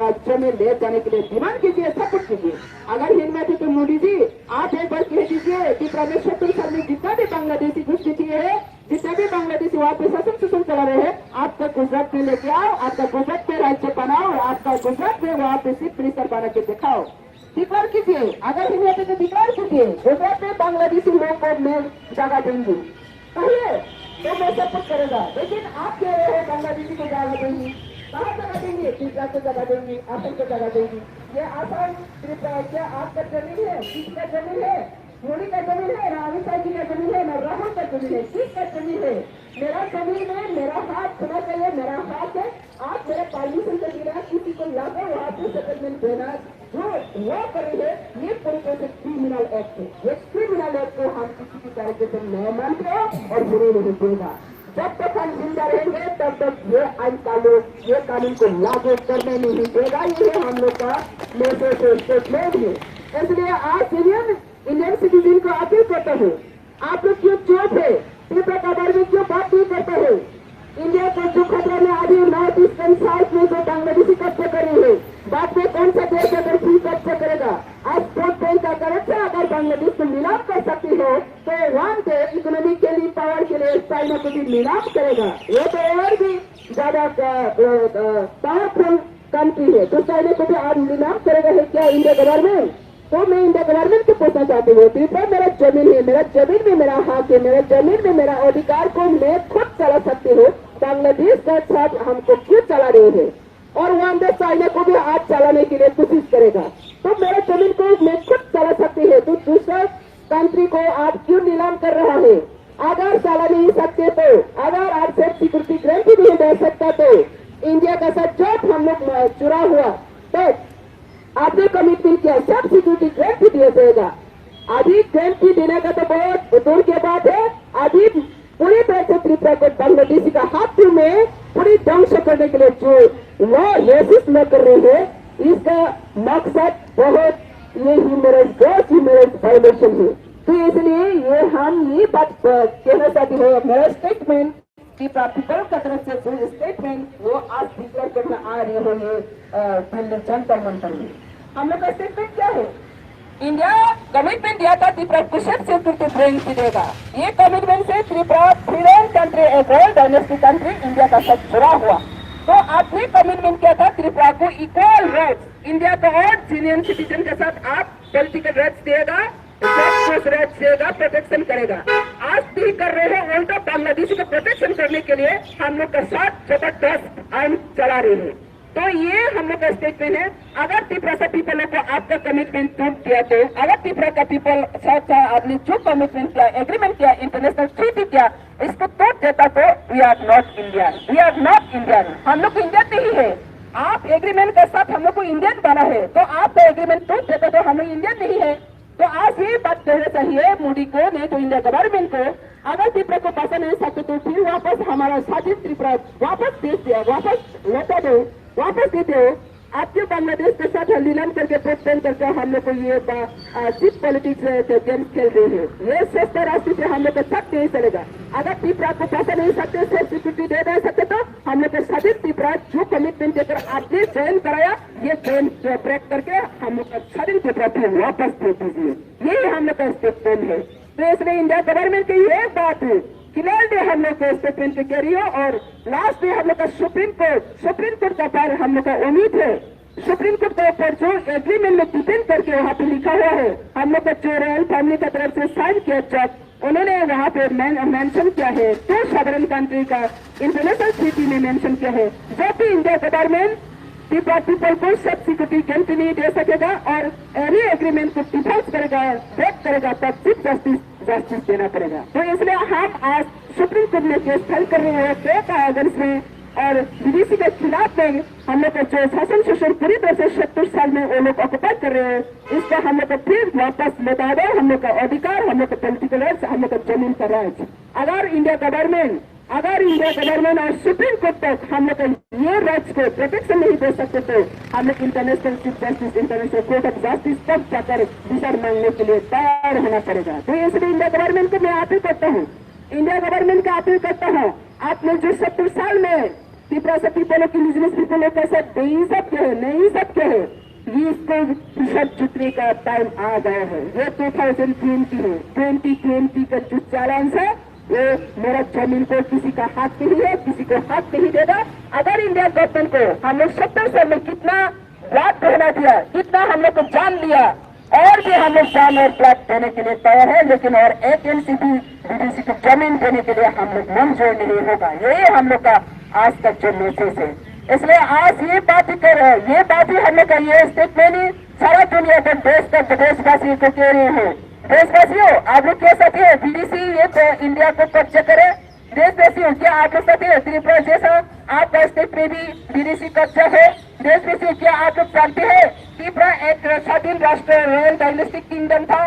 राज्य में ले जाने के लिए डिमांड कीजिए, सपोर्ट कीजिए। अगर हिम्मत है तो मोदी जी आप एक बार कह दीजिए कि त्रिपुरा में 70 साल में जितना भी बांग्लादेशी घुसपैठी है, जितने भी बांग्लादेशी वहाँ पे शासन चला रहे हैं, आपका गुजरात में लेके आओ, आपका गुजरात में राज्य बनाओ, आपका गुजरात में वहाँ पे चीफ मिनिस्टर बना के दिखाओ, डिक्लेयर कीजिए। अगर हिम्मत है तो डिक्लेयर कीजिए गुजरात में बांग्लादेशी लोगों को मैं जगह दूंगी, कहिए तो मैं सपोर्ट करेगा। लेकिन आप कह रहे हो बांग्लादेशी को जगह देंगी, कहाँ जगह देंगे? त्रिपुरा को जगह देंगी, असम को जगह देंगी। ये असम त्रिपुरा क्या आपका जमीन है? किसका जमीन है? मोदी का जमीन है, ना अमित शाह जी का जमीन है, ना राहुल का जमीन है, किसका जमीन है? मेरा जमीन है, मेरा हाथ होना चाहिए, मेरा हाथ है। आप मेरे परमिशन के बिना किसी को लाकर वहाँ पे सेटलमेंट देना जो वो करेंगे, ये तरीके से क्रिमिनल एक्ट है। ये क्रिमिनल एक्ट को हम किसी की तरीके से नहीं मानते और बुरे नहीं देगा। जब तक हम जिंदा रहेंगे तब तक ये आइन ये कानून को लागू करने नहीं देगा। ये हम लोग का मैसेज स्टेटमेंट है। इसलिए आज इंडियन सिटीजन को अपील करता हूँ, आप लोग क्यों चुप है? त्रिपुरा के बारे में क्यों बात नहीं करते हैं? इंडिया को जो खतरा में अभी नॉर्थ ईस्टर्न साइड में जो बांग्लादेशी कब्जा कर रही है, बाद में कौन सा देश अगर फ्री कब्जा करेगा? आज स्पोर्ट बैंक का करेक्टर अगर बांग्लादेश को नीलाम कर सकती हो तो वहां पे इकोनॉमिकली पावर के लिए चाइना को भी नीलाम करेगा। वो तो और भी ज्यादा पावरफुल कंट्री है, तो चाइना को भी आज नीलाम करेगा है क्या इंडिया गवर्नमेंट? तो मैं इंडिया गवर्नमेंट को पूछना चाहती हूँ, त्रिपुरा मेरा जमीन है, मेरा जमीन में मेरा हक है, मेरा जमीन में मेरा अधिकार को मैं खुद चला सकती हूँ। बांग्लादेश का साथ हमको क्यों चला रहे हैं? और वहां पे चाइना को भी हाथ चलाने के लिए कोशिश करेगा। तो मेरा जमीन को मैं खुद चला सकती है, तो दूसरा कंट्री को आप क्यों नीलाम कर रहा है? अगर चला नहीं सकते तो, अगर आप सेफ सिक्योरिटी गारंटी नहीं दे सकता तो इंडिया का साथ जब हम लोग चुरा हुआ तो आपने कमिटमेंट किया सब सिक्योरिटी गारंटी दिया जाएगा। अभी गारंटी देने का तो बहुत दूर की बात है। अभी पूरी तरह से त्रिपुरा को बांग्लादेशी का हाथ में पूरी ध्वंस करने के लिए जो वो रेसिस्ट न कर रहे हैं, इसका मकसद बहुत ये ह्यूमन वायलेशन है। तो इसलिए ये हम ये बात कहना चाहती हूँ, मेरा स्टेटमेंट त्रिपुरा पीपल का तरफ से जो स्टेटमेंट वो आज डिक्लेयर करना आ रहे होंगे जनता मंत्र में। हम लोग का स्टेटमेंट क्या है? इंडिया कमिटमेंट दिया था त्रिपुरा को सिक्योरिटी देगा। ये कमिटमेंट से त्रिपुरा फ्रीडम कंट्री, एक रॉयल डायनेस्टी कंट्री इंडिया का साथ जुड़ा हुआ। तो आपने कमिटमेंट किया था त्रिपुरा को इक्वल राइट्स, इंडिया का और जेन्युइन सिटीजन के साथ आप पॉलिटिकल राइट्स देगा, राइट्स देगा, प्रोटेक्शन करेगा। आज भी कर रहे हैं, उल्टा बांग्लादेशी को प्रोटेक्शन करने के लिए हम लोग का साथ जबरदस्त आइन चला रहे हैं। तो ये हम लोग का स्टेटमेंट है। अगर त्रिपुरा का पीपल को आपका कमिटमेंट टूट किया, तो अगर त्रिपुरा का पीपल साथ आपने जो कमिटमेंट किया, एग्रीमेंट किया, इंटरनेशनल ट्रीटी किया, इसको तोड़ देता तो we are not Indian, we are not Indian. हम लोग इंडियन नहीं है। आप एग्रीमेंट के साथ हम लोग को इंडियन बना है, तो आपका एग्रीमेंट टूट देता तो हम लोग इंडियन नहीं है। तो आज ये बात कहना चाहिए मोदी को, नहीं तो इंडिया गवर्नमेंट को, अगर त्रिपुरा को पसंद नहीं सकते तो फिर वापस हमारा स्वाधीन त्रिपुरा वापस वापस लौटा दो, वापस दे दो। आपके बांग्लादेश के साथ नीलाम करके प्रोत्साहन करके हम लोग को ये चिप पॉलिटिक्स गेम खेल रहे हैं। ये सस्ता रास्ते से हम लोग का साथ नहीं चलेगा। अगर त्रिपुरा को पसंद नहीं सकते, सेफ सिक्योरिटी दे नहीं सकते, तो हम लोग का स्वाधीन त्रिपुरा जो कमिटमेंट देकर आपने चयन कराया, ये चयन ब्रेक करके हम लोग का स्वाधीन त्रिपुरा फिर वापस दे दीजिए। यही हम लोग का स्टेटमेंट है। तो इसलिए इंडिया गवर्नमेंट की ये बात है, फिलहाल में हम लोग को स्टेटमेंट के रही है। और लास्ट में हम लोग का सुप्रीम कोर्ट का पार हम लोग का उम्मीद है। सुप्रीम कोर्ट के ऊपर जो एग्रीमेंट में डिपेंड करके वहाँ पे लिखा हुआ है, हम लोग का जो रॉयल फैमिली की तरफ से साइन किया चेक, उन्होंने वहाँ पे मेंशन किया है, टू सॉवरेन कंट्री का इंटरनेशनल ट्रीटी में मेंशन किया है। जब भी इंडिया गवर्नमेंट पीपल को सब सिक्योरिटी गारंटी नहीं दे सकेगा और एनी एग्रीमेंट को डिफेंस करेगा, ब्रेक करेगा, तब चीफ जस्टिस देना पड़ेगा। तो इसलिए हम आज सुप्रीम कोर्ट में केस फाइल कर रहे हैं 6 का अगस्त में, और बीडीसी के खिलाफ में हम लोग का जो शासन शोषण पूरी तरह से 70 साल में वो लोग ऑक्युपाई कर रहे हैं, इसका हम लोग को फिर वापस लौटा दे, हम लोग का अधिकार, हम लोग का पोलिटिकल राइट्स, हम लोग का जमीन का राइट। अगर इंडिया गवर्नमेंट और सुप्रीम कोर्ट तक हम लोग ये राइट्स को प्रोटेक्शन नहीं दे सकते, तो हम लोग international chief justice, international court of justice तक जाकर विचार मांगने के लिए तैयार होना पड़ेगा। तो इसलिए इंडिया गवर्नमेंट को मैं अपील करता हूँ, इंडिया गवर्नमेंट का अपील करता हूँ, आपने जो 70 साल में त्रिपुरा से पीपलों की इंडिजिनस पीपलों के साथ नहीं सकते है, ये इसको हिसाब जुटने का टाइम आ गया है। ये 2020 है, 2020 का जो चैलेंज है, ये मेरा जमीन को किसी का हाथ नहीं है, किसी को हाथ नहीं देगा। अगर इंडिया गवर्नमेंट को हम लोग 70 साल में कितना ब्लड बहना दिया, कितना हम लोग को जान लिया, और भी हम लोग जान और ब्लड देने के लिए तैयार है, लेकिन और एक एनसीपी बीडीसी को जमीन देने के लिए हम लोग मंजूर नहीं होगा। यही हम लोग का आज तक जो मैसेज है। इसलिए आज ये बात ही कर रहे हैं, ये बात ही हम लोग का ये स्टेटमेंट ही सारा दुनिया का देशवासी को कह रहे हैं। देशवासियों, आप लोग क्या साथी है बीडीसी ये तो इंडिया को कब्जा करे? देशवासियों, क्या आप लोग साथी है त्रिपुरा जैसा आपका स्टेट में भी बीडीसी कब्जा है? देशवासियों, क्या आप लोग जानते हैं त्रिपुरा एक स्वाधीन राष्ट्र रॉयल डायनेस्टिक किंगडम था?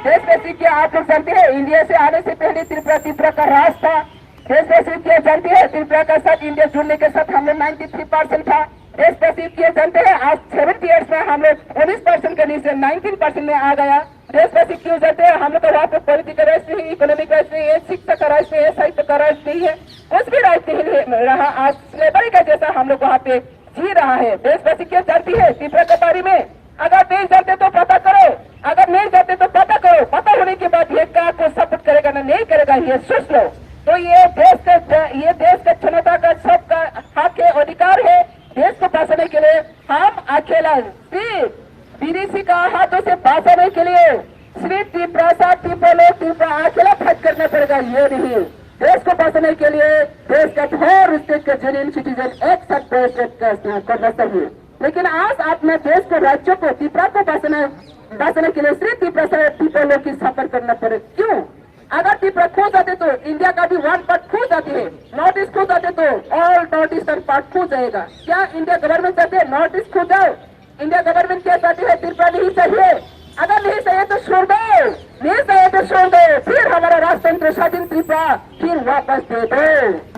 देशवासी, क्या आप लोग जानते हैं इंडिया से आने से पहले त्रिपुरा का राज था? देशवासी, क्या जानते हैं त्रिपुरा का साथ इंडिया जुड़ने के साथ हम लोग 93% था? देशवासी, क्या जानते हैं आज 70 ईयर्स में हम लोग 19% के नीचे 19% में आ गया? देशवासी, क्यों जानते हैं हम लोग वहाँ पे पॉलिटिकल राइट नहीं, इकोनॉमिक राइट नहीं है, शिक्षा का राइट नहीं है, साहित्य का राइट नहीं है, कुछ भी राइट नहीं रहा। आज स्लेवरी का जैसा हम लोग वहाँ पे जी रहा है। देशवासी, क्या जानती है त्रिपुरा के बारे में? अगर नहीं जानते तो पता करो, अगर नहीं जानते तो पता करो। पता होने के बाद ये क्या को सपोर्ट करेगा ना नहीं करेगा, ये सोच लो। तो ये देश का क्षमता का सबका हक है, अधिकार है। देश को बचाने के लिए हम अकेला सिर्फ बीडीसी का हाथों से बचाने के लिए सिर्फ त्रिपुरा अकेला फाइट करना पड़ेगा, ये नहीं। देश को बचाने के लिए देश का हर स्टेट के जेन्युइन सिटीजन एक साथ करना चाहिए। लेकिन आज अपने देश को, राज्यों को, त्रिपुरा को बचाने के लिए सिर्फ त्रिपुरा से पीपलों की सफर करना पड़े। क्यों? अगर त्रिपुरा खो जाते तो इंडिया का भी 1 पार्ट खो जाती है, नॉर्थ ईस्ट खो जाते तो ऑल नॉर्थ ईस्टर्न पार्ट खो जाएगा। क्या इंडिया गवर्नमेंट चाहती है नॉर्थ ईस्ट खो जाओ? इंडिया गवर्नमेंट क्या चाहती है त्रिपुरा नहीं चाहिए? अगर नहीं चाहिए तो छोड़ दो, नहीं चाहिए तो छोड़ दो, फिर हमारा राजतंत्र स्वाधीन त्रिपुरा फिर वापस दे दो।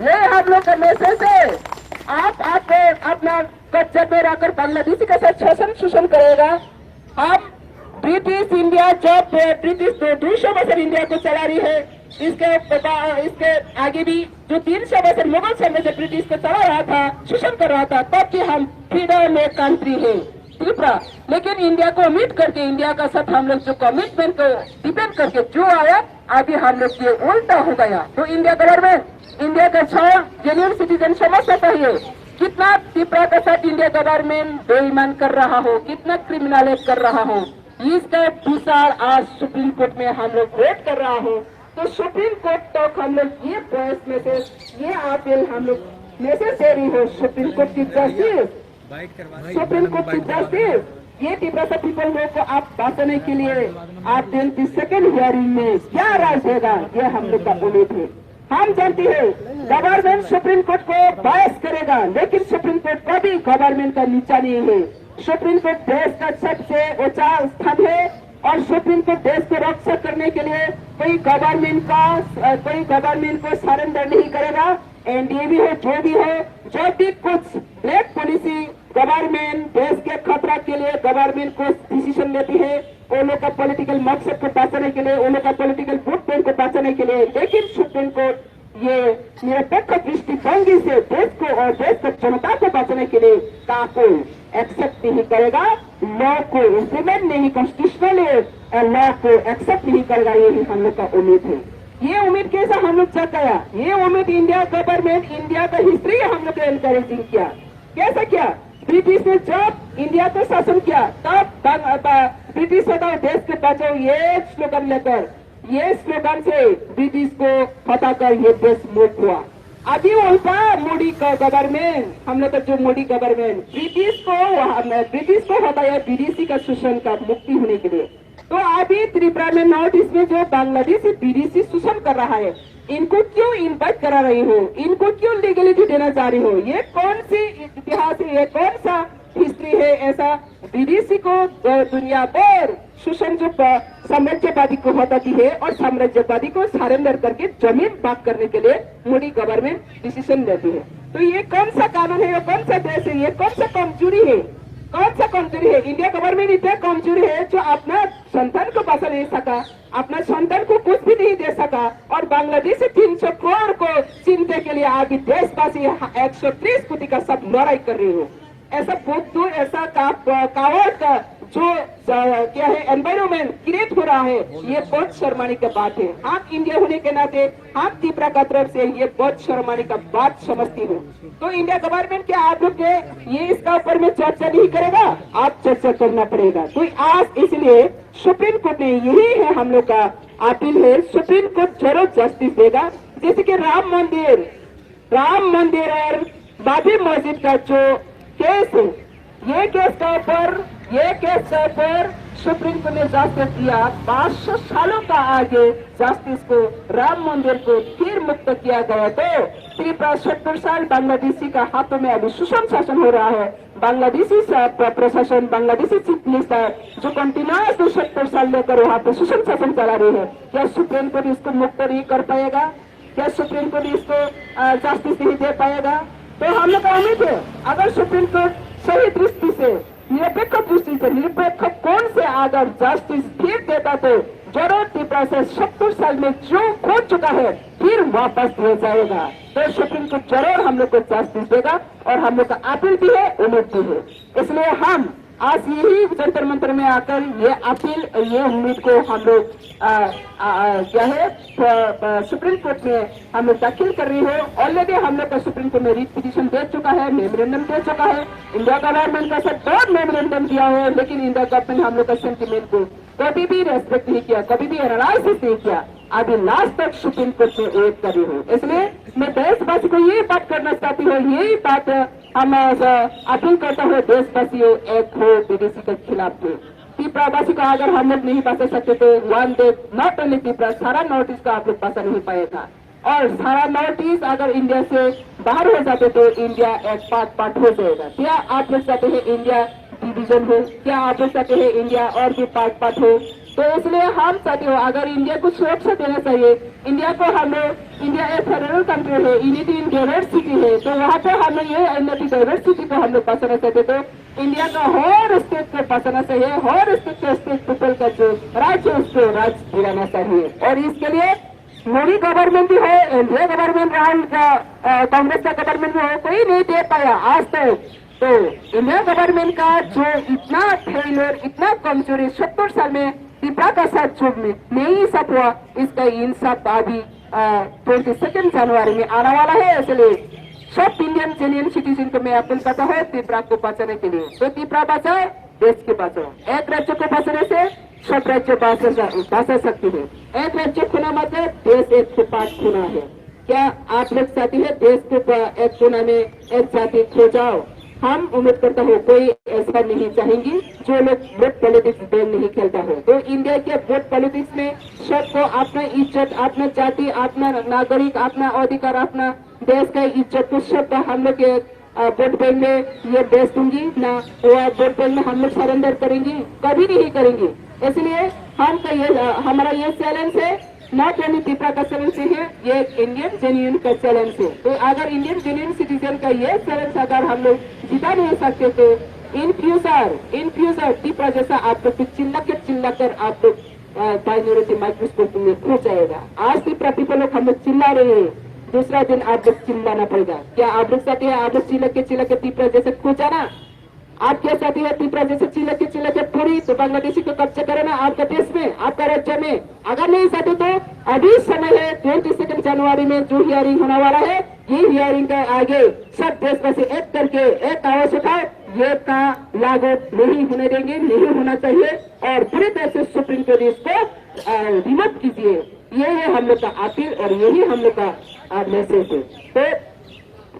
ये हम लोग का मैसेज है। आप अपना कच्चे में रहकर बांग्लादेशी के साथ शासन शोषण करेगा। हम ब्रिटिश इंडिया जब ब्रिटिश 200 बरस इंडिया को चला रही है, इसके आगे भी जो 300 बरस मुगल साम्राज्य ब्रिटिश को चला रहा था, शोषण कर रहा था, तब कि हम फ्रीडम में कंट्री है त्रिपुरा। लेकिन इंडिया को उम्मीद करके, इंडिया का साथ हम लोग जो कमिटमेंट को डिपेंड करके जो आया, अभी हम लोग ये उल्टा हो गया। तो इंडिया गवर्नमेंट, इंडिया का 6 जेन्युइन सिटीजन समझना चाहिए कितना त्रिपुरा के साथ इंडिया गवर्नमेंट बेईमान कर रहा हो, कितना क्रिमिनलाइज कर रहा हो। इसका विचार आज सुप्रीम कोर्ट में हम लोग वेट कर रहा हो। तो सुप्रीम कोर्ट तक हम लोग ये वॉइस मैसेज, ये अपील हम लोग मैसेज दे रही हो सुप्रीम कोर्ट की जस्टिस, सुप्रीम कोर्ट की जस्टिस, ये त्रिपुरा से पीपल को आप बचाने के लिए आप 22nd हियरिंग में क्या राय देगा, ये हम लोग का उम्मीद है। हम जानते हैं गवर्नमेंट सुप्रीम कोर्ट को बहस करेगा, लेकिन सुप्रीम कोर्ट कभी गवर्नमेंट का नीचा नहीं है। सुप्रीम कोर्ट देश का सबसे ऊंचा स्थान है और सुप्रीम कोर्ट देश को रक्षा करने के लिए कोई गवर्नमेंट को सरेंडर नहीं करेगा। एनडीए भी है, जो भी है, जो भी कुछ ब्लैक पॉलिसी गवर्नमेंट देश के खतरा के लिए गवर्नमेंट को डिसीजन लेती है, उन लोग का पॉलिटिकल मकसद को बचाने के लिए, उन लोग का पॉलिटिकल वोट बैंक को बचाने के लिए। लेकिन सुप्रीम कोर्ट ये निरपेक्ष दृष्टिभंगी से देश को और देश की जनता को बचाने के लिए काको एक्सेप्ट नहीं करेगा, लॉ को इम्प्लीमेंट नहीं, कॉन्स्टिट्यूशनल लॉ को एक्सेप्ट नहीं करेगा। यही हम लोग का उम्मीद है। ये उम्मीद कैसा हम लोग जगाया? ये उम्मीद इंडिया गवर्नमेंट, इंडिया का हिस्ट्री हम लोग एनकरेजिंग किया। कैसा किया? ब्रिटिश ने जब इंडिया को शासन किया, तब ब्रिटिश बताओ देश के बचाओ ये स्लोगन लेकर ये स्लोगन से ब्रिटिश को हटाकर ये देश मुक्त हुआ। अभी उल्टा मोदी का गवर्नमेंट, हम लोग का जो मोदी गवर्नमेंट ब्रिटिश को हटाया विदेशी का शोषण का मुक्ति होने के लिए। तो अभी त्रिपुरा में नॉर्थ ईस्ट में जो बांग्लादेशी विदेशी शोषण कर रहा है, इनको क्यों इन्वाइट करा रही हो, इनको क्यों लीगलिटी देना चाह रही हो? ये कौन सी इतिहास है, ये कौन सा हिस्ट्री है ऐसा विदेशी को दुनिया भर शोषण जो साम्राज्यवादी को हटाती है और साम्राज्यवादी को सरेंडर करके जमीन भाग करने के लिए मोदी गवर्नमेंट डिसीजन लेती है। तो ये कौन सा कानून है, ये कौन सा देश है, ये कौन सा कमजोरी है, कौन सा कमजोरी है? इंडिया गवर्नमेंट इतना कमजोरी है जो अपना संतान को बचा नहीं सका, अपना संतान को कुछ भी नहीं दे सका, और बांग्लादेश से 300 करोड़ को चिंता के लिए आगे देशवासी 130 कोटि का सब लड़ाई कर रही हो। ऐसा बुद्धू, ऐसा कावड़ का जो क्या है एनवायरमेंट क्रिएट हो रहा है, ये बहुत शर्माने की बात है। हम इंडिया होने के नाते हम त्रिपुरा का तरफ से ये बहुत शर्माने का बात समझती हूँ। तो इंडिया गवर्नमेंट क्या आप लोग ये इसका ऊपर में चर्चा नहीं करेगा, आप चर्चा करना पड़ेगा। तो आज इसलिए सुप्रीम कोर्ट ने यही है हम लोग का अपील है, सुप्रीम कोर्ट जरूर जस्टिस देगा। जैसे कि राम मंदिर और बाबरी मस्जिद का जो केस है, ये केस के ऊपर सुप्रीम कोर्ट ने जस्टिस दिया। 500 सालों का आगे जस्टिस को राम मंदिर को फिर मुक्त किया गया। तो त्रिपुरा 70 साल बांग्लादेशी का हाथों में अभी सुषम शासन हो रहा है। बांग्लादेशी प्रशासन, बांग्लादेशी चीफ मिनिस्टर जो कंटिन्यूस 70 साल लेकर वहाँ पे सुषम शासन चला रही है, क्या सुप्रीम कोर्ट इसको मुक्त नहीं कर पाएगा? क्या सुप्रीम कोर्ट इसको जस्टिस नहीं दे पाएगा? तो हम लोग का उम्मीद है अगर सुप्रीम कोर्ट सही दृष्टि से, निरपेक्ष कौन से अगर जस्टिस फिर देता तो जरूर त्रिपुरा से 70 साल में जो खो चुका है फिर वापस दिया जाएगा। तो सुप्रीम कोर्ट जरूर हम लोग को जस्टिस देगा और हम लोग का अपील भी है, उम्मीद भी है। इसलिए हम आज यही जंतर मंत्र में आकर ये अपील, ये उम्मीद को हम लोग क्या है सुप्रीम कोर्ट में हम लोग दाखिल कर रही है। ऑलरेडी हम लोग का सुप्रीम कोर्ट में रिट पिटीशन दे चुका है, मेमोरेंडम दे चुका है। इंडिया गवर्नमेंट का सब बहुत मेमोरेंडम दिया है, लेकिन इंडिया गवर्नमेंट हम लोग का सेंटिमेंट को कभी भी रेस्पेक्ट नहीं किया, कभी भी एनालाइसिस नहीं किया। अभी लास्ट तक सुप्रीम कोर्ट में वेट कर रही हूँ। इसलिए मैं देशवासी को यही बात करना चाहती हूँ, यही बात हम अपील करता हूँ, देशवासियों एक हो विदेशी के खिलाफ थे। त्रिपुरावासी को अगर हम लोग नहीं बचा सकते तो one day not only Tripura, सारा नॉर्थ ईस्ट का आप लोग बचा नहीं पाएगा। और सारा नॉर्थ ईस्ट अगर इंडिया से बाहर हो जाते तो इंडिया एक पार्ट हो जाएगा। क्या आप लोग चाहते हैं इंडिया डिवीजन हो? क्या आप लोग चाहते हैं इंडिया और भी पार्ट हो? तो इसलिए हम चाहते हो अगर इंडिया को सुरक्षा देना चाहिए, इंडिया को हम लोग, इंडिया एक फेडरल कंट्री है, यूनिटी इन डाइवर्सिटी है, तो वहाँ पे हम लोग ये यूनिटी डाइवर्सिटी को हम लोग बचाना चाहते। तो इंडिया का हर स्टेट को बचाना चाहिए, हर स्टेट के स्टेट पीपल का जो राइट है उसको राइट दिलाना चाहिए। और इसके लिए मोदी गवर्नमेंट भी है, एनडीए गवर्नमेंट रहा, कांग्रेस का गवर्नमेंट भी हो, कोई नहीं दे पाया आज तक। तो इंडिया गवर्नमेंट का जो इतना फेलियर, इतना कमजोरी 70 साल में त्रिपुरा का साथ जो नहीं सब हुआ, इसका इंसाफ अभी 22 जनवरी में आने वाला है। इसलिए सब इंडियन जेन्युइन सिटीजन को मैं अपील करता हूँ त्रिपुरा को बचाने के लिए। तो त्रिपुरा बचाओ, देश के बचाओ। एक राज्य को बचाने से सब राज्य बचा सकती है। एक राज्य खुना मतलब देश एक से 5 खुना है। क्या आप लोग चाहती है देश को एक खुना में एक जाति खो जाओ? हम उम्मीद करता हूँ कोई ऐसा नहीं चाहेंगी जो लोग वोट पॉलिटिक्स गेम नहीं खेलता हो। तो इंडिया के वोट पॉलिटिक्स में सबको अपना इज्जत, अपना जाति, अपना नागरिक, अपना अधिकार, अपना देश का इज्जत को सब हम लोग वोट बैंक में ये बेच दूंगी ना, वो वोट बैंक में हम लोग सरेंडर करेंगे, कभी नहीं करेंगे। इसलिए हमारा ये चैलेंज है, नॉट ओनली त्रिपुरा का चैलेंज है, ये इंडियन जेन्युइन का चैलेंज है। तो अगर इंडियन जेन्युइन सिटीजन का ये चैलेंज अगर हम लोग जिता नहीं सकते तो इन फ्यूचर त्रिपुरा जैसा आप लोग चिल्ला कर आप लोग माइनॉरिटी माइक्रोस्कोप में खो जाएगा। आज त्रिपुरा पीपल लोग हम लोग चिल्ला रहे हैं, दूसरा दिन आप लोग चिल्लाना पड़ेगा। क्या आप लोग चाहते हैं आप लोग चिल्ला के त्रिपुरा जैसे खो जाना? आप क्या चाहते हैं त्रिपुरा जैसे चिल्ला के पूरी तो बांग्लादेशी को कब्जा करना आपका देश में, आपका राज्य में? अगर नहीं चाहते तो अभी समय है, 22 जनवरी में जो हियरिंग होने वाला है, ये हियरिंग का आगे सब देशवासी एक करके एक आवाज उठाए, ये का लागू नहीं होने देंगे, नहीं होना चाहिए। और पूरी तरह से सुप्रीम कोर्ट इसको रिमूव कीजिए। यही है हम लोग का अपील और यही हम लोग का मैसेज है।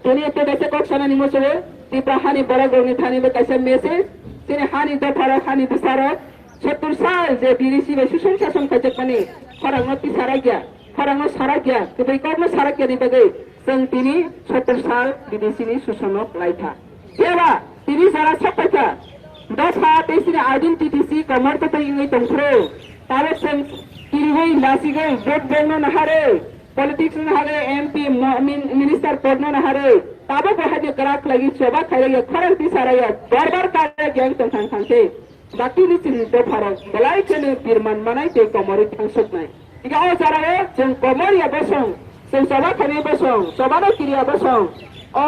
तो इन्हें तो कैसे कौन सा नहीं मुझे तीव्र हानि बड़ा गोनी थाने में कैसे मैसेज तिन्हें हानि दफारा हानि बिसारा 70 साल जे बीडीसी में सुशासन शासन का जब बने फरंगो पिसारा गया फरंगो सारा गया तो भाई कौन में सारा क्या नहीं बगे संग तिनी 70 साल बीडीसी में सुशासन लाई था क्या बा तिनी सारा सब पता दफा तेईस आइडेंटिटी कमर तो इंगे तुमफ्रो तारे संग किरीगई लासीगई वोट बोलनो नहारे पॉलिटिक्स नहारे एमपी मिनिस्टर पढ़नो नहारे ताबो को हजे कराक लगी शोभा खाइले खरल पिसारा बार कार्य गैंग तंखान खानते बाकी निचिन तो फरक बलाई चने पिरमान मनाई ते कमरी थांसक नाय इगा ओ जारा जों कमरिया बसं जों शोभा खाने बसं शोभानो किरिया बसं ओ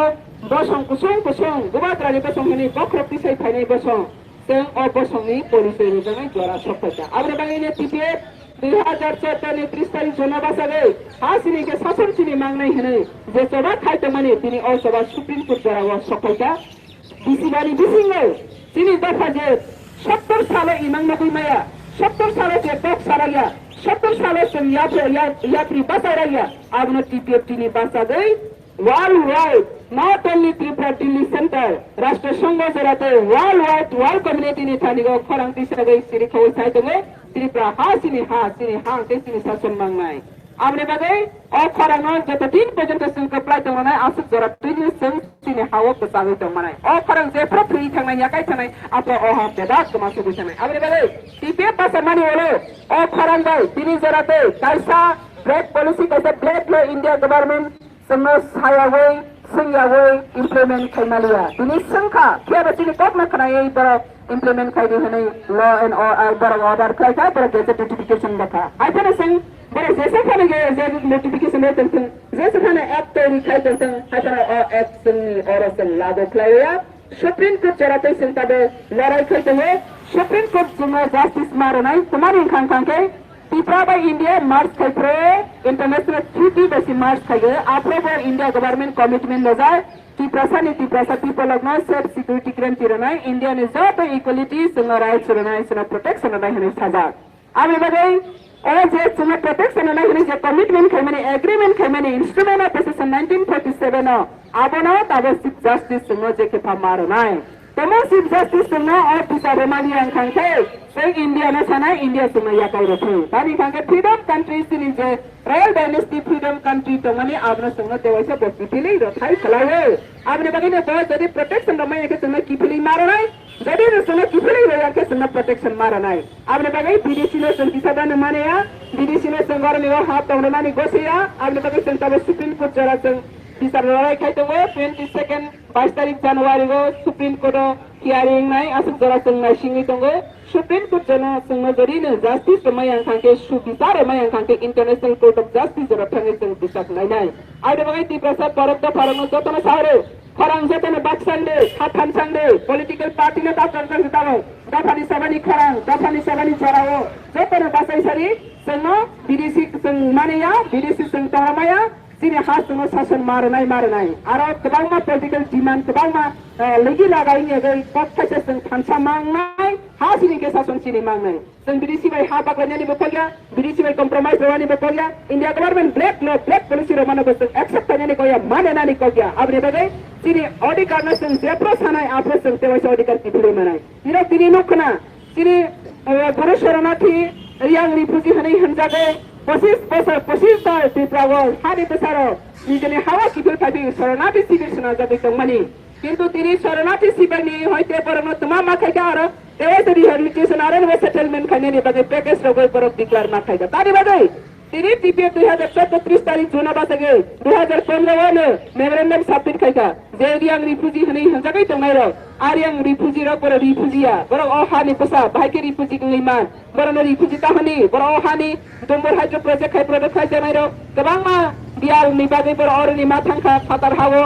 बसं कुसुं गुबाद्रानि बसं हने बख्रपि सै थाइनाय बसं जों ओ बसंनि पुलिसनि जों जरा सफायता आबरे बाङैनो टिपे 2014 ने 30 तारिख जोना बासागे हासिनी के शासन चिनी मांगनाय हने जे सभा खाइते माने तिनी ओ सभा सुप्रीम कोर्ट जरा वा सफायता बिसिबानि बिसिङो तिनी दफा जे 70 साल इमां नगै माया 70 साल से टॉप सारा गया 70 साल से यात्री बसा रह गया अब न टीपीएफ टीनी बसा गई world wide not only Tripura Delhi centre राष्ट्र संघ जराते वर्ल्ड वाइड वर्ल्ड कम्युनिटी ने थानी गो खरंग तिसरा गई सिरि खौ साइ दगे त्रिपुरा हा सिनि तेसिनि शासन मांगनाय आमने बागै ओ खरंग जत दिन पर्यंत जों कप्लाय दंनाय आसु जरा तिनि जों सिनि हाव बसागै दंमानाय ओ खरंग जे फ्री थांनाय याकाय थानाय आपो ओ हा बेदा कमासु बिसानाय आमने बागै टीपीएफ पासा मानि ओलो ओ खरंग गई तिनि जराते कायसा ब्रेक पॉलिसी कैसे ब्लैक लो इंडिया गवर्नमेंट संनो सायावै संयावै इम्प्लीमेंट खाइमालिया तिनि संखा के बसिनि कब न खनाय बर इम्प्लीमेंट खाइदि हनै लॉ एंड ऑर्डर खाइका बर गेजेट नोटिफिकेशन देखा आइफोन संग बर जेसे खाने गे जे नोटिफिकेशन दे तंग जेसे खाने एक्ट तैयारी खाइ तंग हातरा ओ एक्ट संनि और संग लागू खाइया सुप्रीम कोर्ट जराते संताबे लड़ाई खाइते सुप्रीम कोर्ट जोंना जस्टिस मारनाय तमानि खांखांके त्रिपुरा by India march खाइप्रे इंटरनेशनल ट्रीटी बेसी मार्च खाइगे आपरे पर इंडिया गवर्नमेंट कमिटमेंट ले जाए Tripura people of no self security claim तिरनाय इंडिया ने जो तो इक्वालिटी संग राइट्स रनाय संग प्रोटेक्शन रनाय हने साजा आबे बगै ओ जे संग प्रोटेक्शन रनाय हने जे कमिटमेंट खाइमाने एग्रीमेंट खाइमाने इंस्ट्रूमेंट ऑफ सेशन 1947 न आबनो ताबे चीफ जस्टिस संग जे के मारनाय तमो चीफ जस्टिस संग और पिसा रेमाली अंखांखे से इंडिया ने सना इंडिया संग या काय रथे तानि खांगे फ्रीडम कंट्री सिनि जे रॉयल डायनेस्टी फ्रीडम कंट्री तो माने आबनो संग देवाइसे बसिथिले रथाय खलावे आबने बगिने तो जदि प्रोटेक्शन रमाय के संग किफिली मारनाय जदि ने संग किफिली रया के संग प्रोटेक्शन मारनाय आबने बगै बीडीसी ने संग किसा दान मानेया बीडीसी ने संग गरनि हाथ तंगनानि गोसिया आबने बगै संग सुप्रीम कोर्ट जरा संग बिसार लड़ाई खाइते 22 तारिख जनवरी को सुप्रीम कोर्ट हियरिंग नाय आसु जरा संग नाइसिंगि दंगो सुप्रीम कोर्ट जना संग जरिनो जस्टिस रमाय अंखांके सुबिसार रमाय अंखांके इंटरनेशनल कोर्ट ऑफ जस्टिस जरा थांगे संग बिसाक नाय आइदे बगै तिप्रसाद परब द फरंग जतन सारे खरंग जतन बाक्सांदे खाथान सांदे पॉलिटिकल पार्टी ने दाप करन दाव दाफानि साबानि खरंग दाफानि साबानि जराओ जतन बासाय सारि संग बीडीसी संग मानेया बीडीसी संग तमाया सिनि हाथ संग शासन मारनाय आरो गोबांमा पॉलिटिकल डिमांड गोबांमा लगी लागायनि गै कट खायसे जों थांसा मांगनाय हा सिनि के शासन सिनि मांगनाय जों बीडीसी बाय हा बागलायनि बकलिया बीडीसी बाय कम्प्रोमाइज रवानि बकलिया इंडिया गवर्नमेंट ब्लैक पॉलिसी रमानो बस एक्सेप्ट करनानि गया मानेनानि गया आबरे बगै सिनि अधिकार न जों जेप्रो सानाय आपरो जों तेवाइसे अधिकार किफिले मानाय इनो तिनि नखना सिनि गुरु शरणार्थी रियां रिफुजी हनै हनजागे 25 साल त्रिपुरा हानि बेसारो निजनि हावा किफिल फाइबि शरणार्थी शिविर सुना जाबे तंगमानि किंतु तिनि शरणार्थी शिविरनि होइते परनो तमा माखायगा आरो तेवाइसे रिहेबिलिटेशन आरो सेटलमेंट खायनि बगै पैकेज रगै परक डिक्लेयर माखायगा तारि बगै तिनि टीपीएफ 2030 तारिख जुना बासगे 2015 ने मेमोरेंडम सबमिट खायगा जे रियां रिफुजी हनै हनजागै दंनाय र आरियां रिफुजी र पर रिफुजिया बर अ हानि पसा बाहायके रिफुजी गैमान बरनो रिफुजी ताहनि बर अ हानि दंबर हाइड्रो प्रोजेक्ट खाय प्रोजेक्ट खाय जानाय र गोबांमा बियाल नि बागै बर अरनि माथांखा फातार हावो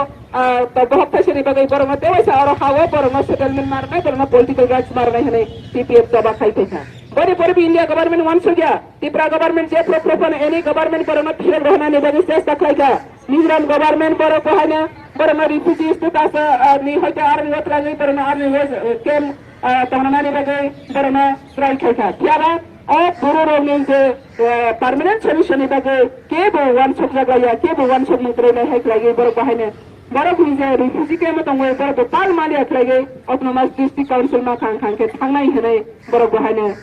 तो बहुत पैसे नहीं बगै बर मते वैसा और हावो बर न सेटलमेंट मारनाय बर न पॉलिटिकल राइट्स मारनाय हनै टीपीएफ सभा खाय था बड़ी पर भी इंडिया गवर्नमेंट वंस हो गया त्रिपुरा गवर्नमेंट जे प्रोपोजल एनी गवर्नमेंट पर न फिर रहना ने बगै से तकलाइगा मिजोरम गवर्नमेंट पर को है न पर न रिफ्यूजी स्टेटस नि होते आर्मी वतरा गई पर न आर्मी केम तमनानि बगै पर न try खायखा थियाबा Boro Roman permanent solution is a cable one shot Lagaya, cable one shot Mukrena Heklagi, Boro Bahine. Boro is a refugee came at away, Boro Palmalia Klage, Autonomous District Council Makan, Hangay Hene, Boro Bahine,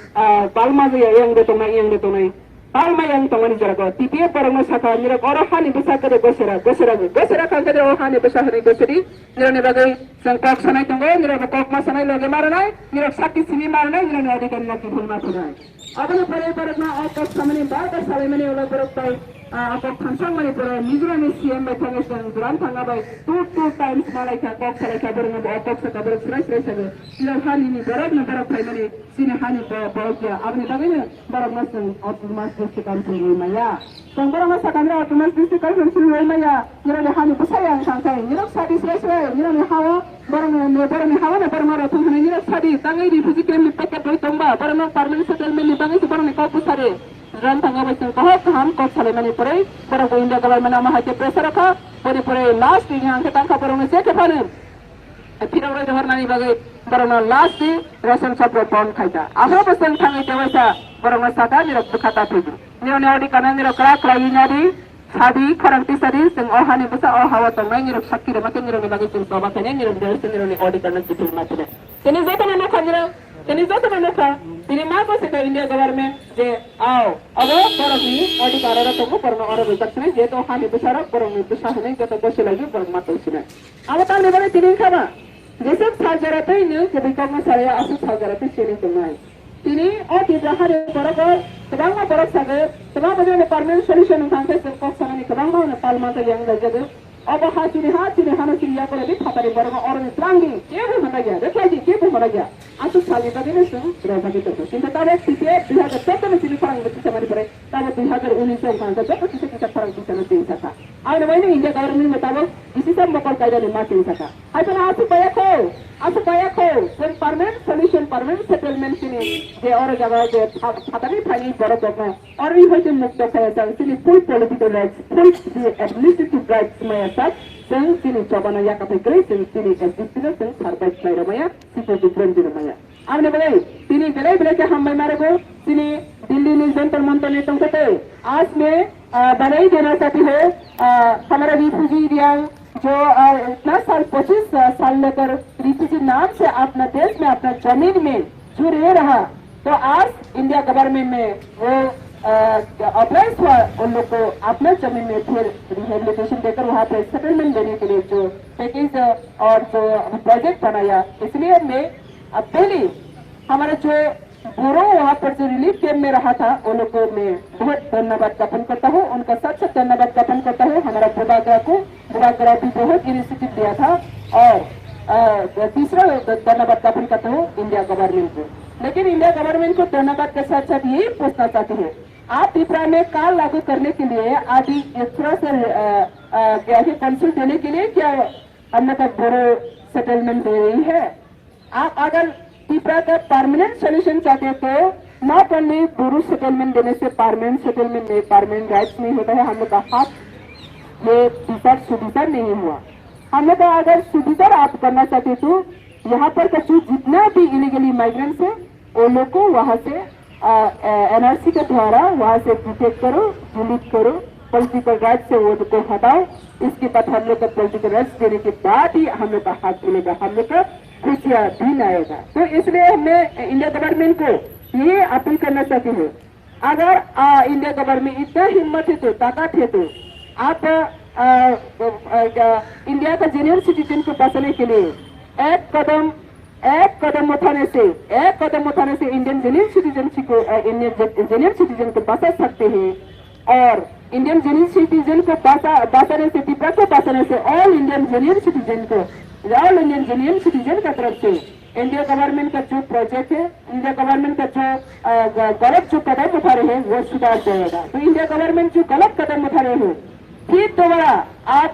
Palmazia, young Detona. Palma yang tongani jarago tipe parang saka nira orahani besaka de gosera kangke de orahani besaka de goseri nira ne bagai sangkak sanai tongo nira bakok masanai loge maranai nira sakti sini maranai nira ne adikan lagi hulma tunai abang pare na akak samani baga salemani ola berok akak khansang mani pare mizra ne CM by thangasang duran thanga by two times malai ka kok sala ka berang akak sa ka berok srai sabe nira hani ni berok na berok pai mani sini hani berok ya abni bagai berok masang autonomous district council maya tongora masa kamera autonomous district council maya nira ne hani besayang sangkai nira sadi srai nira ne hawa barang hawa na barang mara tuh hanya nira sadi tangai di fizikal mi paket doi tomba barang permanent settlement mi bangai sebarang ne kau pusare ran tangga basing kau ham kau sale mani pore barang ko India government nama hati pressure ka pore last ini angkat angka barang ne se ke panen फिर और जहर नहीं बगे बरना last से ration सब pawn खाइता आहो बसन थांगे तेवसा बरना सादा निरक खाता थी नियो नेडी कना निरक करा इनाडी सादी खरंती सदी संग ओहानी बसा ओ हवा तंगाई निरक शक्ति रे मके निरक बागे चिन सोबा कने निरक देर से निरक ऑडी करना चिथिल मातरे तेनी जेता ना खजरा तेनी जेता ना खा तेनी मा को से इंडिया गवर्नमेंट जे आओ अब परमी ऑडी करारा तो परनो और बेतने जे तो हानी बसारा परमी बसा नहीं तो बसे लगी पर मातो सिने अब ता ने बरे तिनी खाबा जैसे साजराते ने के बिकम सारे आसु साजराते सेने तुम्हारे तिनी और तिजहारे बराबर तबांगा बरक सगे तबांग बजे ने परमानेंट सॉल्यूशन उठाते से को सामने तबांगा ने पालमा के यंग जगह अब हाथी हानो चिड़िया को भी खाता रे बराबर और इस्लांगी ये भी मर गया देखा जी के भी मर गया आसु साले का दिन से रहा के तो चिंता तारे सीधे 2017 में सिली फरंग बच्चे हमारे पड़े तब 2019 में का जब किसी के फरंग की चलते ही था और मैंने इंडिया गवर्नमेंट मुताबिक इसी सब मकल कायदा ने मार था आई आसु पाया खो sir permanent solution permanent settlement के लिए जे और जगह जे खाता नहीं फाइनल बड़ा जगह और भी होते मुक्त है इसलिए full political rights full the administrative rights में सब संग सिनी चौबना या कथे ग्रेस सिनी एडिशनल संग सरबाइट में रमया सिको डिफरेंट रमया आपने बोले सिनी गले के हम मारे को सिनी दिल्ली में जंतर मंतर ने तुमको आज में बनाई देना चाहती है हमारा रिफ्यूजी एरिया जो इतना साल 25 साल लेकर रिफ्यूजी नाम से अपना देश में अपना जमीन में जो रह रहा तो आज इंडिया गवर्नमेंट में वो अप्लाइज हुआ उन लोग को अपने जमीन में फिर रिहेबिलिटेशन देकर वहाँ पे सेटलमेंट देने के लिए जो पैकेज और जो प्रोजेक्ट बनाया इसलिए मैं पहले हमारे जो बुरो वहाँ पर जो रिलीफ कैंप में रहा था उन लोग को मैं बहुत धन्यवाद ज्ञापन करता हूँ उनका सच धन्यवाद ज्ञापन करता हूँ हमारा बुराग्रह भी बहुत इनिशिएटिव दिया था और तीसरा धन्यवाद ज्ञापन करता हूँ इंडिया गवर्नमेंट को लेकिन इंडिया गवर्नमेंट को धन्यवाद के साथ साथ यही पूछना चाहती है आप त्रिपुरा में काल लागू करने के लिए आदि थोड़ा सा कंसल्ट देने के लिए क्या हमने का बुरो सेटलमेंट दे रही है आप अगर त्रिपुरा का परमानेंट सोल्यूशन चाहते हैं तो नॉट ओनली बुरो सेटलमेंट देने से परमानेंट सेटलमेंट में परमानेंट राइट्स नहीं होता है हम लोग का हक ये सुविधा नहीं हुआ हम लोग का अगर सुविधा आप करना चाहते तो यहाँ पर का जितना भी इलीगली माइग्रेंट्स है वो लोग को वहाँ से एनआरसी के द्वारा वहाँ से डिटेक्ट करो डिलीट करो पॉलिटिकल राइट से वो को हटाओ इसके बाद हम लोग का पॉलिटिकल राइट्स देने के बाद ही हम लोग का हक मिलेगा हम लोग का खुशियाँ दिन आएगा तो इसलिए हमने इंडिया गवर्नमेंट को ये अपील करना चाहती हूँ अगर इंडिया गवर्नमेंट इतना हिम्मत है तो ताकत है तो आप इंडिया का जेन्युइन सिटीजन को बचाने के लिए एक कदम उठाने से इंडियन जेन्युइन सिटीजन को बचा सकते हैं और इंडियन जेन्युइन सिटीजन को बचाने से त्रिपुरा को बचाने से ऑल इंडियन जेन्युइन सिटीजन का तरफ से इंडिया गवर्नमेंट का जो प्रोजेक्ट है इंडिया गवर्नमेंट का जो गलत जो कदम उठा रहे हैं वो सुधार जाएगा तो इंडिया गवर्नमेंट जो गलत कदम उठा रहे हैं फिर दोबारा आप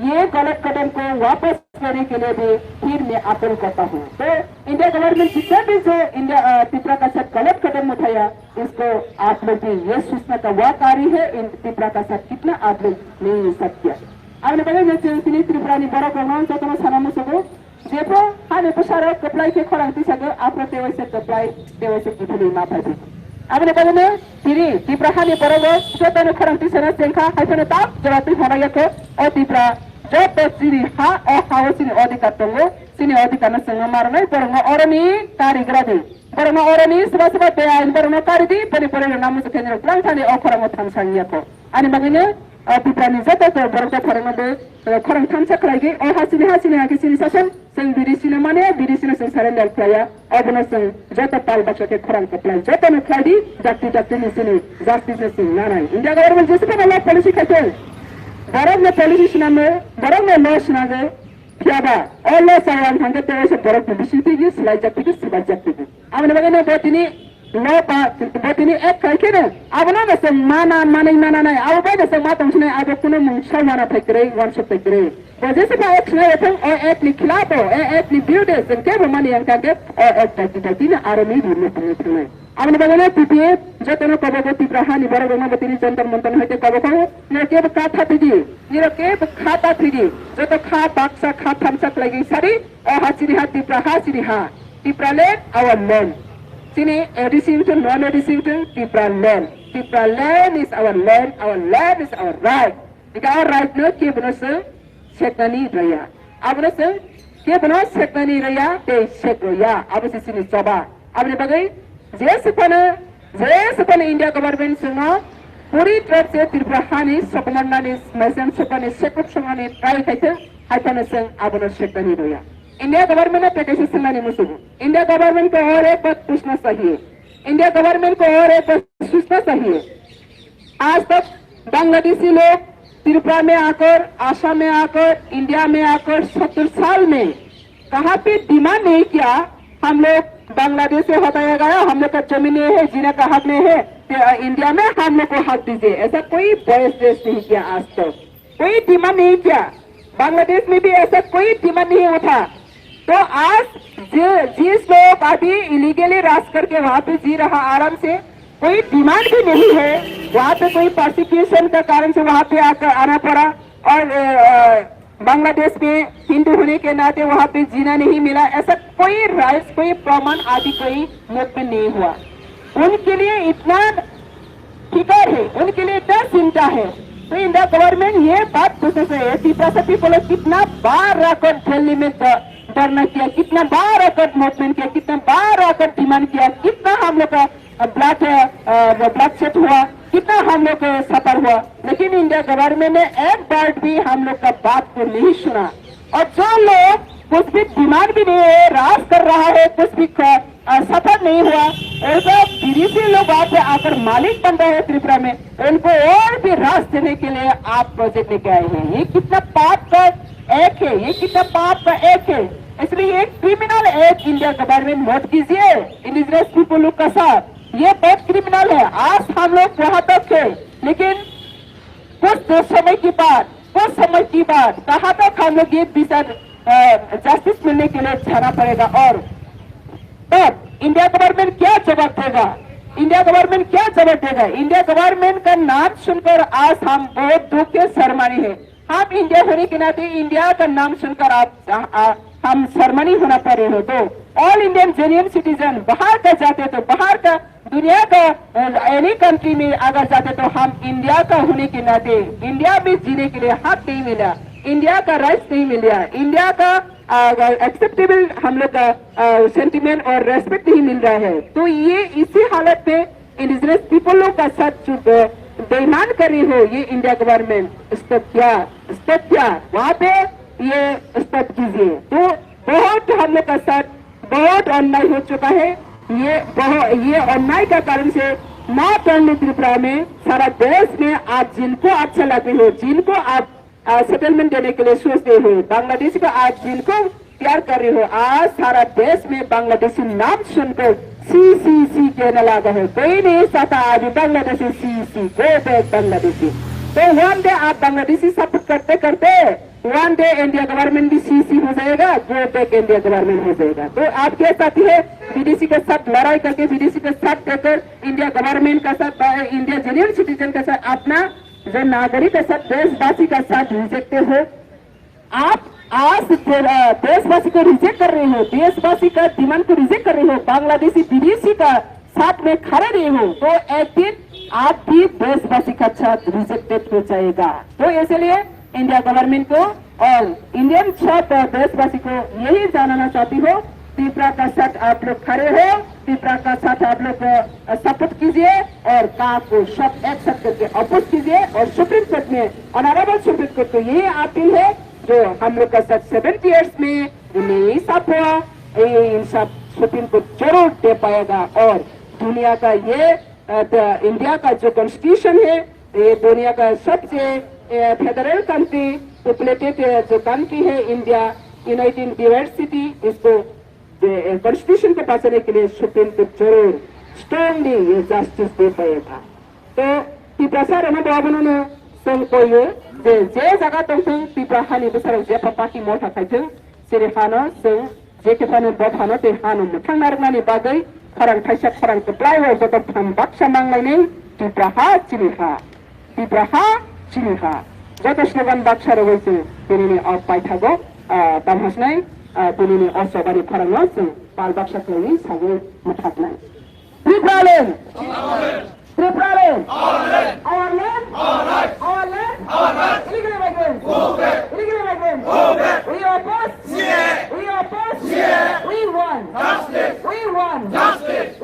ये गलत कदम को वापस लेने के लिए भी फिर मैं अपील करता हूँ तो इंडिया गवर्नमेंट जितना भी जो इंडिया त्रिपुरा का साथ गलत कदम उठाया इसको आप लोग भी ये सूचना का वाकारी है इन त्रिपुरा का साथ कितना आप लोग नहीं सत्य आपने बताया त्रिपुरा ने बड़ा प्रोग्राम तो तुम्हें सलाम सको जेबो हाँ ने पसारा कपलाई के खरांती सके आप लोग तेवैसे कपलाई तेवैसे कितनी माफा दी Abang apa ni? Tiri, Tipra hani perago, jatuh ni korang ti sana sengka, hai sana tak, jawab tu orang ya ke, oh Tipra, jatuh sini ha, oh hawa sini odi katongo, sini odi karena senga marana, perago orang ni kari geradi, perago orang ni sebab dia, perago kari di, perago namu sekian orang tadi, oh korang mau sang ya ko, ani bagini, Tipra ni jatuh tu perago perago de, korang tamsak lagi, oh hasini lagi sini sasen, sing biri sini mana, biri sini sing sarendal playa, oh benar sing jatuh pal baca ke korang keplay, jatuh ni play di, jakti ni sini, justice ni sini, nana. India government jैसे kan Allah polisi kata, barang ni polisi nama, barang ni law nama, क्या बा, Allah sayang hangga tu ऐसे barang polisi tinggi, selain jakti tu sebab jakti tu. अब ni bagaimana buat ini, law buat ini ek kerja ni, अब ना जैसे mana नहीं, अब bye जैसे मात हमसे अब कुनो मुंशल माना फेंकरे, वंश फेंकरे. जैसे का एक सुनाया था, एक निकला तो, एक निब्यूडे, संकेत बमानी अंका के, एक jakti ni आरमी दूर में अब ni bagaimana PPA jatuh nak kau Tipra hani baru rumah betini jantan mantan hati kau ni ke berkata tadi jatuh khat baksa khat tamsak lagi sari hasiri hat Tipra land our land sini received non received Tipra land is our land is our right jika our right no ke benar sekani raya अब benar ke benar sekani raya te sekoya अब sini coba अब ni bagaimana जैसे पने India government संगा पूरी तरह से त्रिपुराहानी सकमन्नानी मैसेम सकने सेकुप संगानी ट्राई करते हैं पने संग आबुन शेक्टनी रोया इंडिया गवर्नमेंट ने पैकेज संगानी मुसुगु इंडिया गवर्नमेंट को और एक बात पूछना चाहिए इंडिया गवर्नमेंट को और एक बात पूछना चाहिए आज तक बांग्लादेशी लोग त्रिपुरा में आकर आसाम में आकर इंडिया में आकर 70 साल में कहाँ पे डिमांड नहीं किया हम लोग बांग्लादेश से हटाया गया हम लोग का जमीन है जीने का हक नहीं है इंडिया में हम लोग को हक दीजिए ऐसा कोई देश नहीं किया आज तक कोई डिमांड नहीं किया बांग्लादेश में भी ऐसा कोई डिमांड नहीं उठा तो आज जिस लोग अभी इलीगली राज करके वहाँ पे जी रहा आराम से कोई डिमांड भी नहीं है वहाँ पे कोई प्रोसिक्यूशन का कारण से वहाँ पे आकर आना पड़ा और बांग्लादेश में हिंदू होने के नाते वहाँ पे जीना नहीं मिला ऐसा कोई राइट्स कोई प्रमाण आदि कोई मूवमेंट नहीं हुआ उनके लिए इतना फिकर है उनके लिए इतना चिंता है तो इंडिया गवर्नमेंट ये बात पूछने से है तीसरा सभी बोले कितना बार आकर दिल्ली में धरना किया कितना बार आकर मूवमेंट किया कितना बार आकर डिमांड किया कितना हम लोग का ब्लड सेट हुआ कितना हम लोग सफर हुआ लेकिन इंडिया गवर्नमेंट ने एक बार भी हम लोग का बात को नहीं सुना और जो लोग कुछ भी डिमांड भी नहीं है राज कर रहा है कुछ भी सफर नहीं हुआ ऐसा विदेशी लोग वहाँ पे आकर मालिक बन रहे हैं त्रिपुरा में उनको और भी राज देने के लिए आप प्रोजेक्ट लेके आए हैं ये कितना पाप का एक है ये कितना पाप का एक है इसलिए एक क्रिमिनल एक्ट इंडिया गवर्नमेंट मत कीजिए इंडिजिनस पीपल का साथ ये बहुत क्रिमिनल है आज हम लोग वहां तक थे लेकिन कुछ समय की बात कहाँ तक हम लोग ये विचार जस्टिस मिलने के लिए जाना पड़ेगा और तब इंडिया गवर्नमेंट क्या जवाब देगा इंडिया गवर्नमेंट का नाम सुनकर आज हम बहुत दुख के शर्मानी है हम इंडिया होने के नाते इंडिया का नाम सुनकर आप हम शर्मानी होना पड़ रहे हो तो ऑल इंडियन जेन्युइन सिटीजन बाहर का जाते तो बाहर का दुनिया का एनी कंट्री में अगर जाते तो हम इंडिया का होने के नाते इंडिया में जीने के लिए हक नहीं मिला इंडिया का राइट्स नहीं मिला इंडिया का एक्सेप्टेबल हम लोग का सेंटिमेंट और रेस्पेक्ट नहीं मिल रहा है तो ये इसी हालत में इंडिजिनस पीपलों का साथ बेईमान कर रही हो ये इंडिया गवर्नमेंट स्टेप क्या वहाँ पे ये स्टेप कीजिए तो बहुत हम लोग का साथ बहुत अन्याय हो चुका है ये अन्याय का कारण से नॉट ओनली त्रिपुरा में सारा देश में आप जिनको अच्छा लगते हो जिनको आप सेटलमेंट देने के लिए सोचते हो बांग्लादेश को आप जिनको प्यार कर रहे हो आज सारा देश में बांग्लादेशी नाम सुनकर सी कहने लगा है कोई नहीं चाहता आज बांग्लादेशी सी गो बैक बांग्लादेशी तो वन डे आप बांग्लादेशी सपोर्ट करते करते वन डे इंडिया गवर्नमेंट भी सी हो जाएगा गो बैक इंडिया गवर्नमेंट हो जाएगा तो आप क्या चाहती है विदेशी के साथ लड़ाई करके विदेशी के साथ देकर इंडिया गवर्नमेंट का साथ इंडिया जेन्युइन सिटीजन के साथ अपना जो नागरिक के साथ देशवासी का साथ रिजेक्ट हो आप आज देशवासी को रिजेक्ट कर रहे हो देशवासी का डिमांड को रिजेक्ट कर रहे हो बांग्लादेशी विदेशी का साथ में खड़े नहीं हो तो एक दिन आप भी देशवासी का साथ रिजेक्टेड हो जाएगा। तो इसलिए इंडिया गवर्नमेंट को और इंडियन सब देशवासी को यही जानना चाहती हो, त्रिपुरा का साथ आप लोग खड़े हो, त्रिपुरा का साथ आप लोग सपोर्ट कीजिए और काम को सब एक साथ करके अपोज कीजिए। और सुप्रीम कोर्ट में ऑनरेबल सुप्रीम कोर्ट को यही अपील है जो हम लोग का साथ 70 ईयर्स में नहीं साफ हुआ, इन सब सुप्रीम कोर्ट जरूर दे पाएगा। और दुनिया का ये इंडिया का जो कॉन्स्टिट्यूशन है, ये दुनिया का सबसे फेडरल कंट्री पॉपुलेटेड जो कंट्री है इंडिया, यूनाइटेड डाइवर्सिटी, इसको कॉन्स्टिट्यूशन के बचाने के लिए सुप्रीम कोर्ट जरूर स्ट्रांगली ये जस्टिस दे पाएगा। तो त्रिपुरा सारानो बाबुनो जों बयबो जे जायगा दंथों त्रिपुरा हानि बोसोराव जे पार्टी माव थाखायथों जेरैहानो जों जेखेफानो बफानो दै हानो मोखां नारनानै बागै खरां थाइसा खरां गोब्लाय जगत थाम बाक्सा नांलायनाय त्रिपुरा हा चिलिहा, त्रिपुरा हा चिलिहा जत स्लोगान बाक्सा रवैसो दिनैनि अफ बायथागो दामहासनाय दिनैनि असबारि फोराङाव जों बाल बाक्सा खालायनि सागै मोथाबनाय त्रिपुरा लेन, त्रिपुरा लेन, our land, our land, illegal immigrants, illegal immigrants, we oppose, we oppose, we won, we won,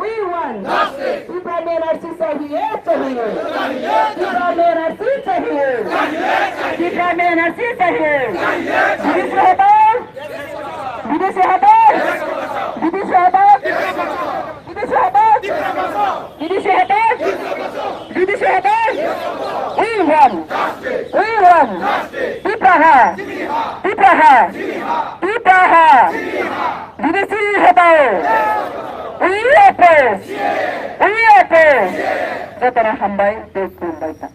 we won, Tripura में एनआरसी चाहिए, त्रिपुरा में एनआरसी चाहिए, त्रिपुरा में एनआरसी चाहिए, विदेश हटाओ, विदेश हटाओ, विदेश हटाओ, विदेश हटाओ, विदेश हटाओ, विदेश हटाओ, we won, we won, Tripura, Tripura, Tripura, विदेशी हटाओ, we oppose, जतरा हमबाई देश को हमबाई था।